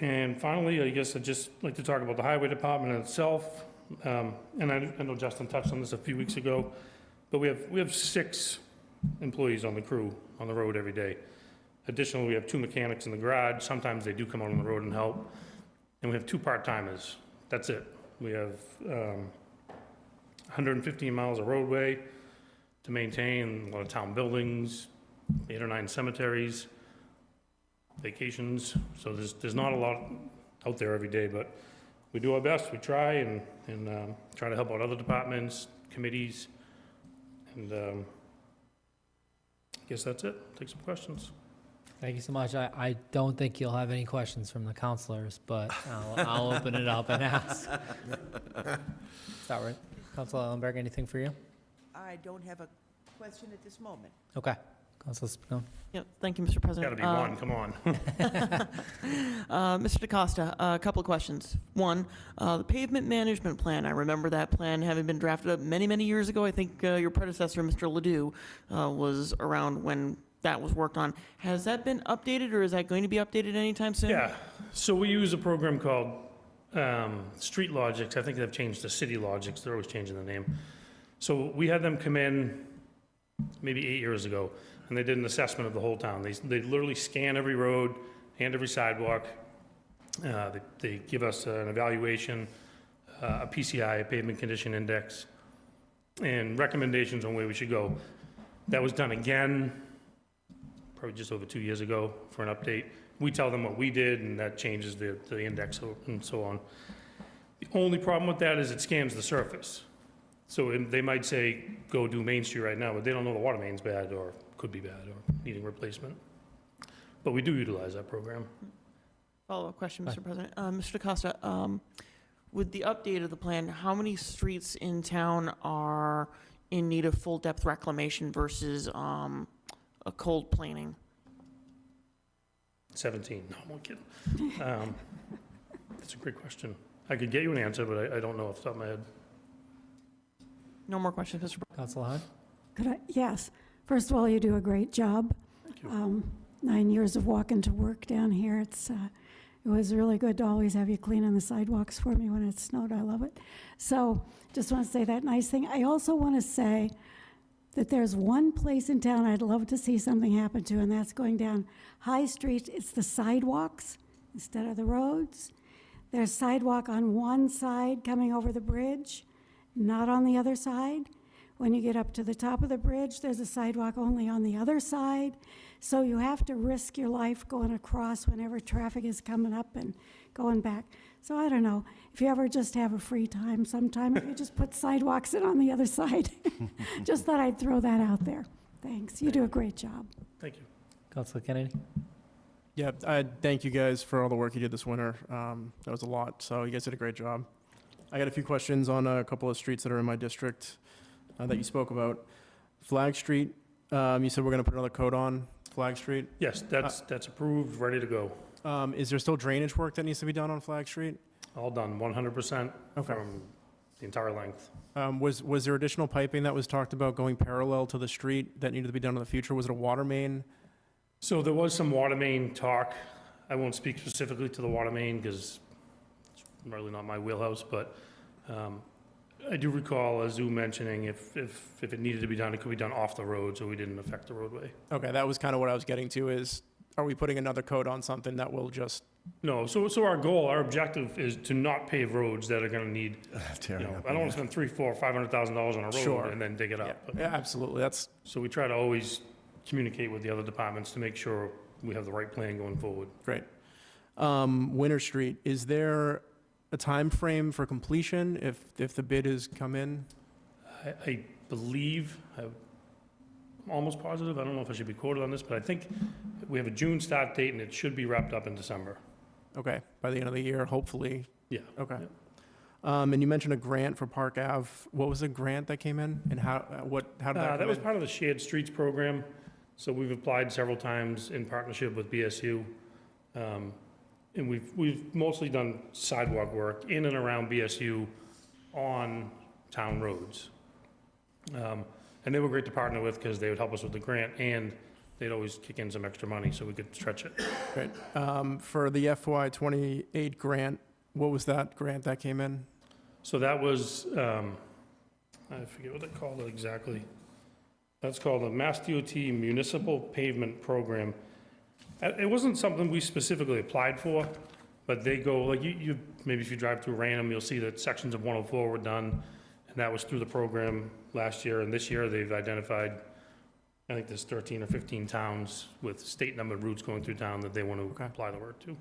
And finally, I guess I'd just like to talk about the highway department itself. And I know Justin touched on this a few weeks ago, but we have 6 employees on the crew on the road every day. Additionally, we have 2 mechanics in the garage. Sometimes they do come out on the road and help. And we have 2 part-timers. That's it. We have 115 miles of roadway to maintain, a lot of town buildings, 8 or 9 cemeteries, vacations. So there's not a lot out there every day, but we do our best. We try and try to help out other departments, committees. And I guess that's it. Take some questions. Thank you so much. I don't think you'll have any questions from the counselors, but I'll open it up and ask. Start with Councilor Ellenberg, anything for you? I don't have a question at this moment. Okay. Councilor Spicone. Yeah, thank you, Mr. President. Gotta be one, come on. Mr. DeCosta, a couple of questions. One, the pavement management plan, I remember that plan having been drafted up many, many years ago. I think your predecessor, Mr. Ledoux, was around when that was worked on. Has that been updated, or is that going to be updated anytime soon? Yeah, so we use a program called Street Logics. I think they've changed to City Logics. They're always changing the name. So we had them come in maybe 8 years ago, and they did an assessment of the whole town. They literally scan every road and every sidewalk. They give us an evaluation a PCI, a pavement condition index, and recommendations on where we should go. That was done again, probably just over 2 years ago for an update. We tell them what we did, and that changes the index and so on. The only problem with that is it scans the surface. So they might say, go do Main Street right now, but they don't know the water main's bad or could be bad or needing replacement. But we do utilize that program. Follow-up question, Mr. President. Mr. DeCosta, with the update of the plan, how many streets in town are in need of full-depth reclamation versus a cold planing? 17, no, I'm kidding. That's a great question. I could get you an answer, but I don't know off the top of my head. No more questions, Mr. President. Council Hahn? Could I? Yes. First of all, you do a great job. Thank you. 9 years of walking to work down here. It was really good to always have you cleaning the sidewalks for me when it snowed. I love it. So just want to say that nice thing. I also want to say that there's one place in town I'd love to see something happen to, and that's going down High Street. It's the sidewalks instead of the roads. There's sidewalk on one side coming over the bridge, not on the other side. When you get up to the top of the bridge, there's a sidewalk only on the other side. So you have to risk your life going across whenever traffic is coming up and going back. So I don't know, if you ever just have a free time sometime, if you just put sidewalks in on the other side. Just thought I'd throw that out there. Thanks. You do a great job. Thank you. Councilor Kennedy? Yeah, I thank you guys for all the work you did this winter. That was a lot, so you guys did a great job. I got a few questions on a couple of streets that are in my district that you spoke about. Flag Street, you said we're going to put another coat on Flag Street. Yes, that's approved, ready to go. Is there still drainage work that needs to be done on Flag Street? All done, 100% Okay. from the entire length. Was there additional piping that was talked about going parallel to the street that needed to be done in the future? Was it a water main? So there was some water main talk. I won't speak specifically to the water main because it's really not my wheelhouse, but I do recall Azu mentioning if it needed to be done, it could be done off the road, so we didn't affect the roadway. Okay, that was kind of what I was getting to is, are we putting another coat on something that will just... No, so our goal, our objective is to not pave roads that are gonna need, I don't wanna spend $300,000, $400,000, $500,000 on a road Sure. and then dig it up. But- Yeah, absolutely, So we try to always communicate with the other departments to make sure we have the right plan going forward. great. Winter Street, is there a time frame for completion if the bid has come in? I believe, I'm almost positive, I don't know if I should be quoted on this, but I think we have a June start date and it should be wrapped up in December. Okay, by the end of the year, hopefully. Yeah. Okay. And you mentioned a grant for Park Ave. What was the grant that came in, and how did that come That was in? part of the Shared Streets program, so we've applied several times in partnership with BSU. And we've mostly done sidewalk work in and around BSU on town roads. And they were great to partner with because they would help us with the grant and they'd always kick in some extra money so we could stretch it. Great. For the FY '28 grant, what was that grant that came in? So that was, I forget what they called it exactly. That's called the Mass DOT Municipal Pavement Program. It wasn't something we specifically applied for, but they go, like you maybe if you drive through Raynham, you'll see that sections of 104 were done, and that was through the program last year. And this year, they've identified, I think there's 13 or 15 towns with state numbered routes going through town that they want to apply the work to.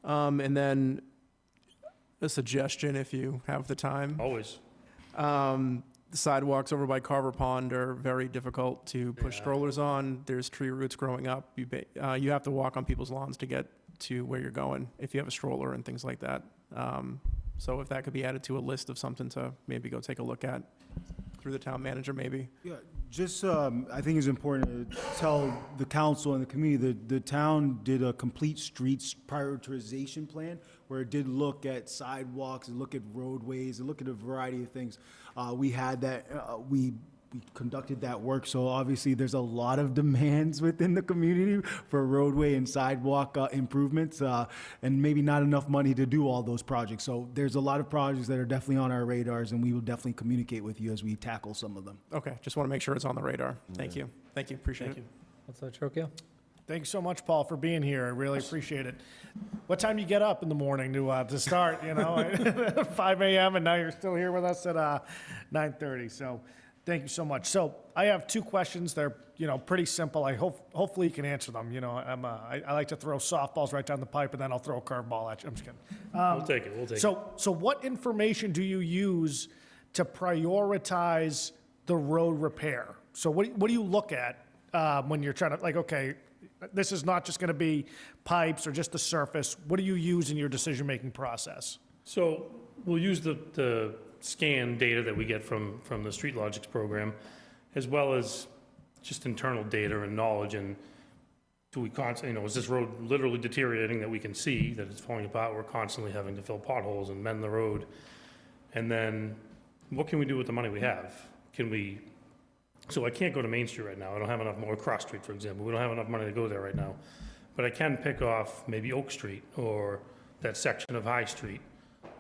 And then a suggestion, if you have the time. Always. The sidewalks over by Carver Pond are very difficult to push Yeah. strollers on. There's tree roots growing up. You have to walk on people's lawns to get to where you're going if you have a stroller and things like that. So if that could be added to a list of something to maybe go take a look at through the town manager, maybe. Yeah, just, I think it's important to tell the council and the community that the town did a complete streets prioritization plan where it did look at sidewalks and look at roadways and look at a variety of things. We had that, we conducted that work, so obviously there's a lot of demands within the community for roadway and sidewalk improvements, and maybe not enough money to do all those projects. So there's a lot of projects that are definitely on our radars, and we will definitely communicate with you as we tackle some of them. Okay, just want to make sure it's on the radar. Thank you. Thank you, appreciate it. Councilor Trocchio? Thanks so much, Paul, for being here. I really appreciate it. What time you get up in the morning to start, 5 a.m., and now you're still here with us at 9:30. So thank you so much. So I have two questions. They're, pretty simple. Hopefully you can answer them. I like to throw softballs right down the pipe, and then I'll throw a curveball at you. I'm just kidding. We'll take it, we'll take it. So what information do you use to prioritize the road repair? So what do you look at when you're trying to, okay, this is not just going to be pipes or just the surface. What do you use in your decision-making process? So we'll use the scan data that we get from the Street Logics program, as well as just internal data and knowledge. And do we constantly, is this road literally deteriorating that we can see that it's falling apart? We're constantly having to fill potholes and mend the road. And then what can we do with the money we have? So I can't go to Main Street right now. I don't have enough more, Cross Street, for example. We don't have enough money to go there right now. But I can pick off maybe Oak Street or that section of High Street.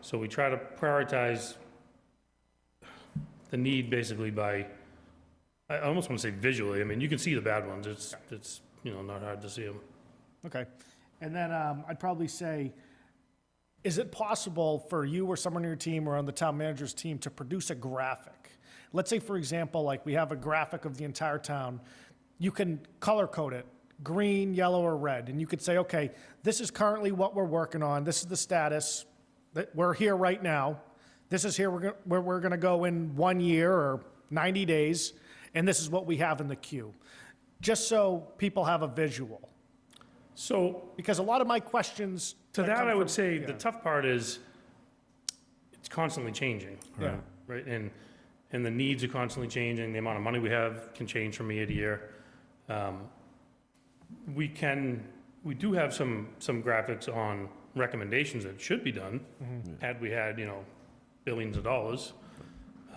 So we try to prioritize the need basically by, I almost want to say visually. I mean, you can see the bad ones. It's not hard to see them. Okay. And then I'd probably say, is it possible for you or someone on your team or on the town manager's team to produce a graphic? Let's say, for example, like we have a graphic of the entire town. You can color code it, green, yellow, or red. And you could say, okay, this is currently what we're working on. This is the status. That we're here right now. This is here where we're going to go in 1 year or 90 days. And this is what we have in the queue. Just so people have a visual. So, because a lot of my questions... To that, I would say yeah. the tough part is it's constantly changing. Yeah. Right? And the needs are constantly changing. The amount of money we have can change from year to year. We do have some graphics on recommendations that should be done had we had, billions of dollars.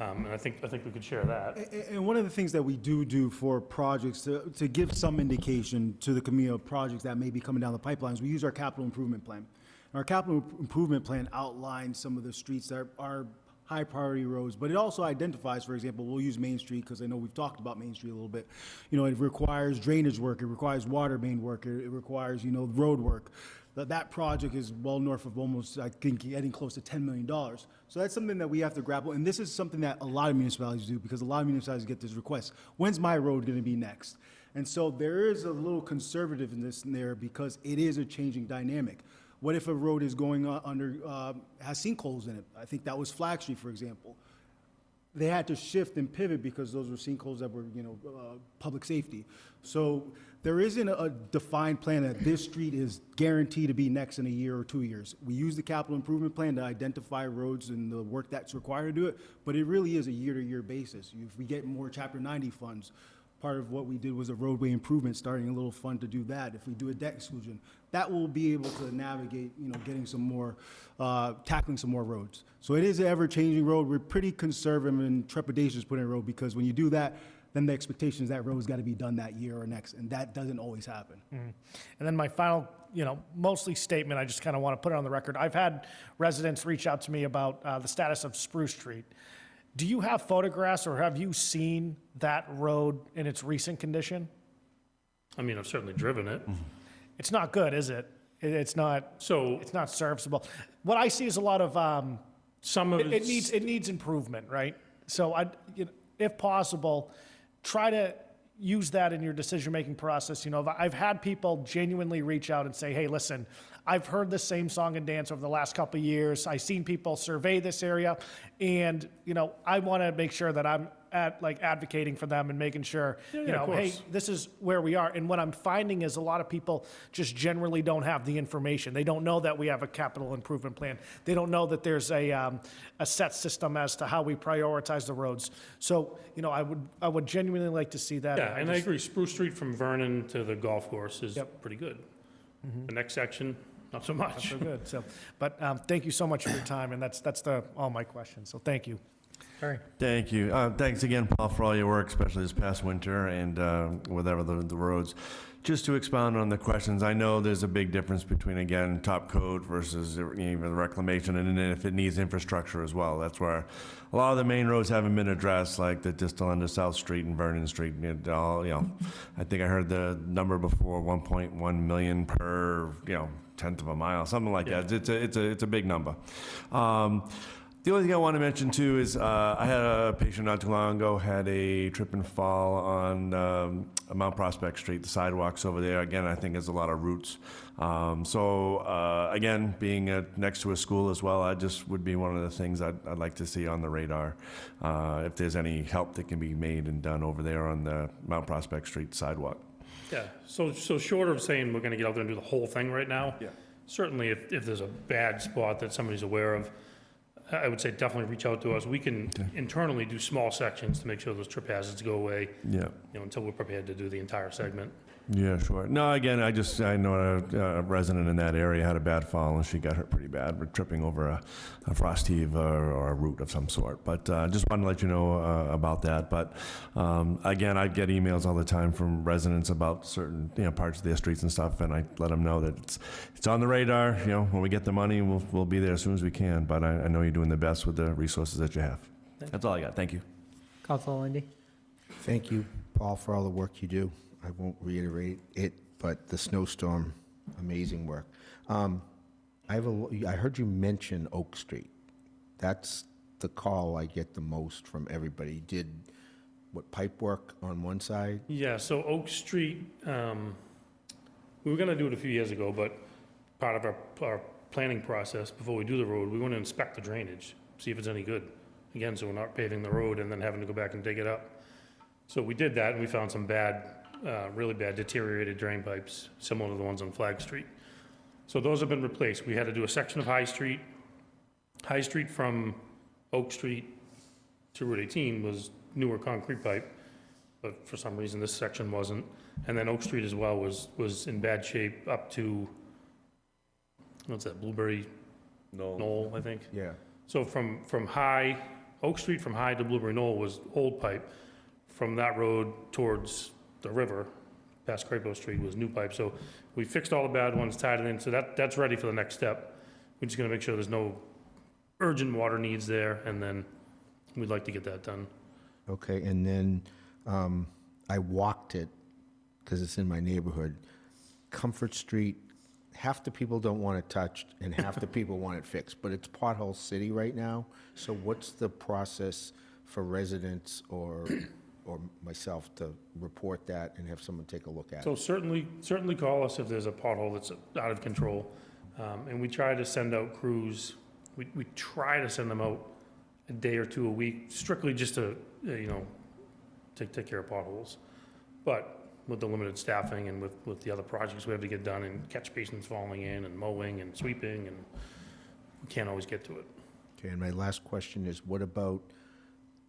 And I think we could share that. And one of the things that we do for projects to give some indication to the community of projects that may be coming down the pipelines, we use our capital improvement plan. Our capital improvement plan outlines some of the streets that are high priority roads, but it also identifies, for example, we'll use Main Street because I know we've talked about Main Street a little bit. It requires drainage work, it requires water main work, it requires, road work. That project is well north of almost, I think, getting close to $10 million. So that's something that we have to grapple, and this is something that a lot of municipalities do because a lot of municipalities get this request. When's my road going to be next? And so there is a little conservativeness in there because it is a changing dynamic. What if a road is going has sinkholes in it? I think that was Flag Street, for example. They had to shift and pivot because those were sinkholes that were, public safety. So there isn't a defined plan that this street is guaranteed to be next in a year or 2 years. We use the capital improvement plan to identify roads and the work that's required to do it, but it really is a year-to-year basis. If we get more Chapter 90 funds, part of what we did was a roadway improvement, starting a little fund to do that. If we do a debt exclusion, that will be able to navigate, getting some more, tackling some more roads. So it is an ever-changing road. We're pretty conservative and trepidatious putting a road because when you do that, then the expectation is that road's got to be done that year or next, and that doesn't always happen. Mm-hmm. And then my final, mostly statement, I just kind of want to put it on the record. I've had residents reach out to me about the status of Spruce Street. Do you have photographs or have you seen that road in its recent condition? I mean, I've certainly driven it. It's not good, is it? It's not. So it's not serviceable. What I see is a lot of it needs improvement, right? So if possible, try to use that in your decision-making process. I've had people genuinely reach out and say, hey, listen, I've heard the same song and dance over the last couple of years. I've seen people survey this area, and, I want to make sure that I'm advocating for them and making sure, hey, this is where we are. And what I'm finding is a lot of people just generally don't have the information. They don't know that we have a capital improvement plan. They don't know that there's a set system as to how we prioritize the roads. So, I would genuinely like to see that. Yeah, and I agree. Spruce Street from Vernon to the golf course is pretty good. Mm-hmm. The next section, not so much. Not so good. But thank you so much for your time, and that's all my questions. So thank you. Barry. Thank you. Thanks again, Paul, for all your work, especially this past winter and whatever the roads. Just to expound on the questions, I know there's a big difference between, again, top coat versus even reclamation, and then if it needs infrastructure as well. That's where a lot of the main roads haven't been addressed, like the distal end of South Street and Vernon Street. And it all, I think I heard the number before, 1.1 million per, tenth of a mile, something like that. It's a big number. The only thing I want to mention too is I had a patient not too long ago had a trip and fall on Mount Prospect Street, the sidewalks over there. Again, I think there's a lot of roots. Again, being next to a school as well, I just would be one of the things I'd like to see on the radar. If there's any help that can be made and done over there on the Mount Prospect Street sidewalk. Yeah, so short of saying we're gonna get out there and do the whole thing right now, certainly if there's a bad spot that somebody's aware of, I would say definitely reach out to us. We can internally do small sections to make sure those trip hazards go away. Yeah. Until we're prepared to do the entire segment. Yeah, sure. No, again, I know a resident in that area had a bad fall, and she got hurt pretty bad. We're tripping over a frost heave or a root of some sort. But just wanted to let you know about that. But again, I get emails all the time from residents about certain parts of their streets and stuff, and I let them know that it's on the radar. When we get the money, we'll be there as soon as we can. But I know you're doing the best with the resources that you have. That's all I got. Thank you. Councilor Lundy. Thank you, Paul, for all the work you do. I won't reiterate it, but the snowstorm, amazing work. I heard you mention Oak Street. That's the call I get the most from everybody. Did pipe work on one side? Yeah, so Oak Street, we were gonna do it a few years ago, but part of our planning process, before we do the road, we want to inspect the drainage, see if it's any good. Again, so we're not paving the road and then having to go back and dig it up. So we did that, and we found some really bad deteriorated drain pipes, similar to the ones on Flag Street. So those have been replaced. We had to do a section of High Street. High Street from Oak Street to Route 18 was newer concrete pipe, but for some reason this section wasn't. And then Oak Street as well was in bad shape up to, what's that, Blueberry Knoll, I think? Yeah. So from Oak Street from High to Blueberry Knoll was old pipe. From that road towards the river, past Crapo Street, was new pipe. So we fixed all the bad ones, tied it in, so that's ready for the next step. We're just gonna make sure there's no urgent water needs there, and then we'd like to get that done. Okay, and then I walked it, because it's in my neighborhood. Comfort Street, half the people don't want it touched, and half the people want it fixed, but it's pothole city right now. So what's the process for residents or myself to report that and have someone take a look at So it? certainly call us if there's a pothole that's out of control. And we try to send out crews, we try to send them out a day or two a week, strictly just to, take care of potholes. But with the limited staffing and with the other projects we have to get done, and catch basins falling in, and mowing and sweeping, and we can't always get to it. Okay, and my last question is, what about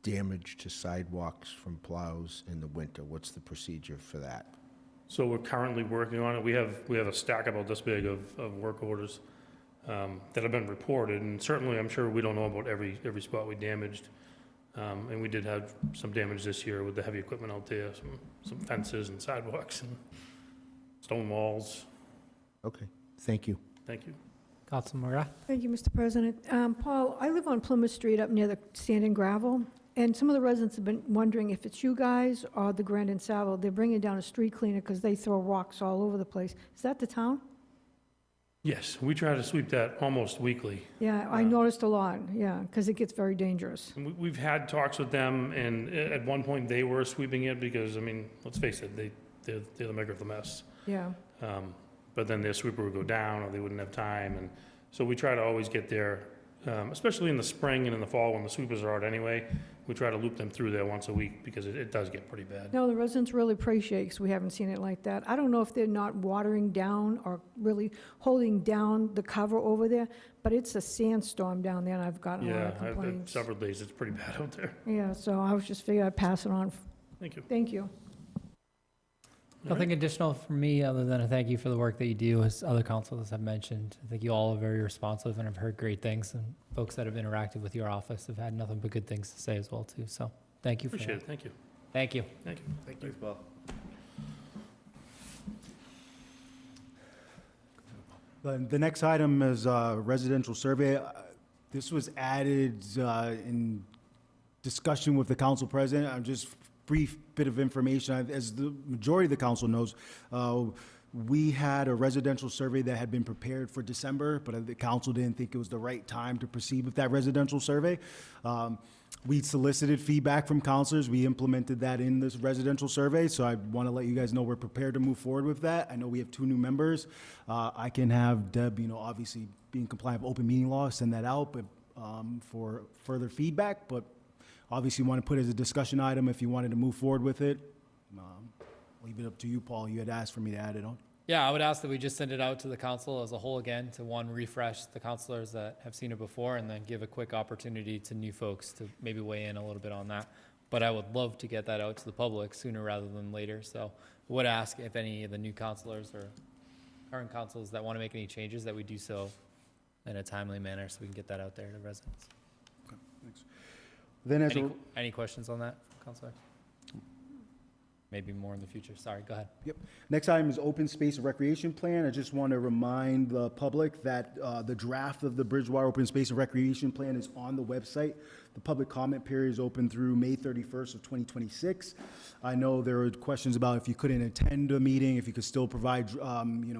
damage to sidewalks from plows in the winter? What's the procedure for that? So we're currently working on it. We have a stack about this big of work orders that have been reported, and certainly I'm sure we don't know about every spot we damaged. And we did have some damage this year with the heavy equipment out there, some fences and sidewalks and stone walls. Okay, thank you. Thank you. Councilor McGrath. Thank you, Mr. President. Paul, I live on Plymouth Street up near the Sand and Gravel, and some of the residents have been wondering if it's you guys or the Grand and Savile. They're bringing down a street cleaner because they throw rocks all over the place. Is that the town? Yes, we try to sweep that almost weekly. Yeah, I noticed a lot, yeah, because it gets very dangerous. And we've had talks with them, and at one point they were sweeping it because, let's face it, they're the maker of the mess. Yeah. But then their sweeper would go down, or they wouldn't have time, and so we try to always get there, especially in the spring and in the fall when the sweepers are out anyway. We try to loop them through there once a week because it does get pretty bad. No, the residents really appreciate it because we haven't seen it like that. I don't know if they're not watering down or really holding down the cover over there, but it's a sandstorm down there, and I've gotten a lot of complaints. Several days, it's pretty bad out there. Yeah, so I was just figuring I'd pass it on. Thank you. Thank you. Nothing additional from me other than a thank you for the work that you do, as other councilors have mentioned. I think you all are very responsive, and I've heard great things, and folks that have interacted with your office have had nothing but good things to say as well, too. So thank you for Appreciate that. it, thank you. Thank you. Thank you. Thank you. The next item is residential survey. This was added in discussion with the council president. I'm just brief bit of information. As the majority of the council knows, we had a residential survey that had been prepared for December, but the council didn't think it was the right time to proceed with that residential survey. We solicited feedback from councilors. We implemented that in this residential survey, so I want to let you guys know we're prepared to move forward with that. I know we have 2 new members. I can have Deb, obviously being compliant with open meeting law, send that out but, for further feedback, but obviously want to put it as a discussion item if you wanted to move forward with it. Leave it up to you, Paul. You had asked for me to add it on. Yeah, I would ask that we just send it out to the council as a whole again, to refresh the councilors that have seen it before, and then give a quick opportunity to new folks to maybe weigh in a little bit on that. But I would love to get that out to the public sooner rather than later. So I would ask if any of the new councilors or current councils that want to make any changes, that we do so in a timely manner so we can get that out there to residents. Okay, thanks. Then as Any questions on that, Councilor? Maybe more in the future. Sorry, go ahead. Yep. Next item is open space and recreation plan. I just want to remind the public that the draft of the Bridgewater Open Space and Recreation Plan is on the website. The public comment period is open through May 31st of 2026. I know there are questions about if you couldn't attend a meeting, if you could still provide,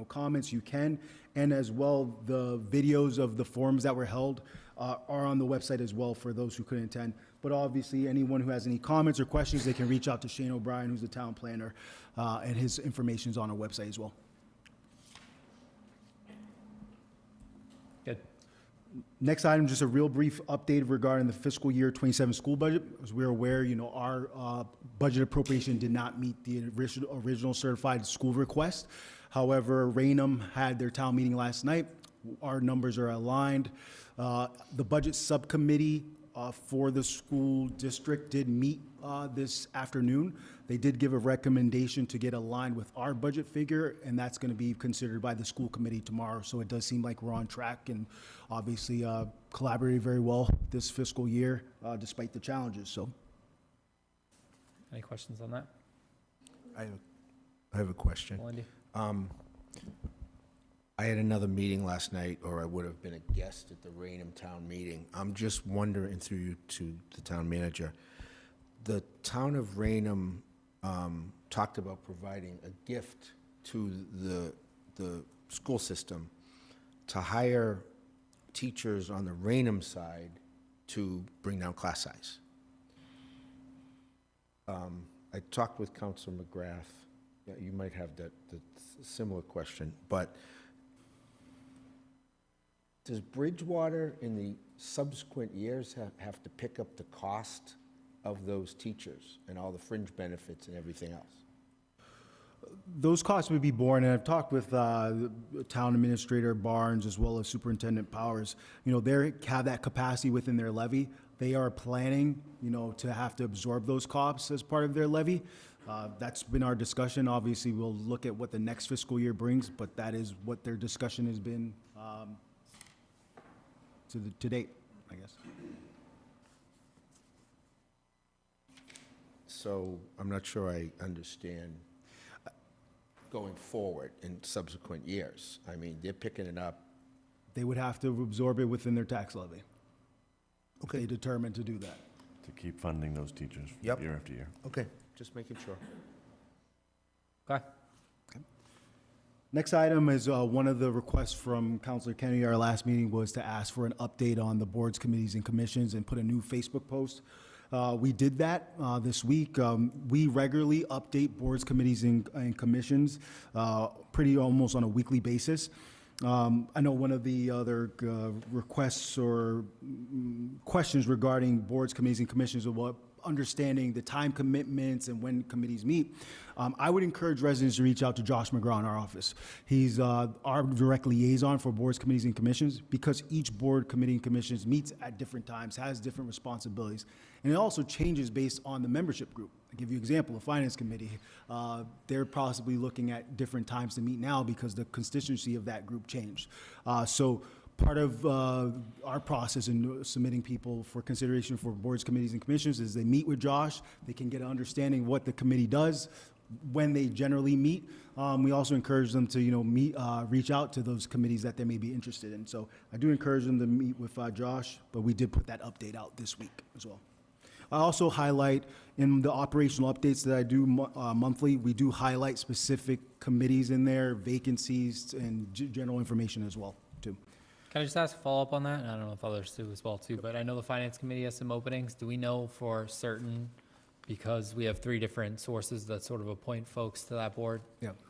comments, you can. And as well, the videos of the forums that were held are on the website as well for those who couldn't attend. But obviously, anyone who has any comments or questions, they can reach out to Shane O'Brien, who's the town planner, and his information is on our website as well. Good. Next item, just a real brief update regarding the fiscal year 27 school budget. As we're aware, our budget appropriation did not meet the original certified school request. However, Rainham had their town meeting last night. Our numbers are aligned. The budget subcommittee for the school district did meet this afternoon. They did give a recommendation to get aligned with our budget figure, and that's going to be considered by the school committee tomorrow. So it does seem like we're on track and obviously collaborated very well this fiscal year despite the challenges. So, Any questions on that? I have a question. Melindy? I had another meeting last night, or I would have been a guest at the Rainham Town meeting. I'm just wondering, through you to the town manager, the town of Rainham talked about providing a gift to the school system to hire teachers on the Rainham side to bring down class size. I talked with Councilor McGrath. Yeah, you might have the similar question, but does Bridgewater in the subsequent years have to pick up the cost of those teachers and all the fringe benefits and everything else? those costs would be borne, and I've talked with Town Administrator Barnes as well as Superintendent Powers. They have that capacity within their levy. They are planning, to have to absorb those costs as part of their levy. That's been our discussion. Obviously, we'll look at what the next fiscal year brings, but that is what their discussion has been to date, I guess. So I'm not sure I understand going forward in subsequent years. I mean, they're picking it up. They would have to absorb it within their tax levy. Okay. They determined to do that. To keep funding those teachers Yep. year after year. Okay, just making sure. Okay. Next item is one of the requests from Councilor Kennedy at our last meeting was to ask for an update on the boards, committees, and commissions and put a new Facebook post. We did that this week. We regularly update boards, committees, and commissions pretty almost on a weekly basis. I know one of the other requests or questions regarding boards, committees, and commissions of what understanding the time commitments and when committees meet, I would encourage residents to reach out to Josh McGraw in our office. He's our direct liaison for boards, committees, and commissions, because each board, committee, and commissions meets at different times, has different responsibilities, and it also changes based on the membership group. I'll give you an example, the Finance Committee, they're possibly looking at different times to meet now because the constituency of that group changed. So part of our process in submitting people for consideration for boards, committees, and commissions is they meet with Josh. They can get an understanding of what the committee does, when they generally meet. We also encourage them to, reach out to those committees that they may be interested in. So I do encourage them to meet with Josh, but we did put that update out this week as well. I also highlight in the operational updates that I do monthly, we do highlight specific committees in there, vacancies, and general information as well, too. Can I just ask a follow-up on that? And I don't know if others do as well, too, but I know the Finance Committee has some openings. Do we know for certain, because we have 3 different sources that sort of appoint folks to that board,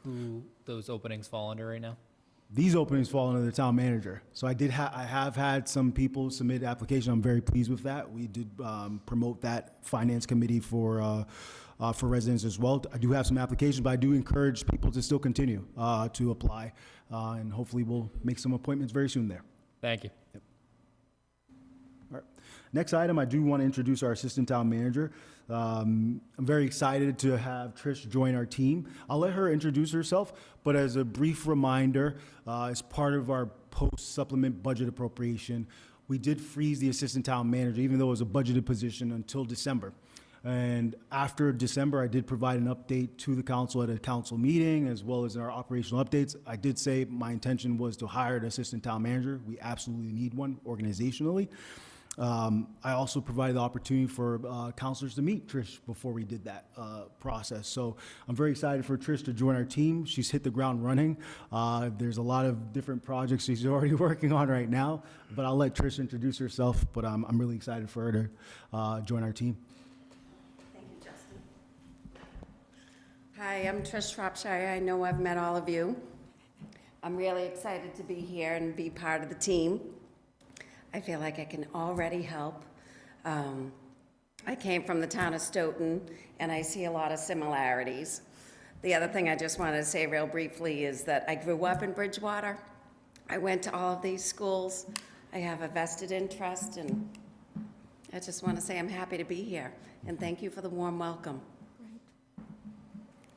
who those openings fall under right now? These openings fall under the town manager. So I have had some people submit applications. I'm very pleased with that. We did promote that Finance Committee for residents as well. I do have some applications, but I do encourage people to still continue to apply, and hopefully we'll make some appointments very soon there. Thank you. All right. Next item, I do want to introduce our Assistant Town Manager. I'm very excited to have Trish join our team. I'll let her introduce herself, but as a brief reminder, as part of our post-supplement budget appropriation, we did freeze the Assistant Town Manager, even though it was a budgeted position, until December. And after December, I did provide an update to the council at a council meeting, as well as in our operational updates. I did say my intention was to hire an Assistant Town Manager. We absolutely need one organizationally. I also provided the opportunity for counselors to meet Trish before we did that process. So I'm very excited for Trish to join our team. She's hit the ground running. There's a lot of different projects she's already working on right now, but I'll let Trish introduce herself, but I'm really excited for her to join our team. Thank you, Justin. Hi, I'm Trish Shropshire. I know I've met all of you. I'm really excited to be here and be part of the team. I feel like I can already help. I came from the town of Stoughton, and I see a lot of similarities. The other thing I just wanted to say real briefly is that I grew up in Bridgewater. I went to all of these schools. I have a vested interest, and I just want to say I'm happy to be here, and thank you for the warm welcome.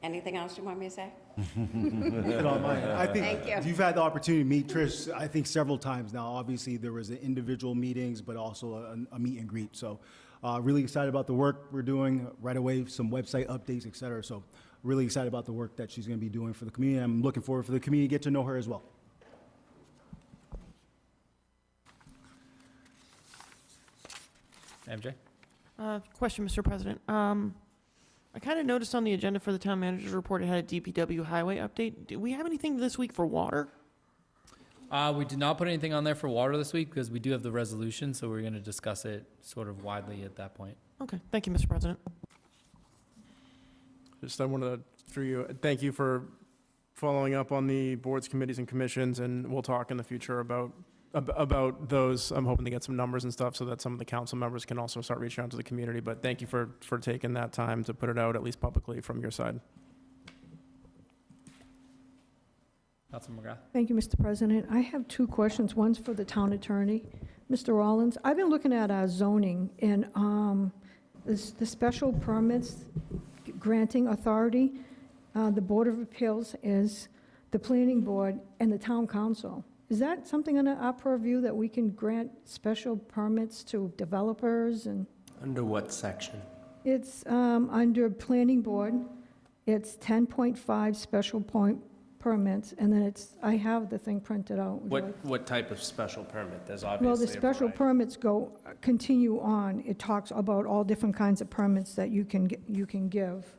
Anything else you want me to say? I think Thank you. you've had the opportunity to meet Trish, I think, several times now. Obviously, there was the individual meetings, but also a meet and greet. So really excited about the work we're doing right away, some website updates, et cetera. So really excited about the work that she's going to be doing for the community. I'm looking forward for the community to get to know her as well. MJ? Question, Mr. President. I kind of noticed on the agenda for the town manager's report, it had a DPW highway update. Do we have anything this week for water? We did not put anything on there for water this week because we do have the resolution, so we're going to discuss it sort of widely at that point. Okay, thank you, Mr. President. Just I wanted to, thank you for following up on the boards, committees, and commissions, and we'll talk in the future about those. I'm hoping to get some numbers and stuff so that some of the council members can also start reaching out to the community, but thank you for taking that time to put it out, at least publicly, from your side. Councilman McGrath? Thank you, Mr. President. I have 2 questions. One's for the town attorney. Mr. Rollins, I've been looking at our zoning and the special permits granting authority. The Board of Appeals is the planning board and the town council. Is that something under our purview that we can grant special permits to developers and? Under what section? It's under planning board. It's 10.5 special point permits, and then I have the thing printed out. What type of special permit? There's obviously Well, the a special variety. permits continue on. It talks about all different kinds of permits that you can give.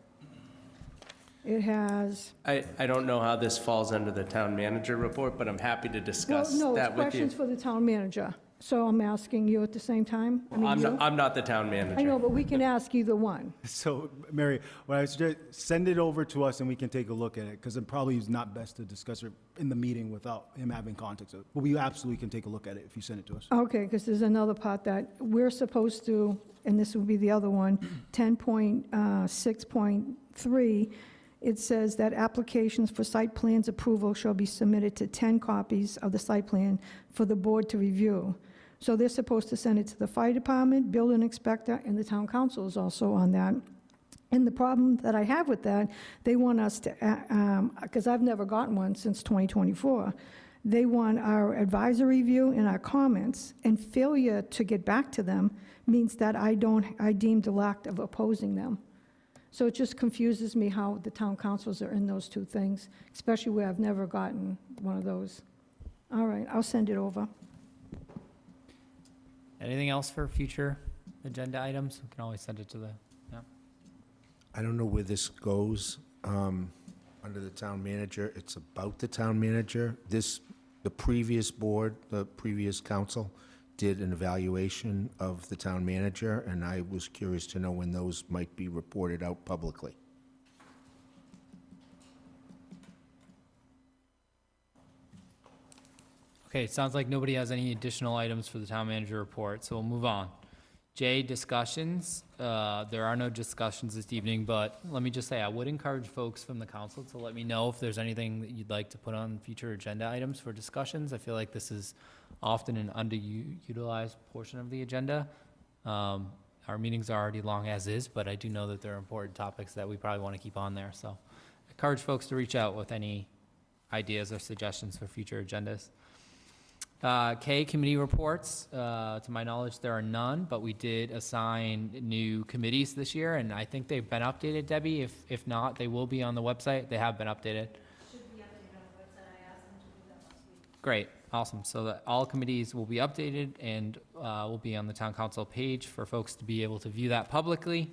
It has, I don't know how this falls under the town manager report, but I'm happy to discuss well, no, that it's with you. questions for the town manager. So I'm asking you at the same time? I mean, you? I'm not the town manager. I know, but we can ask either one. So, Mary, what I suggest, send it over to us and we can take a look at it, because it probably is not best to discuss it in the meeting without him having context of it. But we absolutely can take a look at it if you send it to us. Okay, because there's another part that we're supposed to, and this would be the other one, 10.6.3, it says that applications for site plans approval shall be submitted to 10 copies of the site plan for the board to review. So they're supposed to send it to the fire department, building inspector, and the town council is also on that. And the problem that I have with that, they want us to, because I've never gotten one since 2024, they want our advisory review and our comments, and failure to get back to them means that I deem the lack of opposing them. So it just confuses me how the town councils are in those two things, especially where I've never gotten one of those. All right, I'll send it over. Anything else for future agenda items? We can always send it to the, yeah. I don't know where this goes under the town manager. It's about the town manager. The previous board, the previous council, did an evaluation of the town manager, and I was curious to know when those might be reported out publicly. Okay, it sounds like nobody has any additional items for the town manager report, so we'll move on. J, discussions. There are no discussions this evening, but let me just say, I would encourage folks from the council to let me know if there's anything that you'd like to put on future agenda items for discussions. I feel like this is often an underutilized portion of the agenda. Our meetings are already long as is, but I do know that there are important topics that we probably want to keep on there, so I encourage folks to reach out with any ideas or suggestions for future agendas. K, committee reports. To my knowledge, there are none, but we did assign new committees this year, and I think they've been updated, Debbie. If not, they will be on the website. They have been updated. Should be updated on the website. I asked them to do that last week. Great, awesome. So that all committees will be updated and will be on the town council page for folks to be able to view that publicly.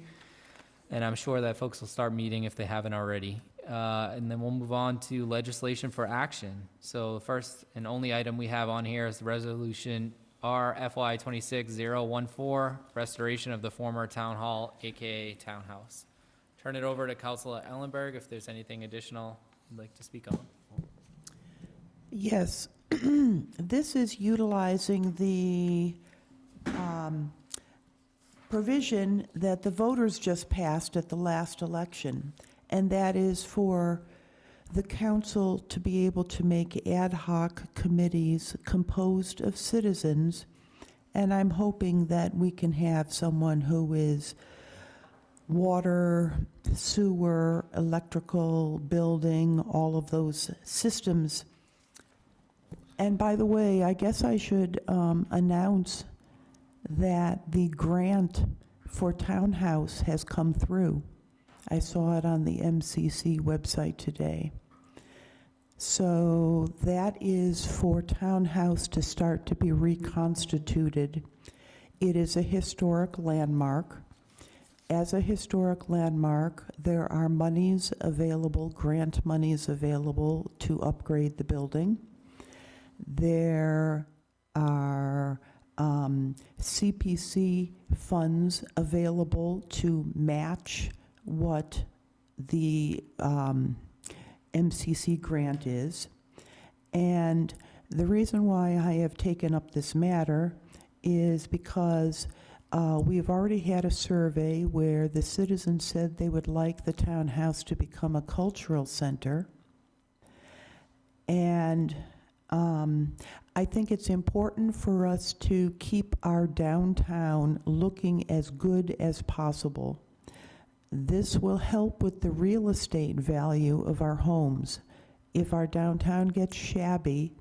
And I'm sure that folks will start meeting if they haven't already. And then we'll move on to legislation for action. So the first and only item we have on here is the resolution RFY 26014, restoration of the former town hall, AKA townhouse. Turn it over to Councilor Ellenberg if there's anything additional you'd like to speak on. Yes, this is utilizing the provision that the voters just passed at the last election, and that is for the council to be able to make ad hoc committees composed of citizens, and I'm hoping that we can have someone who is water, sewer, electrical, building, all of those systems. And by the way, I guess I should announce that the grant for Townhouse has come through. I saw it on the MCC website today. So that is for Townhouse to start to be reconstituted. It is a historic landmark. As a historic landmark, there are monies available, grant monies available to upgrade the building. There are CPC funds available to match what the MCC grant is. And the reason why I have taken up this matter is because we have already had a survey where the citizens said they would like the townhouse to become a cultural center. And I think it's important for us to keep our downtown looking as good as possible. This will help with the real estate value of our homes. If our downtown gets shabby,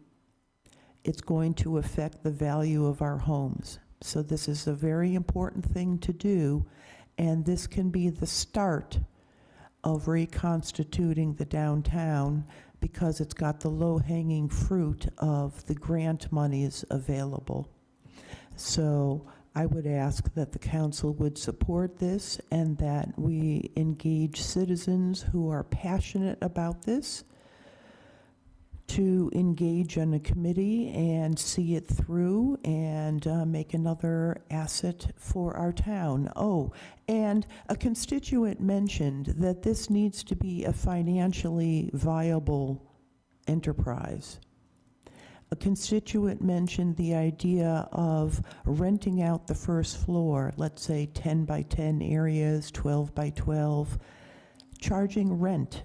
it's going to affect the value of our homes. So this is a very important thing to do, and this can be the start of reconstituting the downtown because it's got the low-hanging fruit of the grant monies available. So I would ask that the council would support this and that we engage citizens who are passionate about this to engage on a committee and see it through and make another asset for our town. Oh, and a constituent mentioned that this needs to be a financially viable enterprise. A constituent mentioned the idea of renting out the first floor, let's say 10 by 10 areas, 12 by 12, charging rent.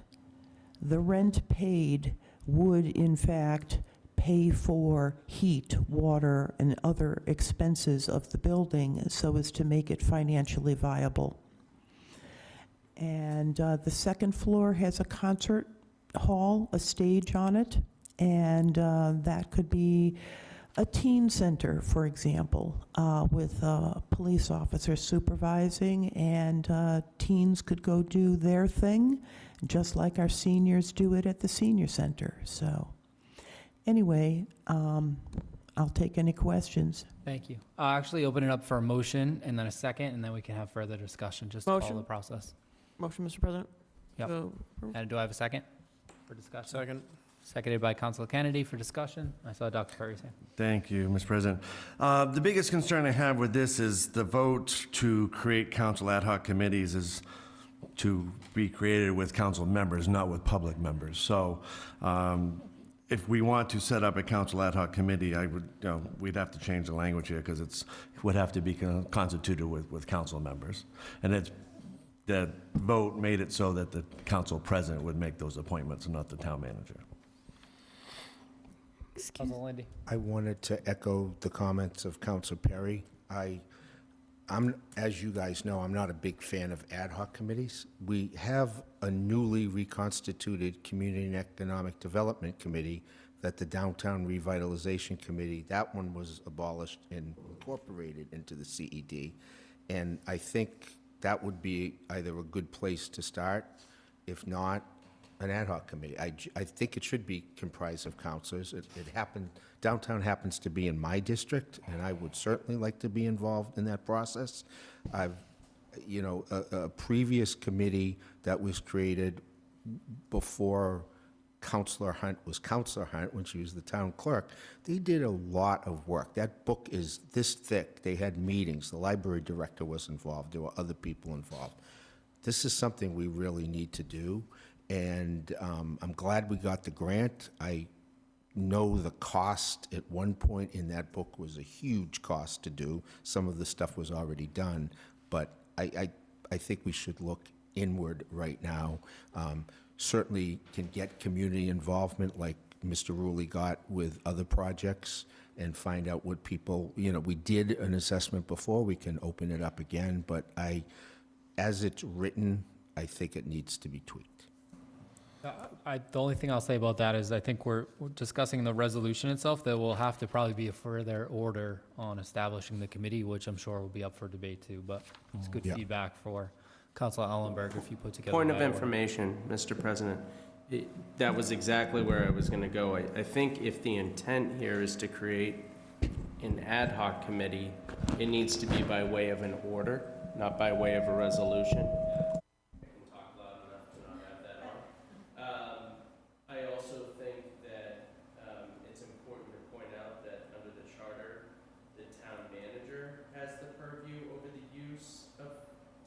The rent paid would in fact pay for heat, water, and other expenses of the building so as to make it financially viable. And the second floor has a concert hall, a stage on it, and that could be a teen center, for example, with police officers supervising, and teens could go do their thing, just like our seniors do it at the senior center. So anyway, I'll take any questions. Thank you. I'll actually open it up for a motion and then a second, and then we can have further discussion, just to follow Motion. the process. Motion, Mr. President? Yep. So- And do I have a second for discussion? Second. Seconded by Councilor Kennedy for discussion. I saw Dr. Curry's hand. Thank you, Mr. President. The biggest concern I have with this is the vote to create council ad hoc committees is to be created with council members, not with public members. So if we want to set up a council ad hoc committee, we'd have to change the language here because it would have to be constituted with council members. And the vote made it so that the council president would make those appointments and not the town manager. Councilor Landy. I wanted to echo the comments of Councilor Perry. I'm, as you guys know, I'm not a big fan of ad hoc committees. We have a newly reconstituted Community and Economic Development Committee that the Downtown Revitalization Committee, that one was abolished and incorporated into the CED. And I think that would be either a good place to start, if not, an ad hoc committee. I think it should be comprised of councilors. It happened, downtown happens to be in my district, and I would certainly like to be involved in that process. A previous committee that was created before Councilor Hunt was Councilor Hunt, when she was the town clerk, they did a lot of work. That book is this thick. They had meetings. The library director was involved. There were other people involved. This is something we really need to do. And I'm glad we got the grant. I know the cost at one point in that book was a huge cost to do. Some of the stuff was already done, but I think we should look inward right now. Certainly can get community involvement like Mr. Rulli got with other projects and find out what people, we did an assessment before, we can open it up again, but as it's written, I think it needs to be tweaked. The only thing I'll say about that is I think we're discussing the resolution itself. There will have to probably be a further order on establishing the committee, which I'm sure will be up for debate too, but it's good Yeah. feedback for Councilor Ellenberg if you put together. Point of that order. information, Mr. President. That was exactly where I was going to go. I think if the intent here is to create an ad hoc committee, it needs to be by way of an order, not by way of a resolution. I can talk loud enough to not have that on. I also think that it's important to point out that under the charter, the town manager has the purview over the use of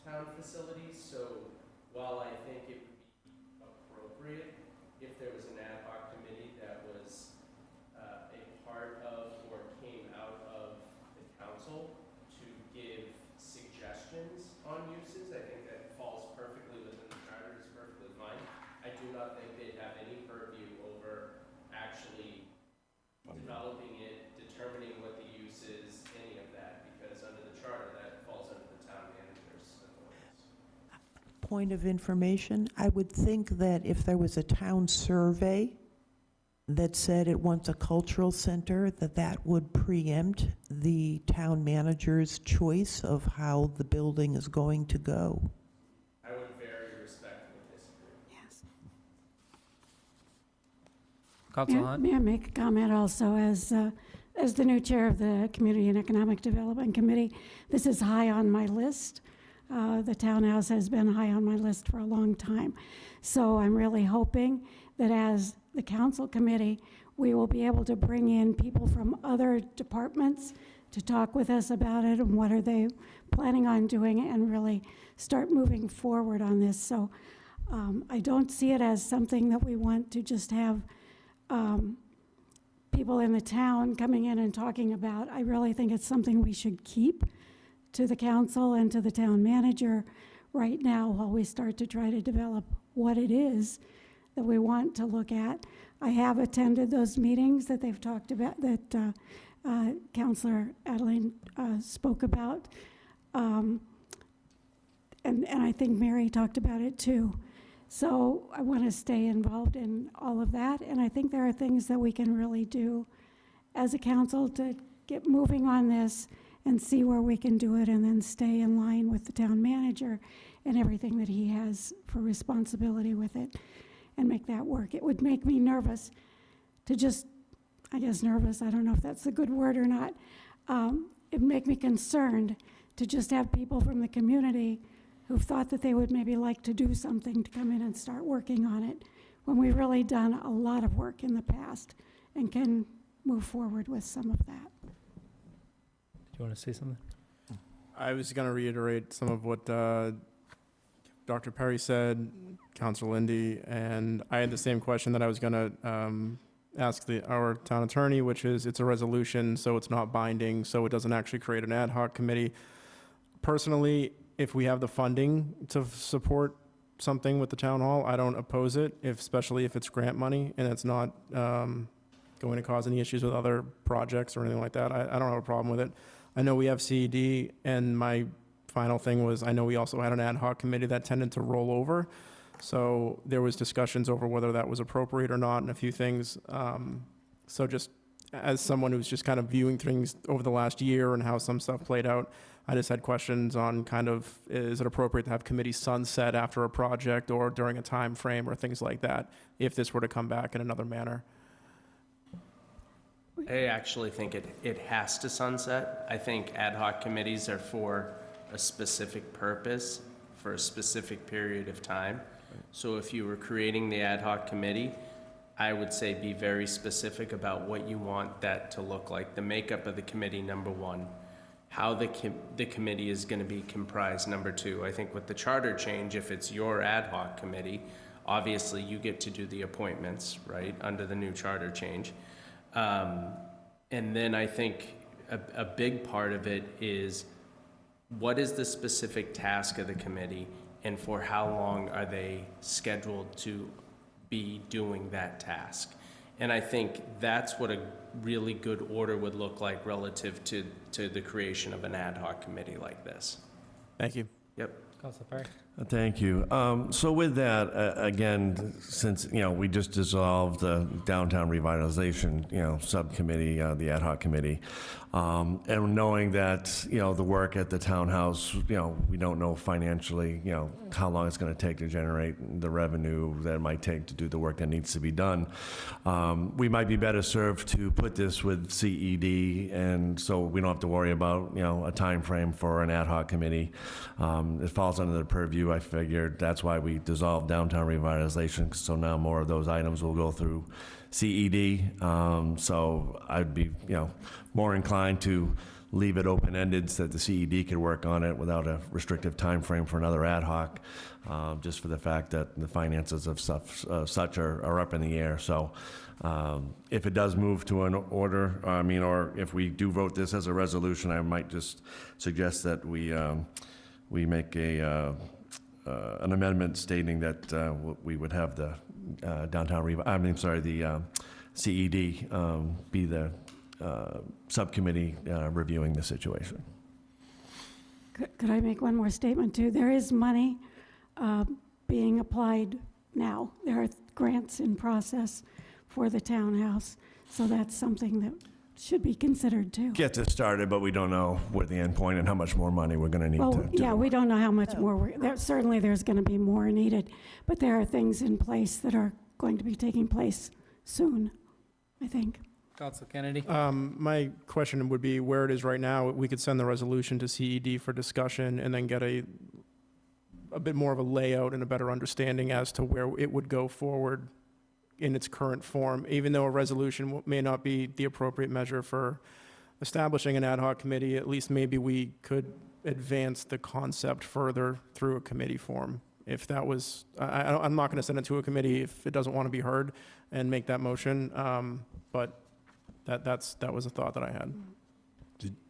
town facilities. So while I think it would be appropriate if there was an ad hoc committee that was a part of or came out of the council to give suggestions on uses, I think that falls perfectly within the charter, is perfectly fine. I do not think they'd have any purview over actually developing it, determining what the use is, any of that, because under the charter, that falls under the town manager's authorities. Point of information, I would think that if there was a town survey that said it wants a cultural center, that would preempt the town manager's choice of how the building is going to go. I would very respectfully disagree. Yes. Councilor Hunt? May I make a comment also as the new chair of the Community and Economic Development Committee? This is high on my list. The townhouse has been high on my list for a long time. So I'm really hoping that as the council committee, we will be able to bring in people from other departments to talk with us about it and what are they planning on doing and really start moving forward on this. So I don't see it as something that we want to just have people in the town coming in and talking about. I really think it's something we should keep to the council and to the town manager right now while we start to try to develop what it is that we want to look at. I have attended those meetings that they've talked about, that Councilor Adeline spoke about. And I think Mary talked about it too. So I want to stay involved in all of that. And I think there are things that we can really do as a council to get moving on this and see where we can do it and then stay in line with the town manager and everything that he has for responsibility with it and make that work. It would make me nervous to just, I guess nervous, I don't know if that's a good word or not. It'd make me concerned to just have people from the community who've thought that they would maybe like to do something to come in and start working on it when we've really done a lot of work in the past and can move forward with some of that. Do you want to say something? I was going to reiterate some of what Dr. Perry said, Councilor Lindy, and I had the same question that I was going to ask our town attorney, which is it's a resolution, so it's not binding, so it doesn't actually create an ad hoc committee. Personally, if we have the funding to support something with the town hall, I don't oppose it, especially if it's grant money and it's not going to cause any issues with other projects or anything like that. I don't have a problem with it. I know we have CED, and my final thing was I know we also had an ad hoc committee that tended to roll over. So there was discussions over whether that was appropriate or not and a few things. So just as someone who's just kind of viewing things over the last year and how some stuff played out, I just had questions on kind of, is it appropriate to have committees sunset after a project or during a time frame or things like that, if this were to come back in another manner? I actually think it has to sunset. I think ad hoc committees are for a specific purpose, for a specific period of time. So if you were creating the ad hoc committee, I would say be very specific about what you want that to look like. The makeup of the committee, number one. How the committee is going to be comprised, number two. I think with the charter change, if it's your ad hoc committee, obviously you get to do the appointments, right, under the new charter change. And then I think a big part of it is what is the specific task of the committee and for how long are they scheduled to be doing that task? And I think that's what a really good order would look like relative to the creation of an ad hoc committee like this. Thank you. Yep. Councilor Perry? Thank you. So with that, again, since, we just dissolved the downtown revitalization, subcommittee, the ad hoc committee, and knowing that, the work at the townhouse, we don't know financially, how long it's going to take to generate the revenue that it might take to do the work that needs to be done. We might be better served to put this with CED, and so we don't have to worry about, a time frame for an ad hoc committee. It falls under the purview. I figured that's why we dissolved downtown revitalization, so now more of those items will go through CED. So I'd be, more inclined to leave it open-ended so that the CED could work on it without a restrictive time frame for another ad hoc, just for the fact that the finances of such are up in the air. So if it does move to an order, or if we do vote this as a resolution, I might just suggest that we make an amendment stating that we would have the the CED be the subcommittee reviewing the situation. Could I make one more statement too? There is money being applied now. There are grants in process for the townhouse, so that's something that should be considered too. Get this started, but we don't know what the end point and how much more money we're going to need Well, to yeah, we don't know how much more. Certainly there's going to be more needed, but there are things in place that are going to be taking place soon, I think. Councilor Kennedy? My question would be where it is right now. We could send the resolution to CED for discussion and then get a bit more of a layout and a better understanding as to where it would go forward in its current form, even though a resolution may not be the appropriate measure for establishing an ad hoc committee. At least maybe we could advance the concept further through a committee form. If that was, I'm not going to send it to a committee if it doesn't want to be heard and make that motion, but that was a thought that I had.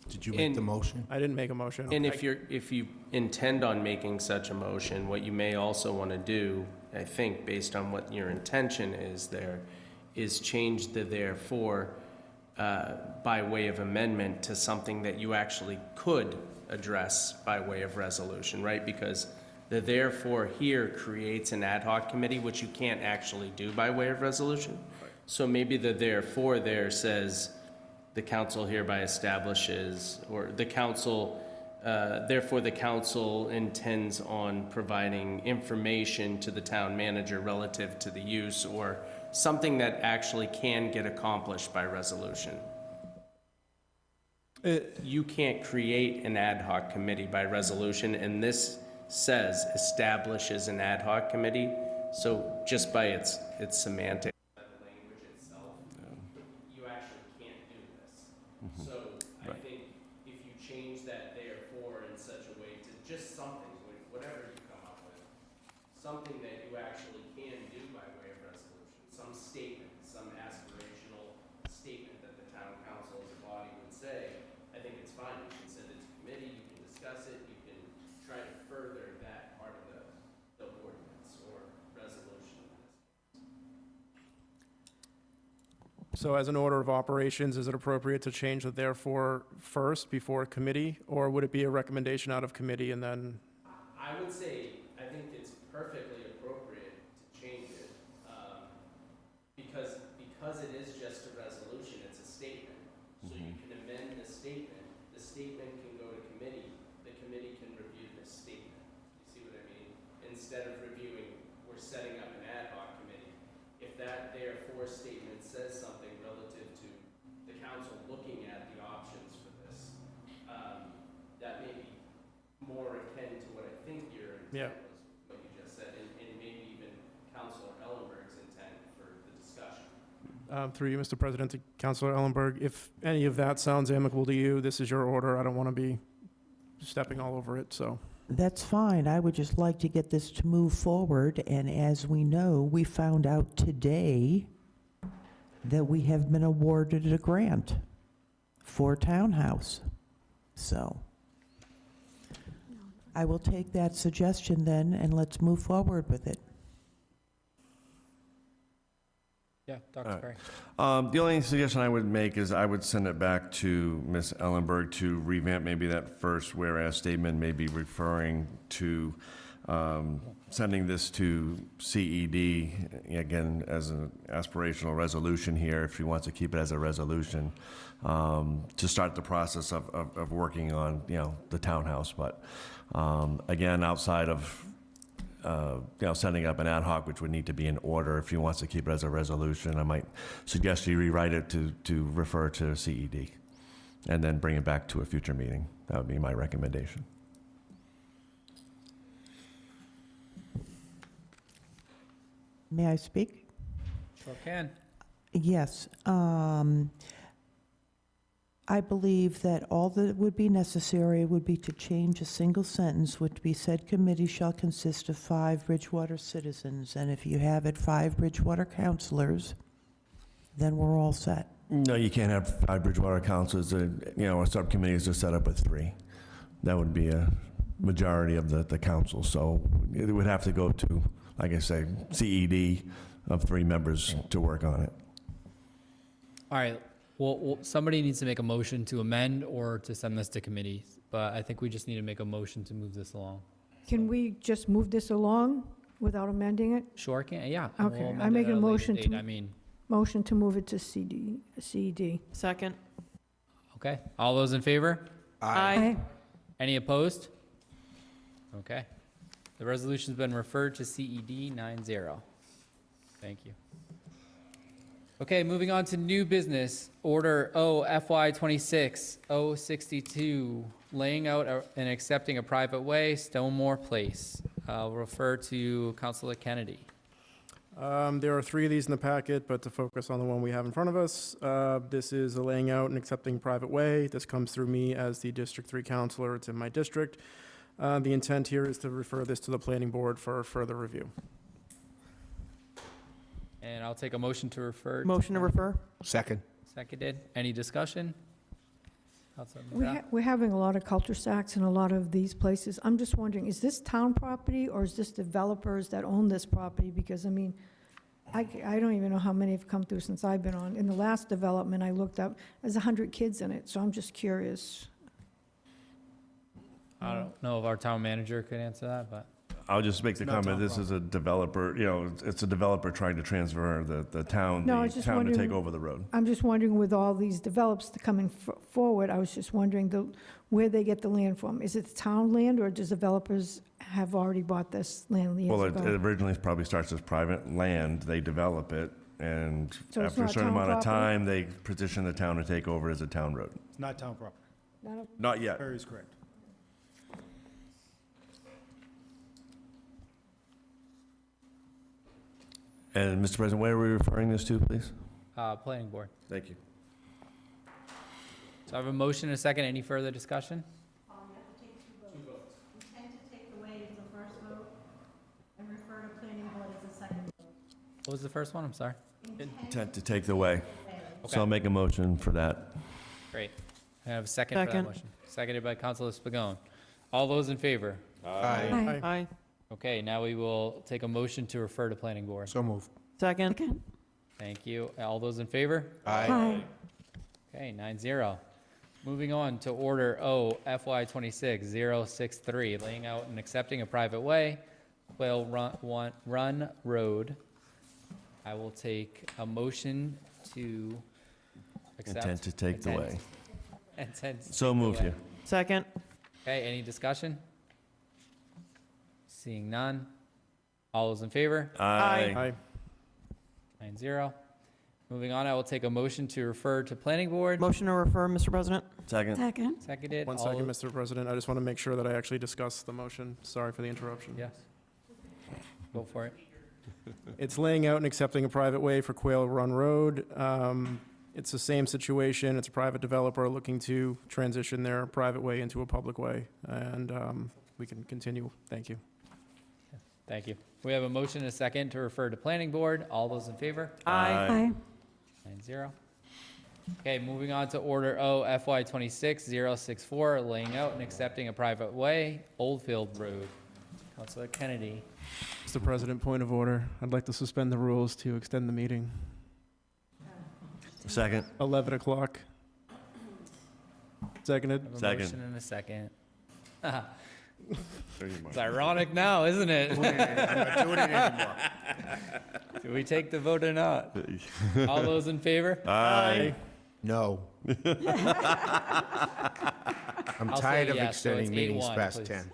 Did you make the motion? I didn't make a motion. And if you intend on making such a motion, what you may also want to do, I think, based on what your intention is there, is change the therefore by way of amendment to something that you actually could address by way of resolution, right? Because the therefore here creates an ad hoc committee, which you can't actually do by way of resolution. So maybe the therefore there says, the council hereby establishes, or the council, therefore the council intends on providing information to the town manager relative to the use, or something that actually can get accomplished by resolution. You can't create an ad hoc committee by resolution, and this says establishes an ad hoc committee, so just by its semantics, the language itself, you actually can't do this. So I think if you change that therefore in such a way to just something, whatever you come up with, something that you actually can do by way of resolution, some statement, some aspirational statement that the town council as a body would say, I think it's fine. You can send it to committee, you can discuss it, you can try to further that part of the ordinance or resolution. So as an order of operations, is it appropriate to change the therefore first before committee, or would it be a recommendation out of committee and then? I would say, I think it's perfectly appropriate to change it, because it is just a resolution, it's a statement. So you can amend the statement can go to committee, the committee can review the statement. You see what I mean? Instead of reviewing, we're setting up an ad hoc committee. If that therefore statement says something relative to the council looking at the options for this, that may be more akin to what I think your intent was, what you just said, and maybe even Councilor Ellenberg's intent for the discussion. Through you, Mr. President, to Councilor Ellenberg, if any of that sounds amicable to you, this is your order. I don't want to be stepping all over it, so. That's fine. I would just like to get this to move forward, and as we know, we found out today that we have been awarded a grant for Townhouse. So I will take that suggestion then, and let's move forward with it. Yeah, Dr. All right. Perry. The only suggestion I would make is I would send it back to Ms. Ellenberg to revamp maybe that first whereas statement, maybe referring to sending this to CED, again, as an aspirational resolution here, if she wants to keep it as a resolution, to start the process of working on, the townhouse. But again, outside of setting up an ad hoc, which would need to be in order. If he wants to keep it as a resolution, I might suggest you rewrite it to refer to CED, and then bring it back to a future meeting. That would be my recommendation. May I speak? Sure can. Yes. I believe that all that would be necessary would be to change a single sentence, which be said committee shall consist of 5 Bridgewater citizens. And if you have it 5 Bridgewater councilors, then we're all set. No, you can't have 5 Bridgewater councils. A subcommittees are set up with 3. That would be a majority of the council. So it would have to go to, like I say, CED of 3 members to work on it. All right. Well, somebody needs to make a motion to amend or to send this to committee, but I think we just need to make a motion to move this along. Can we just move this along without amending it? Sure can, yeah. Okay, We'll I amend make it a at later motion date. to- I mean, Motion to move it to CED. Second. okay. All those in favor? Aye. Any opposed? Okay. The resolution's been referred to CED 9-0. Thank you. Okay, moving on to new business. Order FY26-062, laying out and accepting a private way, Stonemore Place. I'll refer to Councilor Kennedy. There are 3 of these in the packet, but to focus on the one we have in front of us, this is a laying out and accepting private way. This comes through me as the District 3 counselor. It's in my district. The intent here is to refer this to the planning board for further review. And I'll take a motion to refer. Motion to refer? Second. Seconded. Any discussion? Councilor McGrath? We're having a lot of cul-de-sacs in a lot of these places. I'm just wondering, is this town property or is this developers that own this property? Because, I mean, I don't even know how many have come through since I've been on. In the last development I looked up, there's 100 kids in it, so I'm just curious. I don't know if our town manager could answer that, but. I'll just make the Not comment, town this is a developer, it's a developer trying to transfer the town, No, I the was just town to take wondering- over the road. I'm just wondering, with all these develops coming forward, I was just wondering where they get the land from. Is it town land, or does developers have already bought this land years Well, it ago? originally probably starts as private land, they develop it, and So it's after a not certain town amount of property? time, they petition the town to take over as a town road. It's not town property. Not yet. Perry is correct. And, Mr. President, where are we referring this to, please? Planning board. Thank you. So I have a motion and a second. Any further discussion? You have to take 2 votes. Intent to take away is the first vote, and refer to planning board as the second vote. What was the first one? I'm sorry. Intent to take the way. Okay. So I'll make a motion for that. Great. I have a second for that Second. motion. Seconded by Councilor Spigot. All those in favor? Aye. Aye. Okay, now we will take a motion to refer to planning board. So moved. Second? Second. Thank you. All those in favor? Aye. Okay, 9-0. Moving on to Order O, FY 26-063, laying out and accepting a private way, Quail Run Road. I will take a motion to accept. Intent to take the way. Intent to So take the moved way. here. Second? Okay, any discussion? Seeing none. All those in favor? Aye. 9-0. Moving on, I will take a motion to refer to planning board. Motion to refer, Mr. President? Second. Second. Seconded. One All second, those- Mr. President. I just want to make sure that I actually discuss the motion. Sorry for the interruption. Yes. Go for it. It's laying out and accepting a private way for Quail Run Road. It's the same situation. It's a private developer looking to transition their private way into a public way. And we can continue. Thank you. Thank you. We have a motion and a second to refer to planning board. All those in favor? Aye. 9-0. Okay, moving on to Order O, FY 26-064, laying out and accepting a private way, Oldfield Road. Councilor Kennedy. Mr. President, point of order. I'd like to suspend the rules to extend the meeting. Second. 11 o'clock. Seconded. I have a Second. motion and a second. It's ironic now, isn't it? I'm not doing it anymore. Do we take the vote or not? All those in favor? Aye. No. I'm I'll tired say of yes, so extending it's meetings 8-1, past please. 10.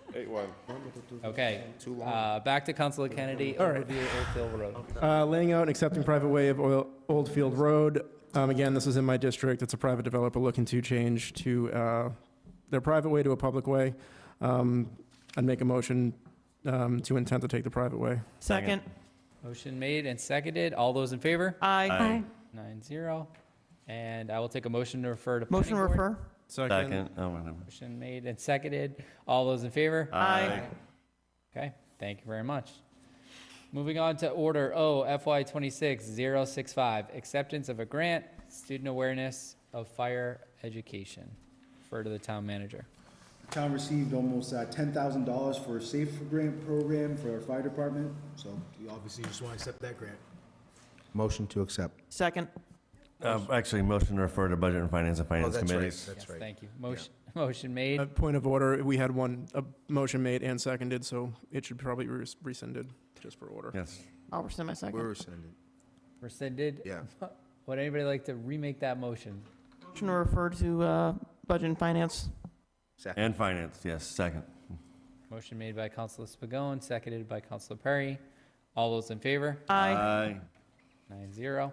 Okay, Too long. back to Councilor Kennedy, All right. overview Oldfield Road. Laying out and accepting private way of Oldfield Road. Again, this is in my district. It's a private developer looking to change to their private way to a public way. I'd make a motion to intent to take the private way. Second? Motion made and seconded. All those in favor? Aye. Aye. 9-0. And I will take a motion to refer to Motion to planning board. refer? Second. Oh, whatever. Motion made and seconded. All those in favor? Aye. Okay, thank you very much. Moving on to Order O, FY 26-065, acceptance of a grant, student awareness of fire education. Refer to the town manager. Town received almost $10,000 for a SAFE grant program for our fire department, so we obviously just want to accept that grant. Motion to accept. Second? Actually, motion to refer to Budget and Finance and Finance that's right. Committees. That's Yes, right. thank you. Motion made. Point of order, we had a motion made and seconded, so it should probably be rescinded, just for order. Yes. I'll rescind my second. We're rescinded. Rescinded. Yeah. Would anybody like to remake that motion? Motion to refer to Budget and Finance? Second. And Finance, yes, second. Motion made by Councilor Spigot, seconded by Councilor Perry. All those in favor? Aye. 9-0.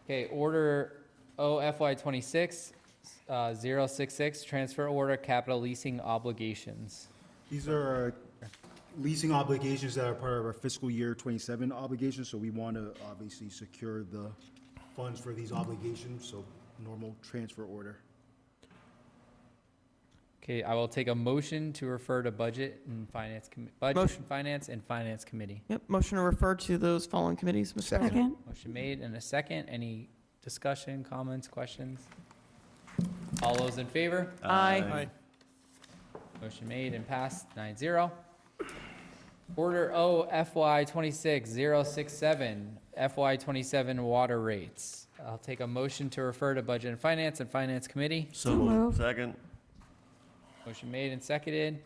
Okay, Order O, FY 26-066, transfer order capital leasing obligations. These are leasing obligations that are part of our fiscal year 27 obligations, so we want to obviously secure the funds for these obligations, so normal transfer order. Okay, I will take a motion to refer to Budget and Finance, Finance and Finance Committee. Yep, motion to refer to those following committees, Mr. President. Second. Motion made and a second. Any discussion, comments, questions? All those in favor? Aye. Motion made and passed 9-0. Order O FY 26067, FY 27 water rates. I'll take a motion to refer to Budget and Finance Committee. So moved. Second. Motion made and seconded.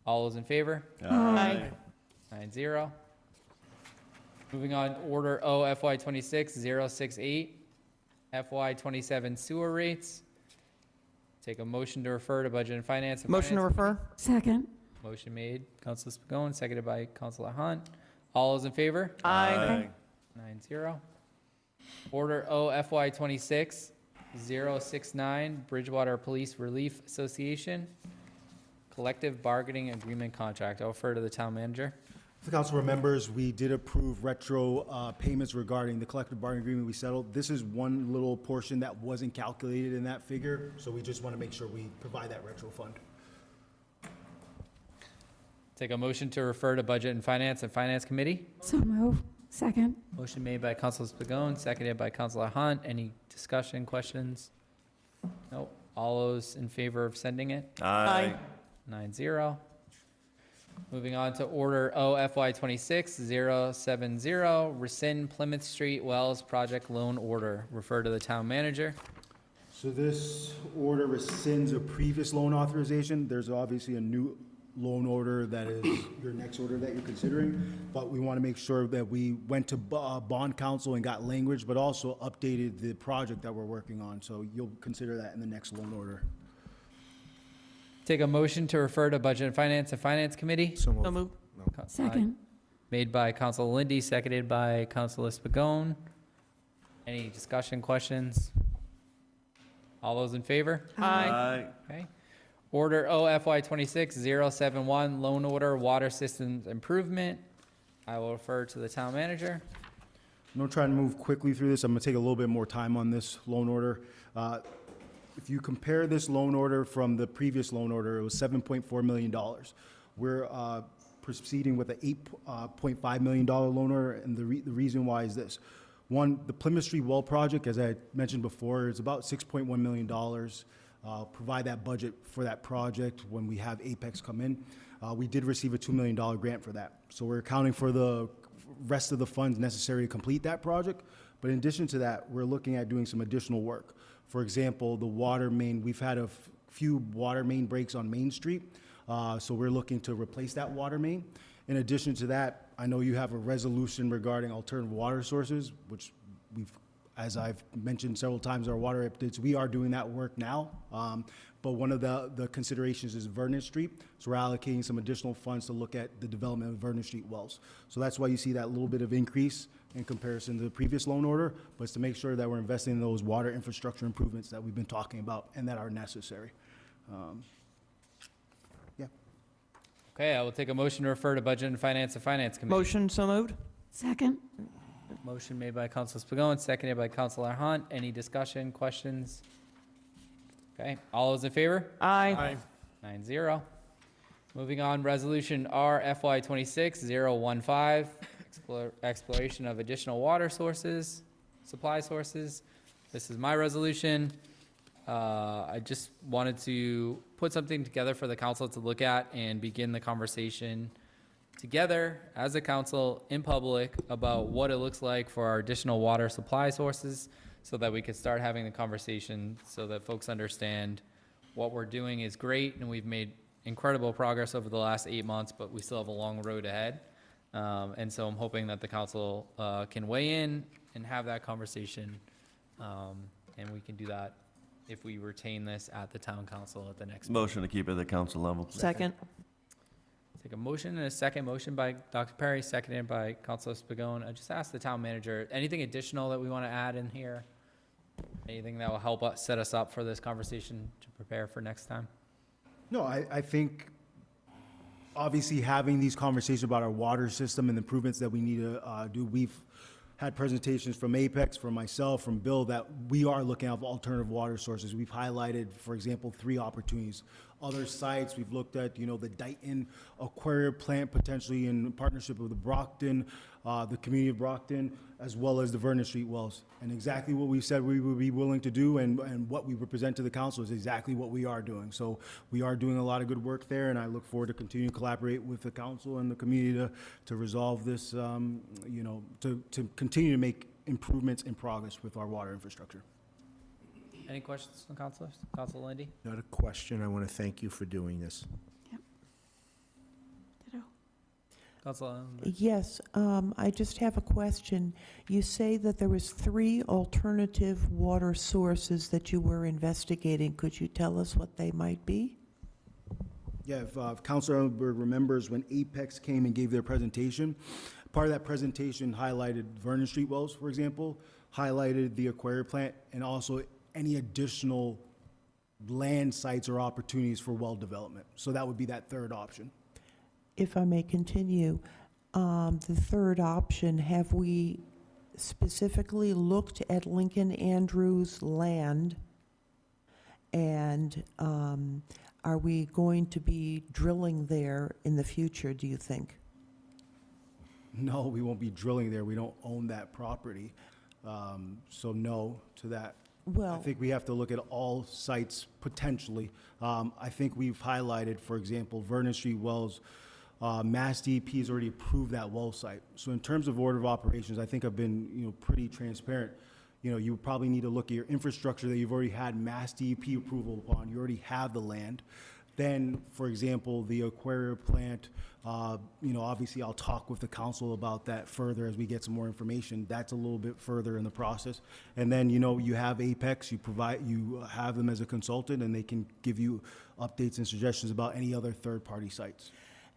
All those in favor? Aye. 9-0. Moving on, Order O FY 26068, FY 27 sewer rates. Take a motion to refer to Budget and Finance. Motion to refer? Second. Motion made, Councilor Spigot, seconded by Councilor Hunt. All those in favor? Aye. 9-0. Order O FY 26069, Bridgewater Police Relief Association, collective bargaining agreement contract. I'll refer to the town manager. For council members, we did approve retro payments regarding the collective bargaining agreement we settled. This is one little portion that wasn't calculated in that figure, so we just want to make sure we provide that retro fund. Take a motion to refer to Budget and Finance Committee. So moved. Second. Motion made by Councilor Spigot, seconded by Councilor Hunt. Any discussion, questions? Nope. All those in favor of sending it? Aye. 9-0. Moving on to Order O FY 26070, rescind Plymouth Street Wells Project Loan Order. Refer to the town manager. So this order rescinds a previous loan authorization. There's obviously a new loan order that is your next order that you're considering, but we want to make sure that we went to bond council and got language, but also updated the project that we're working on. So you'll consider that in the next loan order. Take a motion to refer to Budget and Finance Committee. So moved. Second. Made by Councilor Lindy, seconded by Councilor Spigot. Any discussion, questions? All those in favor? Aye. Okay. Order O FY 26071, loan order, water systems improvement. I will refer to the town manager. I'm going to try and move quickly through this. I'm going to take a little bit more time on this loan order. If you compare this loan order from the previous loan order, it was $7.4 million. We're proceeding with an $8.5 million loan order, and the reason why is this. One, the Plymouth Street Well project, as I mentioned before, is about $6.1 million. Provide that budget for that project when we have Apex come in. We did receive a $2 million grant for that. So we're accounting for the rest of the funds necessary to complete that project. But in addition to that, we're looking at doing some additional work. For example, the water main, we've had a few water main breaks on Main Street. So we're looking to replace that water main. In addition to that, I know you have a resolution regarding alternative water sources, which we've, as I've mentioned several times, our water updates, we are doing that work now. But one of the considerations is Vernon Street. So we're allocating some additional funds to look at the development of Vernon Street wells. So that's why you see that little bit of increase in comparison to the previous loan order, but it's to make sure that we're investing in those water infrastructure improvements that we've been talking about and that are necessary. Yeah. Okay, I will take a motion to refer to Budget and Finance Committee. Motion, so moved? Second. Motion made by Councilor Spigot, seconded by Councilor Hunt. Any discussion, questions? Okay, all those in favor? Aye. 9-0. Moving on, Resolution R FY 26015, exploration of additional water sources, supply sources. This is my resolution. I just wanted to put something together for the council to look at and begin the conversation together as a council in public about what it looks like for our additional water supply sources so that we could start having the conversation so that folks understand what we're doing is great and we've made incredible progress over the last 8 months, but we still have a long road ahead. And so I'm hoping that the council can weigh in and have that conversation. And we can do that if we retain this at the town council at the next meeting. Motion to keep it at the council level. Second. Take a motion and a second. Motion by Dr. Perry, seconded by Councilor Spigot. I just asked the town manager, anything additional that we want to add in here? Anything that will help us set us up for this conversation to prepare for next time? No, I think obviously having these conversations about our water system and the improvements that we need to do. We've had presentations from Apex, from myself, from Bill, that we are looking at alternative water sources. We've highlighted, for example, 3 opportunities. Other sites, we've looked at, the Dighton Aquarium plant potentially in partnership with the Brockton, the community of Brockton, as well as the Vernon Street wells. And exactly what we said we would be willing to do and what we would present to the council is exactly what we are doing. So we are doing a lot of good work there, and I look forward to continuing to collaborate with the council and the community to resolve this, to continue to make improvements and progress with our water infrastructure. Any questions from councilors? Council Lindy? Not a question. I want to thank you for doing this. Council. Yes, I just have a question. You say that there was 3 alternative water sources that you were investigating. Could you tell us what they might be? Yeah, if Councilor Ellenberg remembers when Apex came and gave their presentation, part of that presentation highlighted Vernon Street wells, for example, highlighted the Aquarium plant, and also any additional land sites or opportunities for well development. So that would be that third option. If I may continue, the third option, have we specifically looked at Lincoln Andrews land? And are we going to be drilling there in the future, do you think? No, we won't be drilling there. We don't own that property. So no to that. Well, I think we have to look at all sites potentially. I think we've highlighted, for example, Vernon Street wells. Mass DEP has already approved that well site. So in terms of order of operations, I think I've been, pretty transparent. You probably need to look at your infrastructure that you've already had Mass DEP approval upon. You already have the land. Then, for example, the Aquarium plant, obviously I'll talk with the council about that further as we get some more information. That's a little bit further in the process. And then, you have Apex, you have them as a consultant, and they can give you updates and suggestions about any other third-party sites.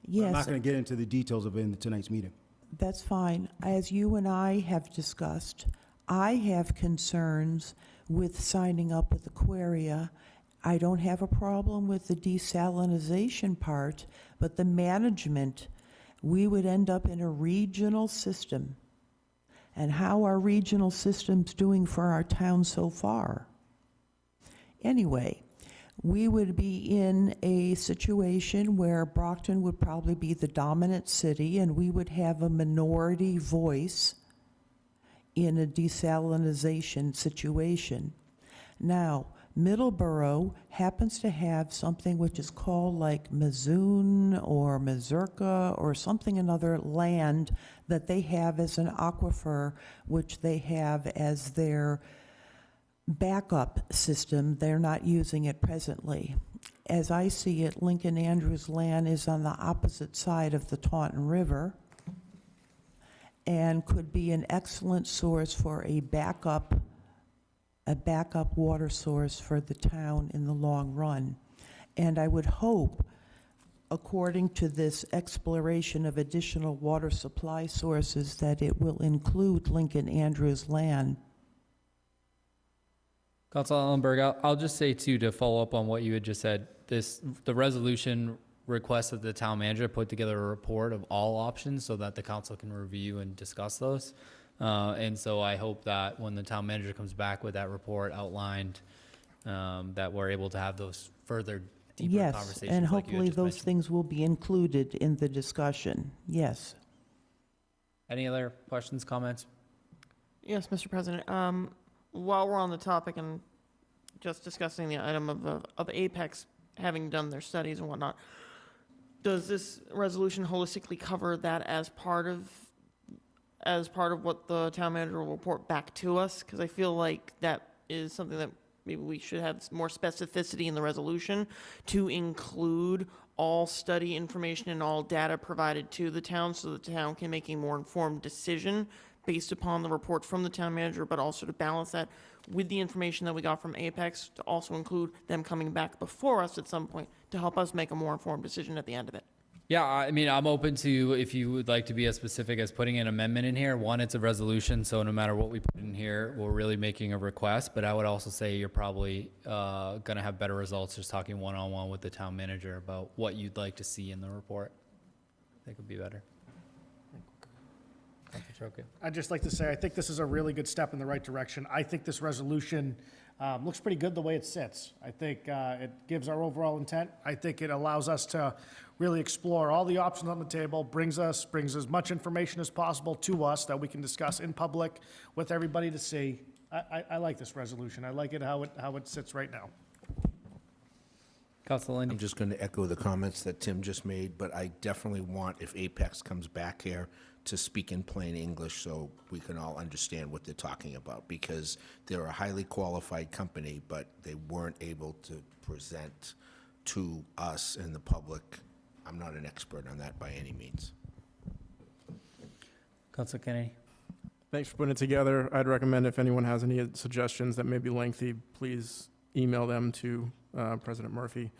yes. I'm not going to get into the details of it in tonight's meeting. That's fine. As you and I have discussed, I have concerns with signing up with Aquaria. I don't have a problem with the desalinization part, but the management, we would end up in a regional system. And how are regional systems doing for our town so far? Anyway, we would be in a situation where Brockton would probably be the dominant city, and we would have a minority voice in a desalinization situation. Now, Middleborough happens to have something which is called like Mizoon or Mazurka or something, another land that they have as an aquifer, which they have as their backup system. They're not using it presently. As I see it, Lincoln Andrews land is on the opposite side of the Taunton River and could be an excellent source for a backup water source for the town in the long run. And I would hope, according to this exploration of additional water supply sources, that it will include Lincoln Andrews land. Council Ellenberg, I'll just say too, to follow up on what you had just said, the resolution requests that the town manager put together a report of all options so that the council can review and discuss those. And so I hope that when the town manager comes back with that report outlined, that we're able to have those further deeper conversations. Yes, and like you had hopefully just those mentioned. things will be included in the discussion. Yes. Any other questions, comments? Yes, Mr. President. While we're on the topic and just discussing the item of Apex having done their studies and whatnot, does this resolution holistically cover that as part of what the town manager will report back to us? Because I feel like that is something that maybe we should have more specificity in the resolution to include all study information and all data provided to the town so the town can make a more informed decision based upon the report from the town manager, but also to balance that with the information that we got from Apex to also include them coming back before us at some point to help us make a more informed decision at the end of it. Yeah, I mean, I'm open to, if you would like to be as specific as putting an amendment in here. One, it's a resolution, so no matter what we put in here, we're really making a request. But I would also say you're probably going to have better results just talking one-on-one with the town manager about what you'd like to see in the report. think would be better. Councilor Trocchio. I'd just like to say, I think this is a really good step in the right direction. I think this resolution looks pretty good the way it sits. I think it gives our overall intent. I think it allows us to really explore all the options on the table, brings as much information as possible to us that we can discuss in public with everybody to see. I like this resolution. I like it how it sits right now. Councilor Landy. I'm just going to echo the comments that Tim just made, but I definitely want, if Apex comes back here, to speak in plain English so we can all understand what they're talking about, because they're a highly qualified company, but they weren't able to present to us and the public. I'm not an expert on that by any means. Councilor Kennedy. Thanks for putting it together. I'd recommend if anyone has any suggestions that may be lengthy, please email them to President Murphy.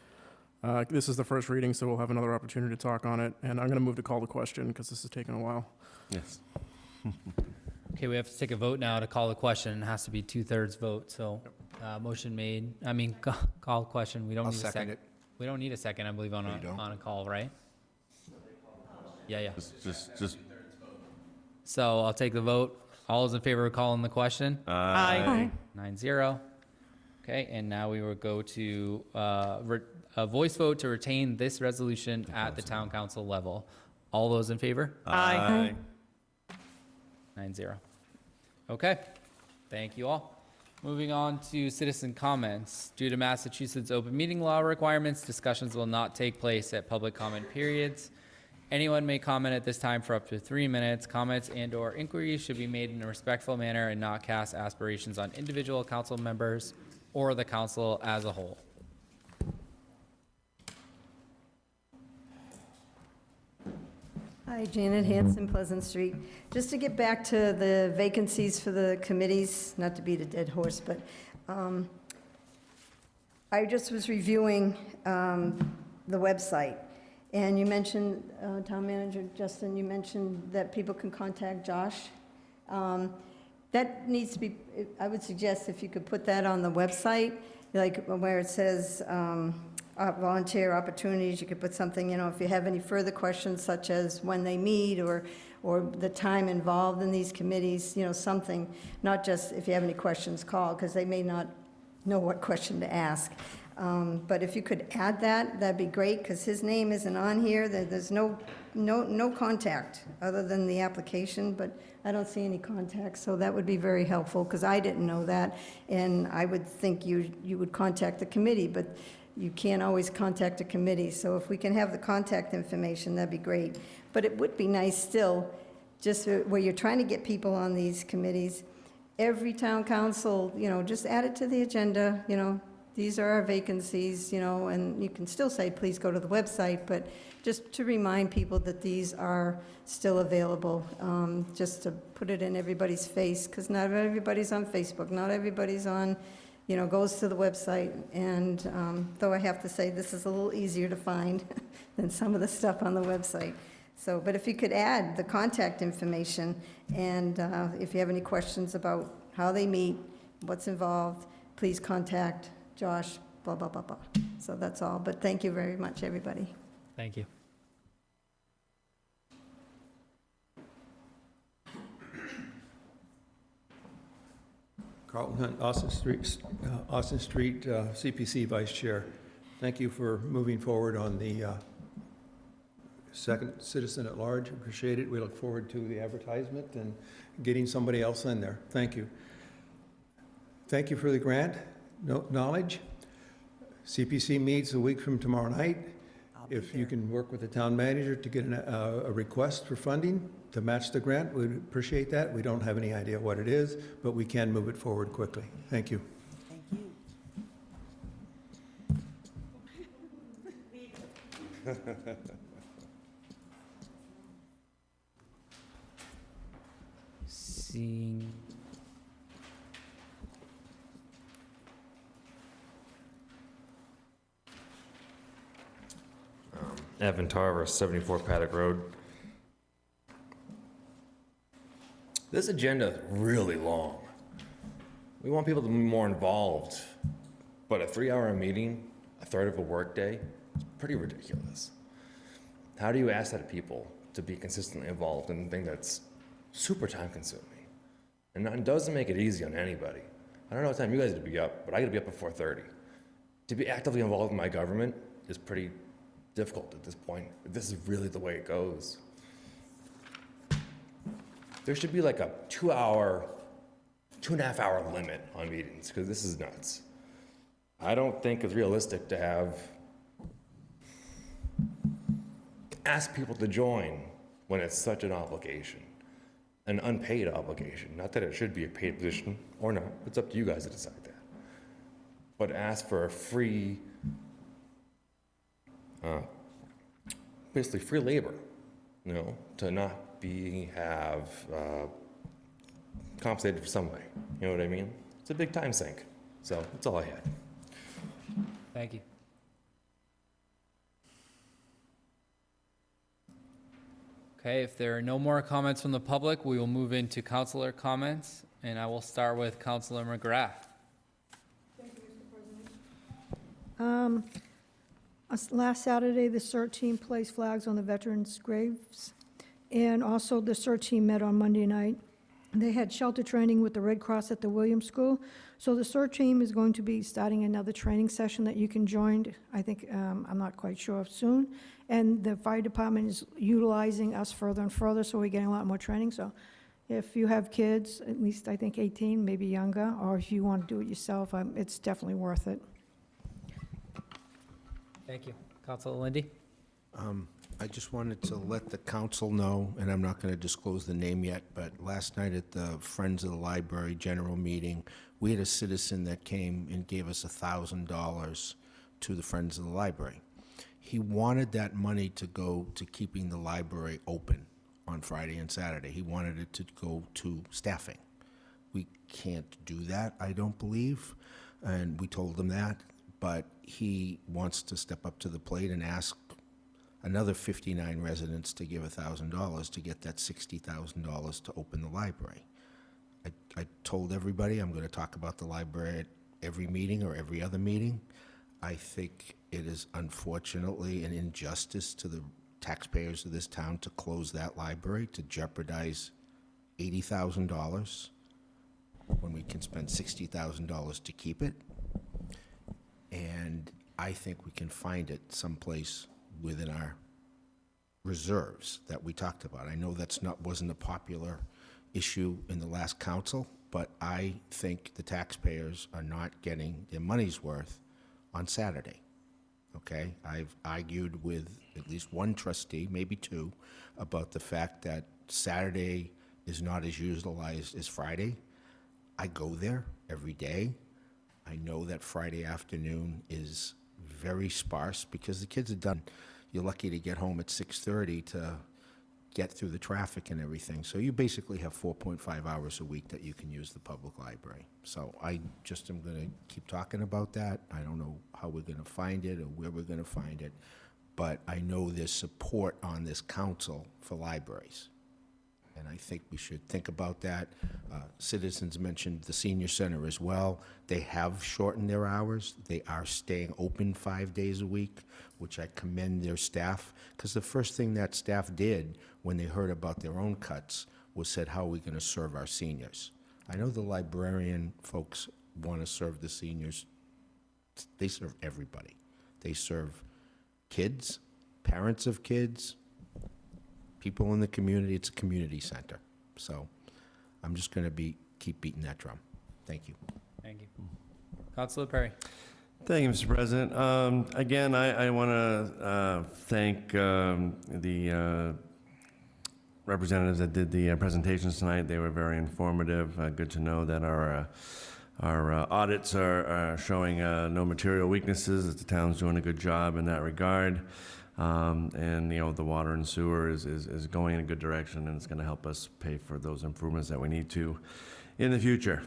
This is the first reading, so we'll have another opportunity to talk on it. And I'm going to move to call the question because this has taken a while. Yes. Okay, we have to take a vote now to call the question. It has to be 2/3 vote, so motion made. Call question. We don't I'll need a second second. it. We don't need a second, I believe, on a call, right? Yeah. Just. So I'll take the vote. All those in favor of calling the question? Aye. 9-0. Okay, and now we will go to a voice vote to retain this resolution at the town council level. All those in favor? Aye. 9-0. Okay, thank you all. Moving on to citizen comments. Due to Massachusetts open meeting law requirements, discussions will not take place at public comment periods. Anyone may comment at this time for up to 3 minutes. Comments and/or inquiries should be made in a respectful manner and not cast aspirations on individual council members or the council as a whole. Hi, Janet Hanson, Pleasant Street. Just to get back to the vacancies for the committees, not to beat a dead horse, but I just was reviewing the website, and you mentioned, Town Manager Justin, you mentioned that people can contact Josh. That needs to be, I would suggest if you could put that on the website, like where it says volunteer opportunities, you could put something, if you have any further questions, such as when they meet or the time involved in these committees, something, not just if you have any questions, call, because they may not know what question to ask. But if you could add that, that'd be great, because his name isn't on here. There's no contact other than the application, but I don't see any contact, so that would be very helpful, because I didn't know that, and I would think you would contact the committee, but you can't always contact a committee, so if we can have the contact information, that'd be great. But it would be nice still, just where you're trying to get people on these committees, every town council, just add it to the agenda, these are our vacancies, and you can still say, please go to the website, but just to remind people that these are still available, just to put it in everybody's face, because not everybody's on Facebook, not everybody's on, goes to the website, and though I have to say, this is a little easier to find than some of the stuff on the website. So, but if you could add the contact information, and if you have any questions about how they meet, what's involved, please contact Josh, blah, blah, blah, blah. So that's all, but thank you very much, everybody. Thank you. Carlton Hunt, Austin Street, CPC Vice Chair. Thank you for moving forward on the second citizen at large. Appreciate it. We look forward to the advertisement and getting somebody else in there. Thank you. Thank you for the grant knowledge. CPC meets a week from tomorrow night. If you can work with the town manager to get a request for funding to match the grant, we'd appreciate that. We don't have any idea what it is, but we can move it forward quickly. Thank you. Thank you. Seeing. Evan Tarver, 74 Paddock Road. This agenda is really long. We want people to be more involved, but a 3-hour meeting, a third of a workday, it's pretty ridiculous. How do you ask that of people to be consistently involved in a thing that's super time consuming? And it doesn't make it easy on anybody. I don't know what time you guys have to be up, but I gotta be up at 4:30. To be actively involved in my government is pretty difficult at this point. This is really the way it goes. There should be like a 2.5 hour limit on meetings, because this is nuts. I don't think it's realistic to ask people to join when it's such an obligation, an unpaid obligation. Not that it should be a paid position or not, it's up to you guys to decide that. But ask for a free, basically free labor, to not have compensated for some way. You know what I mean? It's a big time sink. So that's all I had. Thank you. Okay, if there are no more comments from the public, we will move into councilor comments, and I will start with Councilor McGrath. Last Saturday, the CERT team placed flags on the veterans' graves, and also the CERT team met on Monday night. They had shelter training with the Red Cross at the Williams School. So the CERT team is going to be starting another training session that you can join, I think, I'm not quite sure of soon. And the fire department is utilizing us further and further, so we're getting a lot more training. So if you have kids, at least I think 18, maybe younger, or if you want to do it yourself, it's definitely worth it. Thank you. Councilor Lindy? I just wanted to let the council know, and I'm not going to disclose the name yet, but last night at the Friends of the Library general meeting, we had a citizen that came and gave us $1,000 to the Friends of the Library. He wanted that money to go to keeping the library open on Friday and Saturday. He wanted it to go to staffing. We can't do that, I don't believe, and we told him that, but he wants to step up to the plate and ask another 59 residents to give $1,000 to get that $60,000 to open the library. I told everybody I'm going to talk about the library at every meeting or every other meeting. I think it is unfortunately an injustice to the taxpayers of this town to close that library, to jeopardize $80,000 when we can spend $60,000 to keep it. And I think we can find it someplace within our reserves that we talked about. I know wasn't a popular issue in the last council, but I think the taxpayers are not getting their money's worth on Saturday. Okay? I've argued with at least one trustee, maybe two, about the fact that Saturday is not as utilized as Friday. I go there every day. I know that Friday afternoon is very sparse because the kids are done. You're lucky to get home at 6:30 to get through the traffic and everything. So you basically have 4.5 hours a week that you can use the public library. So I just am going to keep talking about that. I don't know how we're going to find it or where we're going to find it, but I know there's support on this council for libraries. And I think we should think about that. Citizens mentioned the senior center as well. They have shortened their hours. They are staying open 5 days a week, which I commend their staff, because the first thing that staff did when they heard about their own cuts was said, how are we going to serve our seniors? I know the librarian folks want to serve the seniors. They serve everybody. They serve kids, parents of kids, people in the community. It's a community center. So I'm just going to keep beating that drum. Thank you. Thank you. Councilor Perry. Thank you, Mr. President. Again, I want to thank the representatives that did the presentations tonight. They were very informative. Good to know that our audits are showing no material weaknesses, that the town's doing a good job in that regard. And the water and sewer is going in a good direction, and it's going to help us pay for those improvements that we need to in the future.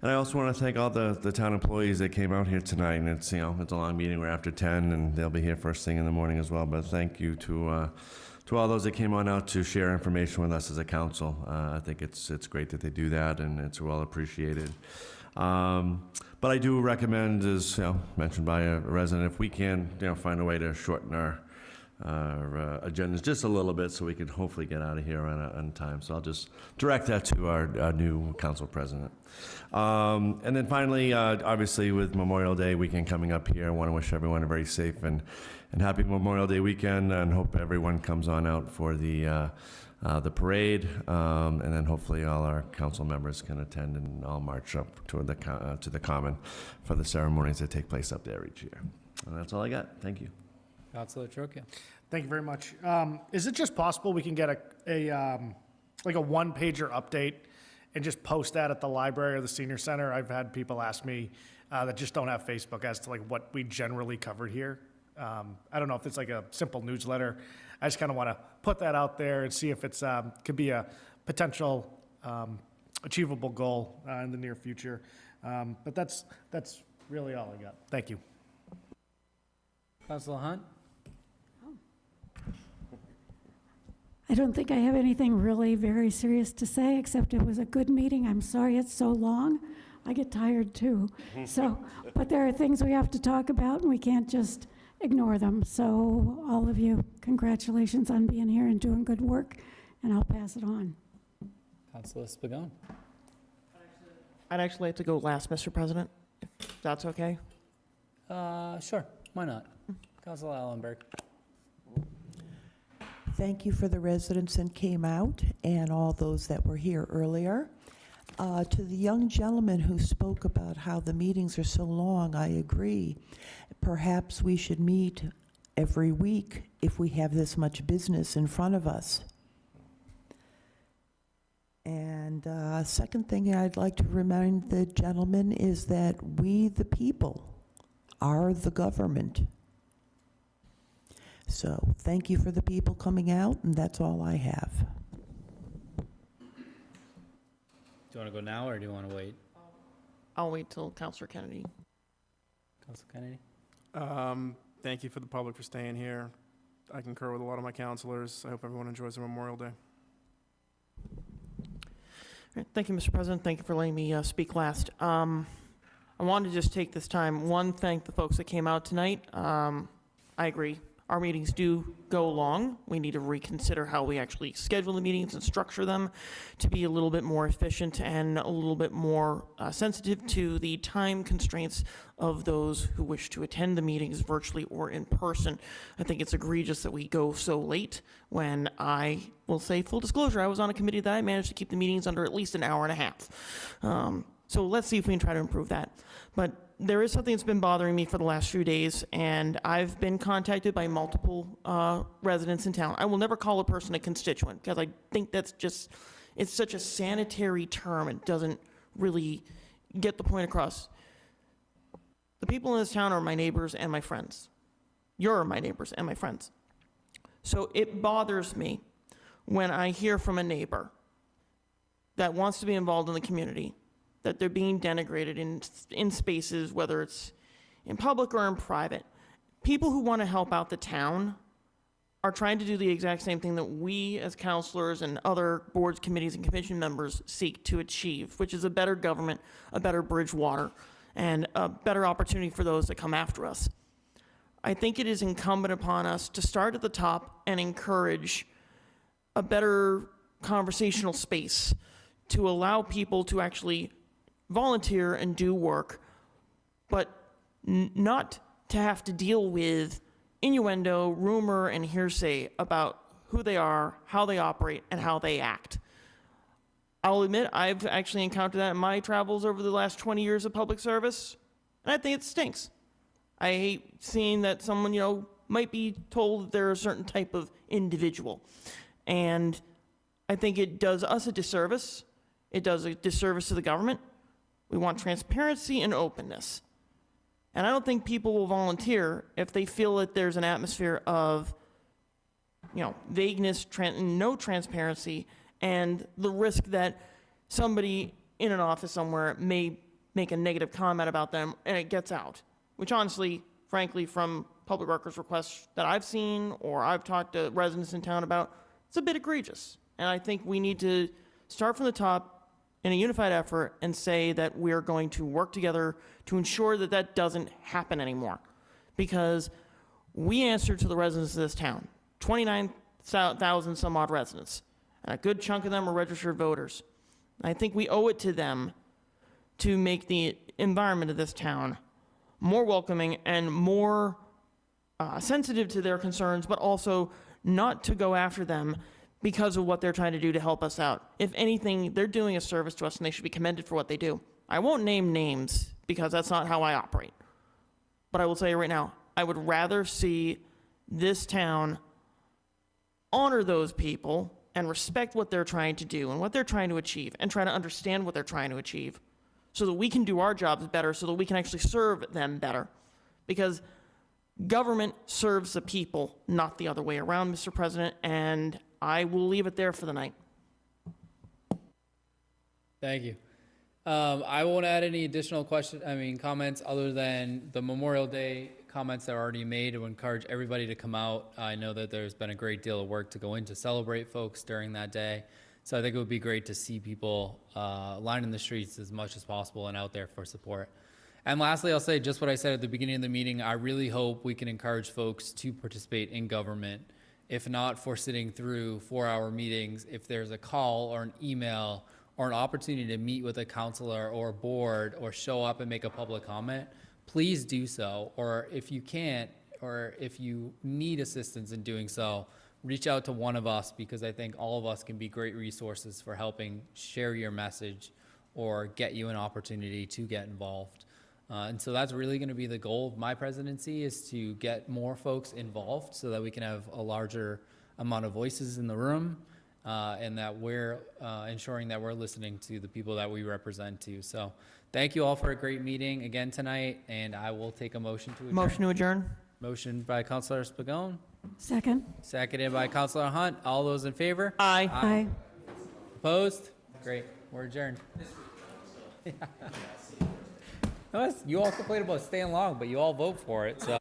And I also want to thank all the town employees that came out here tonight. And it's it's a long meeting. We're after 10, and they'll be here first thing in the morning as well. But thank you to all those that came on out to share information with us as a council. I think it's great that they do that, and it's well appreciated. But I do recommend, as mentioned by a resident, if we can find a way to shorten our agendas just a little bit so we can hopefully get out of here on time. So I'll just direct that to our new council president. And then finally, obviously with Memorial Day weekend coming up here, I want to wish everyone a very safe and happy Memorial Day weekend, and hope everyone comes on out for the parade, and then hopefully all our council members can attend and all march up to the common for the ceremonies that take place up there each year. And that's all I got. Thank you. Councilor Trocchio. Thank you very much. Is it just possible we can get like a one-pager update and just post that at the library or the senior center? I've had people ask me that just don't have Facebook as to like what we generally covered here. I don't know if it's like a simple newsletter. I just kind of want to put that out there and see if it's could be a potential achievable goal in the near future. But that's really all I got. Thank you. Councilor Hunt. I don't think I have anything really very serious to say, except it was a good meeting. I'm sorry it's so long. I get tired too. So, but there are things we have to talk about, and we can't just ignore them. So all of you, congratulations on being here and doing good work, and I'll pass it on. Councilor Spagone. I'd actually like to go last, Mr. President, if that's okay. Sure, why not? Councilor Allenberg. Thank you for the residents that came out and all those that were here earlier. To the young gentleman who spoke about how the meetings are so long, I agree. Perhaps we should meet every week if we have this much business in front of us. And second thing I'd like to remind the gentleman is that we, the people, are the government. So thank you for the people coming out, and that's all I have. Do you want to go now, or do you want to wait? I'll wait till Councilor Kennedy. Councilor Kennedy? Thank you for the public for staying here. I concur with a lot of my counselors. I hope everyone enjoys their Memorial Day. All right, thank you, Mr. President. Thank you for letting me speak last. I wanted to just take this time, one, thank the folks that came out tonight. I agree. Our meetings do go long. We need to reconsider how we actually schedule the meetings and structure them to be a little bit more efficient and a little bit more sensitive to the time constraints of those who wish to attend the meetings virtually or in person. I think it's egregious that we go so late when I will say, full disclosure, I was on a committee that I managed to keep the meetings under at least an hour and a half. So let's see if we can try to improve that. But there is something that's been bothering me for the last few days, and I've been contacted by multiple residents in town. I will never call a person a constituent, because I think that's just, it's such a sanitary term. It doesn't really get the point across. The people in this town are my neighbors and my friends. You're my neighbors and my friends. So it bothers me when I hear from a neighbor that wants to be involved in the community, that they're being denigrated in spaces, whether it's in public or in private. People who want to help out the town are trying to do the exact same thing that we as counselors and other boards, committees, and commission members seek to achieve, which is a better government, a better Bridgewater, and a better opportunity for those that come after us. I think it is incumbent upon us to start at the top and encourage a better conversational space to allow people to actually volunteer and do work, but not to have to deal with innuendo, rumor, and hearsay about who they are, how they operate, and how they act. I'll admit, I've actually encountered that in my travels over the last 20 years of public service, and I think it stinks. I hate seeing that someone, might be told that they're a certain type of individual. And I think it does us a disservice. It does a disservice to the government. We want transparency and openness. And I don't think people will volunteer if they feel that there's an atmosphere of, vagueness, no transparency, and the risk that somebody in an office somewhere may make a negative comment about them and it gets out. Which honestly, frankly, from public records requests that I've seen or I've talked to residents in town about, it's a bit egregious. And I think we need to start from the top in a unified effort and say that we're going to work together to ensure that that doesn't happen anymore. Because We answer to the residents of this town, 29,000 some odd residents, and a good chunk of them are registered voters. I think we owe it to them to make the environment of this town more welcoming and more sensitive to their concerns, but also not to go after them because of what they're trying to do to help us out. If anything, they're doing a service to us and they should be commended for what they do. I won't name names because that's not how I operate. But I will tell you right now, I would rather see this town honor those people and respect what they're trying to do and what they're trying to achieve and try to understand what they're trying to achieve so that we can do our jobs better, so that we can actually serve them better. Because government serves the people, not the other way around, Mr. President, and I will leave it there for the night. Thank you. I won't add any additional comments other than the Memorial Day comments that are already made. I would encourage everybody to come out. I know that there's been a great deal of work to go in to celebrate folks during that day. So I think it would be great to see people lining the streets as much as possible and out there for support. And lastly, I'll say just what I said at the beginning of the meeting. I really hope we can encourage folks to participate in government, if not for sitting through 4-hour meetings, if there's a call or an email or an opportunity to meet with a counselor or a board or show up and make a public comment, please do so. Or if you can't, or if you need assistance in doing so, reach out to one of us, because I think all of us can be great resources for helping share your message or get you an opportunity to get involved. And so that's really going to be the goal of my presidency, is to get more folks involved so that we can have a larger amount of voices in the room, and that we're ensuring that we're listening to the people that we represent too. So thank you all for a great meeting again tonight, and I will take a motion to adjourn. Motion to adjourn. Motion by Councilor Spagone, Second. seconded by Councilor Hunt. All those in favor? Aye. Aye. Opposed? Great, we're adjourned. You all complain about staying long, but you all vote for it, so.